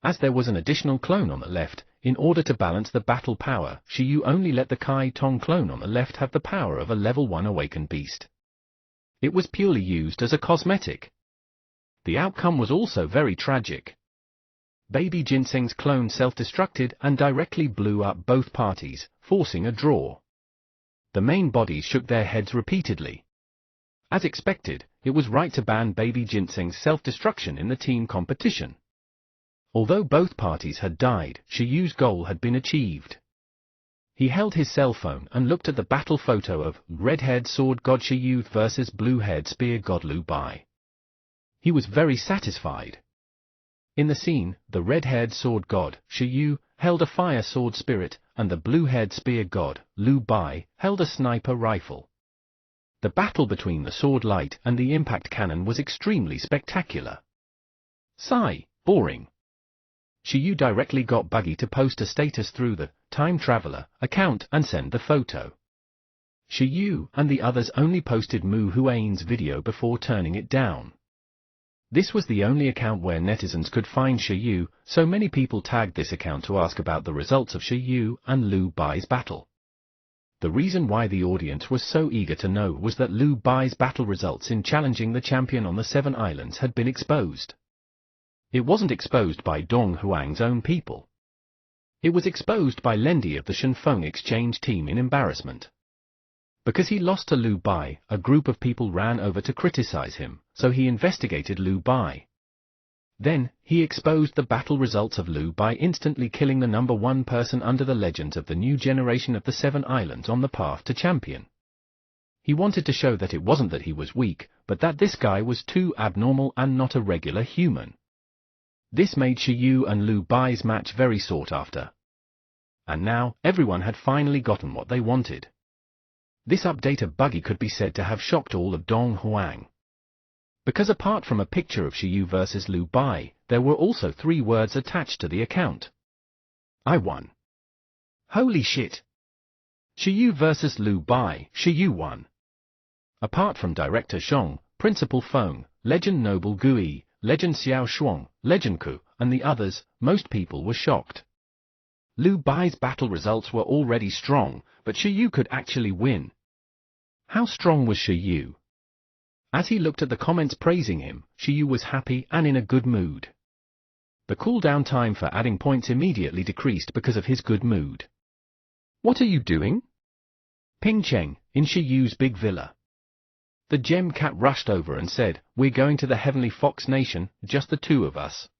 As there was an additional clone on the left, in order to balance the battle power, Shiyu only let the Kai Tong clone on the left have the power of a level 1 awakened beast. It was purely used as a cosmetic. The outcome was also very tragic. Baby Ginseng's clone self-destructed and directly blew up both parties, forcing a draw. The main bodies shook their heads repeatedly. As expected, it was right to ban Baby Ginseng's self-destruction in the team competition. Although both parties had died, Shiyu's goal had been achieved. He held his cell phone and looked at the battle photo of red-haired sword god Shiyu versus blue-haired spear god Lu Bai. He was very satisfied. In the scene, the red-haired sword god, Shiyu, held a fire sword spirit, and the blue-haired spear god, Lu Bai, held a sniper rifle. The battle between the sword light and the impact cannon was extremely spectacular. Sigh, boring. Shiyu directly got Buggy to post a status through the Time Traveler account and send the photo. Shiyu and the others only posted Mu Huain's video before turning it down. This was the only account where netizens could find Shiyu, so many people tagged this account to ask about the results of Shiyu and Lu Bai's battle. The reason why the audience was so eager to know was that Lu Bai's battle results in challenging the champion on the 7 islands had been exposed. It wasn't exposed by Dong Huang's own people. It was exposed by Lendi of the Shenfeng exchange team in embarrassment. Because he lost to Lu Bai, a group of people ran over to criticize him, so he investigated Lu Bai. Then, he exposed the battle results of Lu Bai instantly killing the number 1 person under the legends of the new generation of the 7 islands on the path to champion. He wanted to show that it wasn't that he was weak, but that this guy was too abnormal and not a regular human. This made Shiyu and Lu Bai's match very sought after. And now, everyone had finally gotten what they wanted. This update of Buggy could be said to have shocked all of Dong Huang. Because apart from a picture of Shiyu versus Lu Bai, there were also 3 words attached to the account. I won. Holy shit! Shiyu versus Lu Bai, Shiyu won. Apart from Director Zhong, Principal Feng, Legend Noble Gui, Legend Xiao Shuang, Legend Ku, and the others, most people were shocked. Lu Bai's battle results were already strong, but Shiyu could actually win. How strong was Shiyu? As he looked at the comments praising him, Shiyu was happy and in a good mood. The cooldown time for adding points immediately decreased because of his good mood. What are you doing? Ping Cheng, in Shiyu's big villa. The gem cat rushed over and said, "We're going to the Heavenly Fox Nation, just the 2 of us."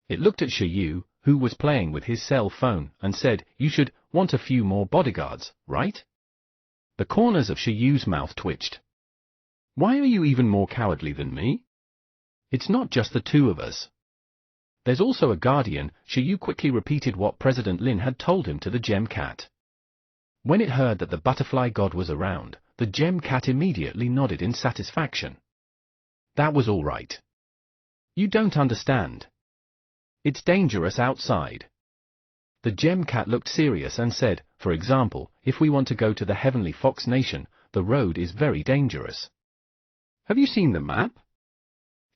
It looked at Shiyu, who was playing with his cell phone, and said, "You should want a few more bodyguards, right?" The corners of Shiyu's mouth twitched. "Why are you even more cowardly than me? It's not just the 2 of us. There's also a guardian." Shiyu quickly repeated what President Lin had told him to the gem cat. When it heard that the butterfly god was around, the gem cat immediately nodded in satisfaction. That was all right. You don't understand. It's dangerous outside. The Gem Cat looked serious and said, for example, if we want to go to the Heavenly Fox Nation, the road is very dangerous. Have you seen the map?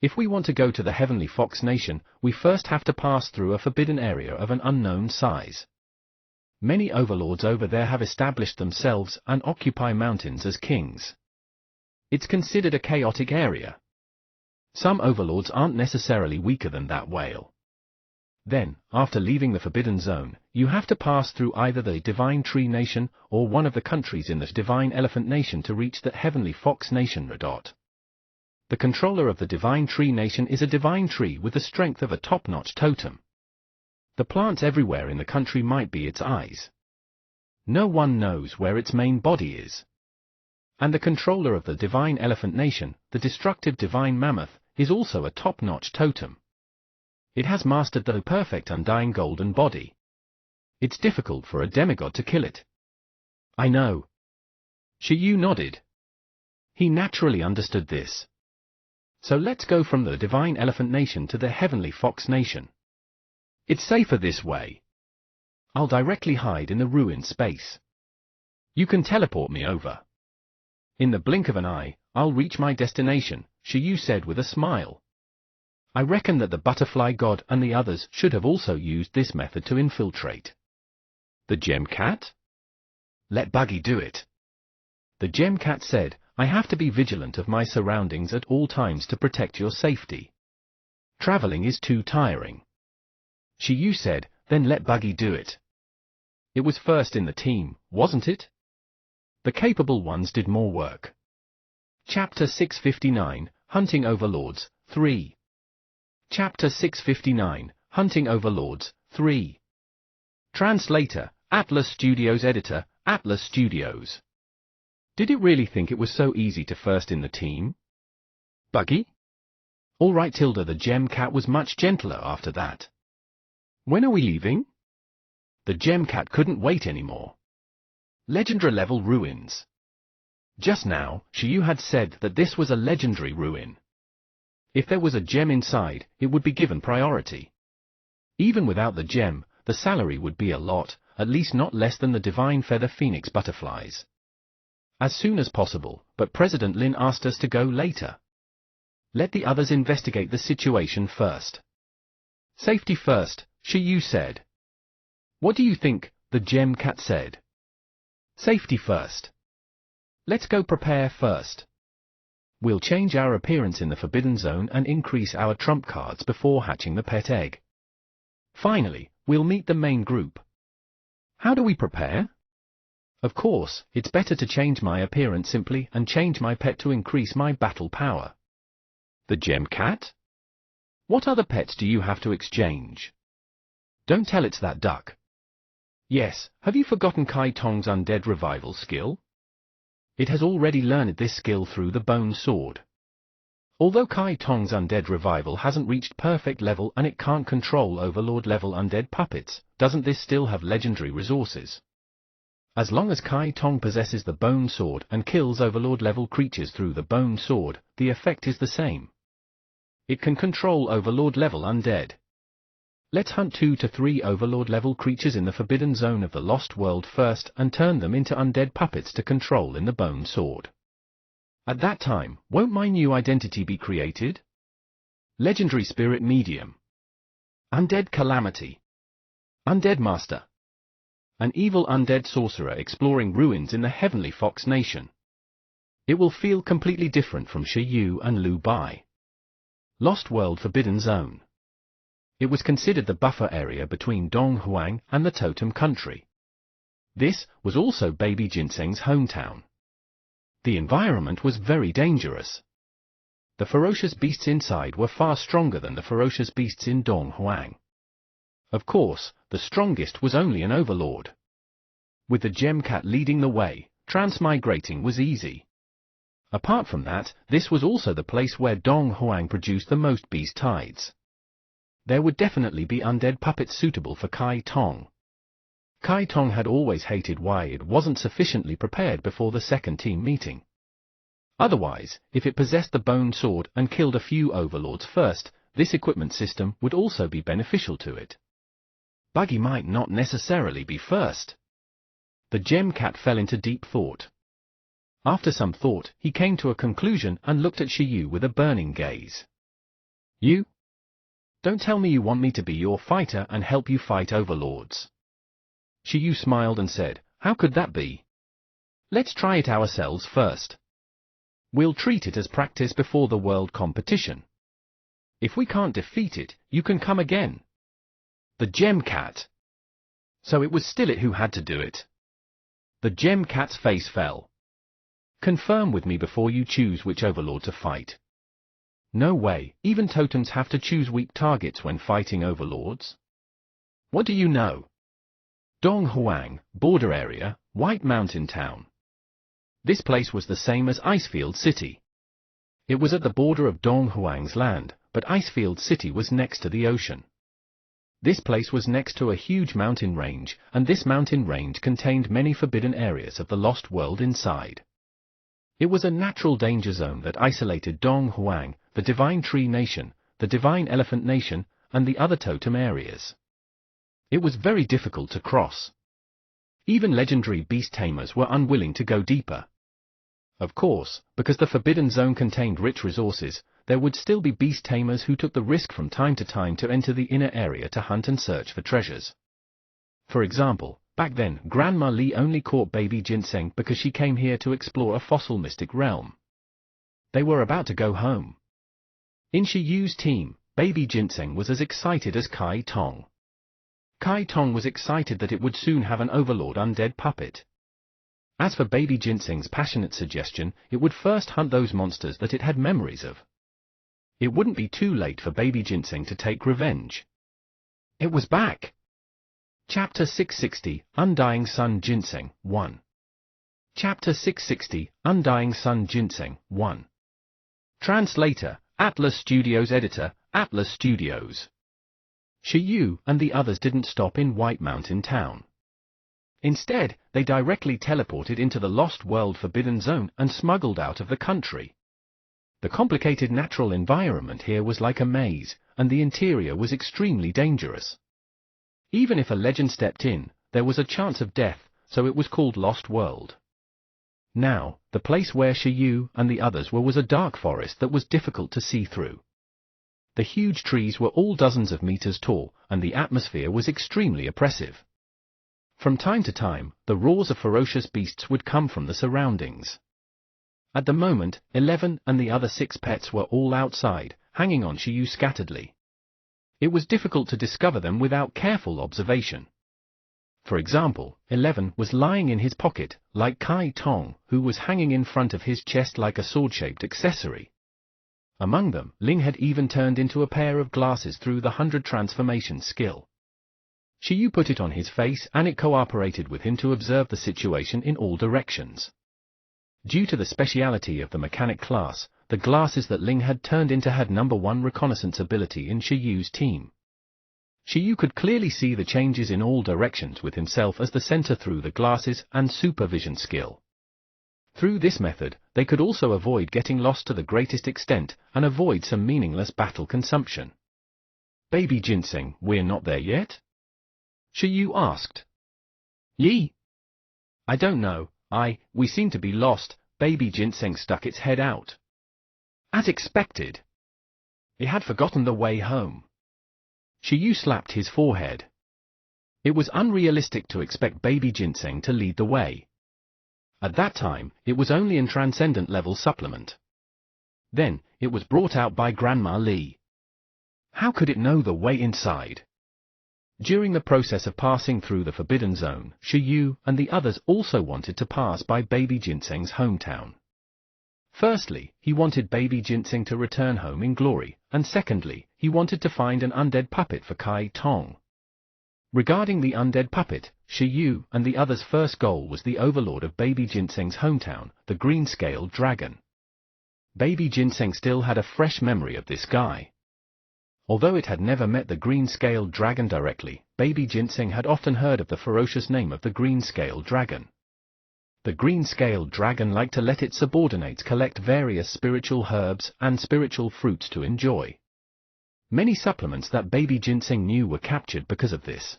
If we want to go to the Heavenly Fox Nation, we first have to pass through a forbidden area of an unknown size. Many overlords over there have established themselves and occupy mountains as kings. It's considered a chaotic area. Some overlords aren't necessarily weaker than that whale. Then, after leaving the Forbidden Zone, you have to pass through either the Divine Tree Nation or one of the countries in the Divine Elephant Nation to reach the Heavenly Fox Nation. The controller of the Divine Tree Nation is a divine tree with the strength of a top-notch totem. The plants everywhere in the country might be its eyes. No one knows where its main body is. And the controller of the Divine Elephant Nation, the destructive Divine Mammoth, is also a top-notch totem. It has mastered the perfect undying golden body. It's difficult for a demigod to kill it. I know. Shiyu nodded. He naturally understood this. So let's go from the Divine Elephant Nation to the Heavenly Fox Nation. It's safer this way. I'll directly hide in the ruin space. You can teleport me over. In the blink of an eye, I'll reach my destination, Shiyu said with a smile. I reckon that the Butterfly God and the others should have also used this method to infiltrate. The Gem Cat? Let Buggy do it. The Gem Cat said, I have to be vigilant of my surroundings at all times to protect your safety. Traveling is too tiring. Shiyu said, then let Buggy do it. It was first in the team, wasn't it? The capable ones did more work. Chapter 659, Hunting Overlords, 3. Chapter 659, Hunting Overlords, 3. Translator, Atlas Studios. Editor, Atlas Studios. Did it really think it was so easy to first in the team? Buggy? All right, Tilda. The Gem Cat was much gentler after that. When are we leaving? The Gem Cat couldn't wait anymore. Legendary level ruins. Just now, Shiyu had said that this was a legendary ruin. If there was a gem inside, it would be given priority. Even without the gem, the salary would be a lot, at least not less than the Divine Feather Phoenix butterflies. As soon as possible, but President Lin asked us to go later. Let the others investigate the situation first. Safety first, Shiyu said. What do you think? The Gem Cat said. Safety first. Let's go prepare first. We'll change our appearance in the Forbidden Zone and increase our trump cards before hatching the pet egg. Finally, we'll meet the main group. How do we prepare? Of course, it's better to change my appearance simply and change my pet to increase my battle power. The Gem Cat? What other pets do you have to exchange? Don't tell it's that duck. Yes, have you forgotten Kai Tong's undead revival skill? It has already learned this skill through the Bone Sword. Although Kai Tong's undead revival hasn't reached perfect level and it can't control overlord level undead puppets, doesn't this still have legendary resources? As long as Kai Tong possesses the Bone Sword and kills overlord level creatures through the Bone Sword, the effect is the same. It can control overlord level undead. Let's hunt 2 to 3 overlord level creatures in the Forbidden Zone of the Lost World first and turn them into undead puppets to control in the Bone Sword. At that time, won't my new identity be created? Legendary Spirit Medium. Undead Calamity. Undead Master. An evil undead sorcerer exploring ruins in the Heavenly Fox Nation. It will feel completely different from Shiyu and Lu Bai. Lost World Forbidden Zone. It was considered the buffer area between Donghuang and the Totem Country. This was also Baby Ginseng's hometown. The environment was very dangerous. The ferocious beasts inside were far stronger than the ferocious beasts in Donghuang. Of course, the strongest was only an overlord. With the Gem Cat leading the way, transmigrating was easy. Apart from that, this was also the place where Donghuang produced the most beast tides. There would definitely be undead puppets suitable for Kai Tong. Kai Tong had always hated why it wasn't sufficiently prepared before the second team meeting. Otherwise, if it possessed the bone sword and killed a few overlords first, this equipment system would also be beneficial to it. Buggy might not necessarily be first. The gem cat fell into deep thought. After some thought, he came to a conclusion and looked at Shiyu with a burning gaze. You? Don't tell me you want me to be your fighter and help you fight overlords. Shiyu smiled and said, how could that be? Let's try it ourselves first. We'll treat it as practice before the world competition. If we can't defeat it, you can come again. The gem cat. So it was still it who had to do it. The gem cat's face fell. Confirm with me before you choose which overlord to fight. No way, even totems have to choose weak targets when fighting overlords. What do you know? Donghuang, border area, White Mountain Town. This place was the same as Icefield City. It was at the border of Donghuang's land, but Icefield City was next to the ocean. This place was next to a huge mountain range, and this mountain range contained many forbidden areas of the Lost World inside. It was a natural danger zone that isolated Donghuang, the Divine Tree Nation, the Divine Elephant Nation, and the other totem areas. It was very difficult to cross. Even legendary beast tamers were unwilling to go deeper. Of course, because the Forbidden Zone contained rich resources, there would still be beast tamers who took the risk from time to time to enter the inner area to hunt and search for treasures. For example, back then, Grandma Li only caught baby ginseng because she came here to explore a fossil mystic realm. They were about to go home. In Shiyu's team, baby ginseng was as excited as Kai Tong. Kai Tong was excited that it would soon have an overlord undead puppet. As for baby ginseng's passionate suggestion, it would first hunt those monsters that it had memories of. It wouldn't be too late for baby ginseng to take revenge. It was back. Chapter 660, Undying Sun Ginseng, 1. Chapter 660, Undying Sun Ginseng, 1. Translator, Atlas Studios. Editor, Atlas Studios. Shiyu and the others didn't stop in White Mountain Town. Instead, they directly teleported into the Lost World Forbidden Zone and smuggled out of the country. The complicated natural environment here was like a maze, and the interior was extremely dangerous. Even if a legend stepped in, there was a chance of death, so it was called Lost World. Now, the place where Shiyu and the others were was a dark forest that was difficult to see through. The huge trees were all dozens of meters tall, and the atmosphere was extremely oppressive. From time to time, the roars of ferocious beasts would come from the surroundings. At the moment, 11 and the other 6 pets were all outside, hanging on Shiyu scatteredly. It was difficult to discover them without careful observation. For example, 11 was lying in his pocket, like Kai Tong, who was hanging in front of his chest like a sword-shaped accessory. Among them, Ling had even turned into a pair of glasses through the 100 transformation skill. Shiyu put it on his face and it cooperated with him to observe the situation in all directions. Due to the speciality of the mechanic class, the glasses that Ling had turned into had #1 reconnaissance ability in Shiyu's team. Shiyu could clearly see the changes in all directions with himself as the center through the glasses and supervision skill. Through this method, they could also avoid getting lost to the greatest extent and avoid some meaningless battle consumption. Baby ginseng, we're not there yet? Shiyu asked. Yi? I don't know, we seem to be lost. Baby ginseng stuck its head out. As expected. It had forgotten the way home. Shiyu slapped his forehead. It was unrealistic to expect baby ginseng to lead the way. At that time, it was only in transcendent level supplement. Then, it was brought out by Grandma Li. How could it know the way inside? During the process of passing through the Forbidden Zone, Shiyu and the others also wanted to pass by baby ginseng's hometown. Firstly, he wanted baby ginseng to return home in glory, and secondly, he wanted to find an undead puppet for Kai Tong. Regarding the undead puppet, Shiyu and the others' first goal was the overlord of baby ginseng's hometown, the green-scaled dragon. Baby ginseng still had a fresh memory of this guy. Although it had never met the green-scaled dragon directly, baby ginseng had often heard of the ferocious name of the green-scaled dragon. The green-scaled dragon liked to let its subordinates collect various spiritual herbs and spiritual fruits to enjoy. Many supplements that baby ginseng knew were captured because of this.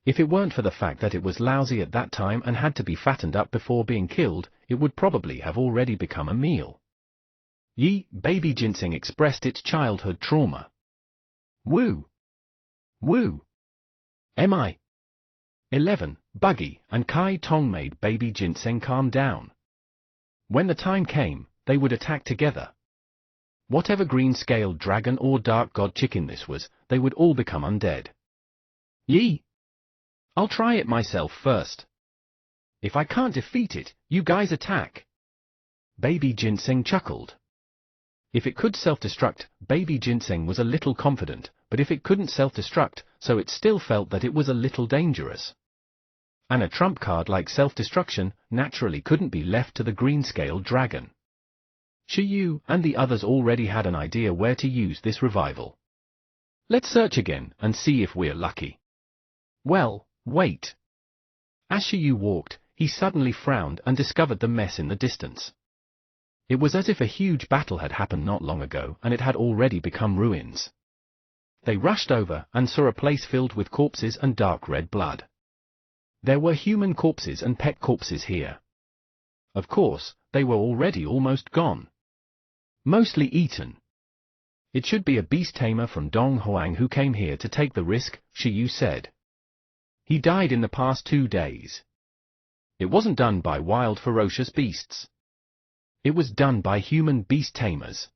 If it weren't for the fact that it was lousy at that time and had to be fattened up before being killed, it would probably have already become a meal. Baby ginseng expressed its childhood trauma. Woo! Woo! Mi. 11. Buggy and Kai Tong made baby ginseng calm down. When the time came, they would attack together. Whatever green-scaled dragon or dark god chicken this was, they would all become undead. I'll try it myself first. If I can't defeat it, you guys attack. Baby ginseng chuckled. If it could self-destruct, baby ginseng was a little confident, but if it couldn't self-destruct, so it still felt that it was a little dangerous. And a trump card like self-destruction naturally couldn't be left to the green-scaled dragon. Shiyu and the others already had an idea where to use this revival. Let's search again and see if we're lucky. Well, wait. As Shiyu walked, he suddenly frowned and discovered the mess in the distance. It was as if a huge battle had happened not long ago and it had already become ruins. They rushed over and saw a place filled with corpses and dark red blood. There were human corpses and pet corpses here. Of course, they were already almost gone. Mostly eaten. It should be a beast tamer from Dong Huang who came here to take the risk, Shiyu said. He died in the past 2 days. It wasn't done by wild ferocious beasts. It was done by human beast tamers.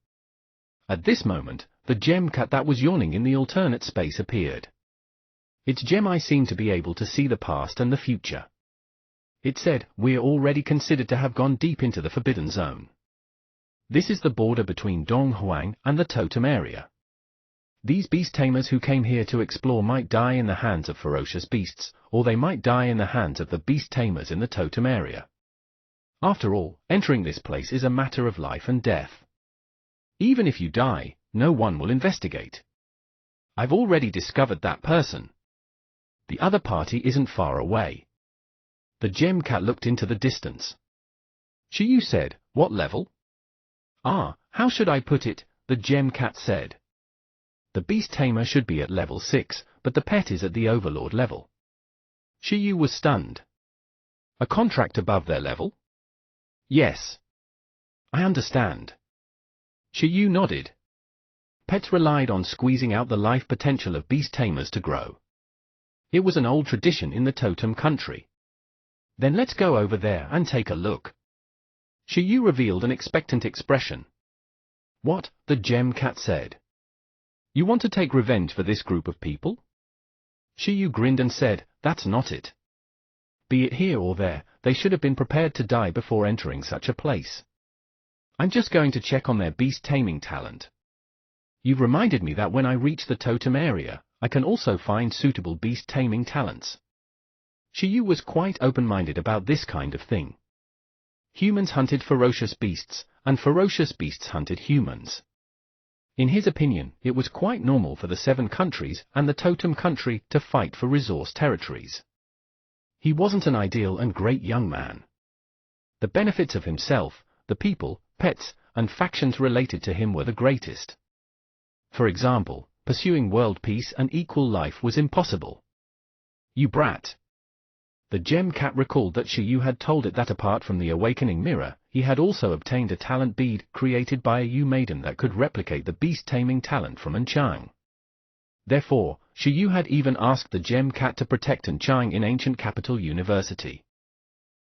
At this moment, the gem cat that was yawning in the alternate space appeared. Its gem eye seemed to be able to see the past and the future. It said, "We're already considered to have gone deep into the forbidden zone. This is the border between Dong Huang and the totem area. These beast tamers who came here to explore might die in the hands of ferocious beasts, or they might die in the hands of the beast tamers in the totem area. After all, entering this place is a matter of life and death. Even if you die, no one will investigate. I've already discovered that person. The other party isn't far away." The gem cat looked into the distance. Shiyu said, "What level?" How should I put it?" the gem cat said. "The beast tamer should be at level 6, but the pet is at the overlord level." Shiyu was stunned. "A contract above their level?" "Yes." "I understand." Shiyu nodded. Pets relied on squeezing out the life potential of beast tamers to grow. It was an old tradition in the totem country. "Then let's go over there and take a look." Shiyu revealed an expectant expression. "What?" the gem cat said. "You want to take revenge for this group of people?" Shiyu grinned and said, "That's not it. Be it here or there, they should have been prepared to die before entering such a place. I'm just going to check on their beast taming talent. You've reminded me that when I reach the totem area, I can also find suitable beast taming talents." Shiyu was quite open-minded about this kind of thing. Humans hunted ferocious beasts, and ferocious beasts hunted humans. In his opinion, it was quite normal for the 7 countries and the totem country to fight for resource territories. He wasn't an ideal and great young man. The benefits of himself, the people, pets, and factions related to him were the greatest. For example, pursuing world peace and equal life was impossible. "You brat." The gem cat recalled that Shiyu had told it that apart from the awakening mirror, he had also obtained a talent bead created by a Yu maiden that could replicate the beast-taming talent from Anchang. Therefore, Shiyu had even asked the gem cat to protect Anchang in ancient capital university.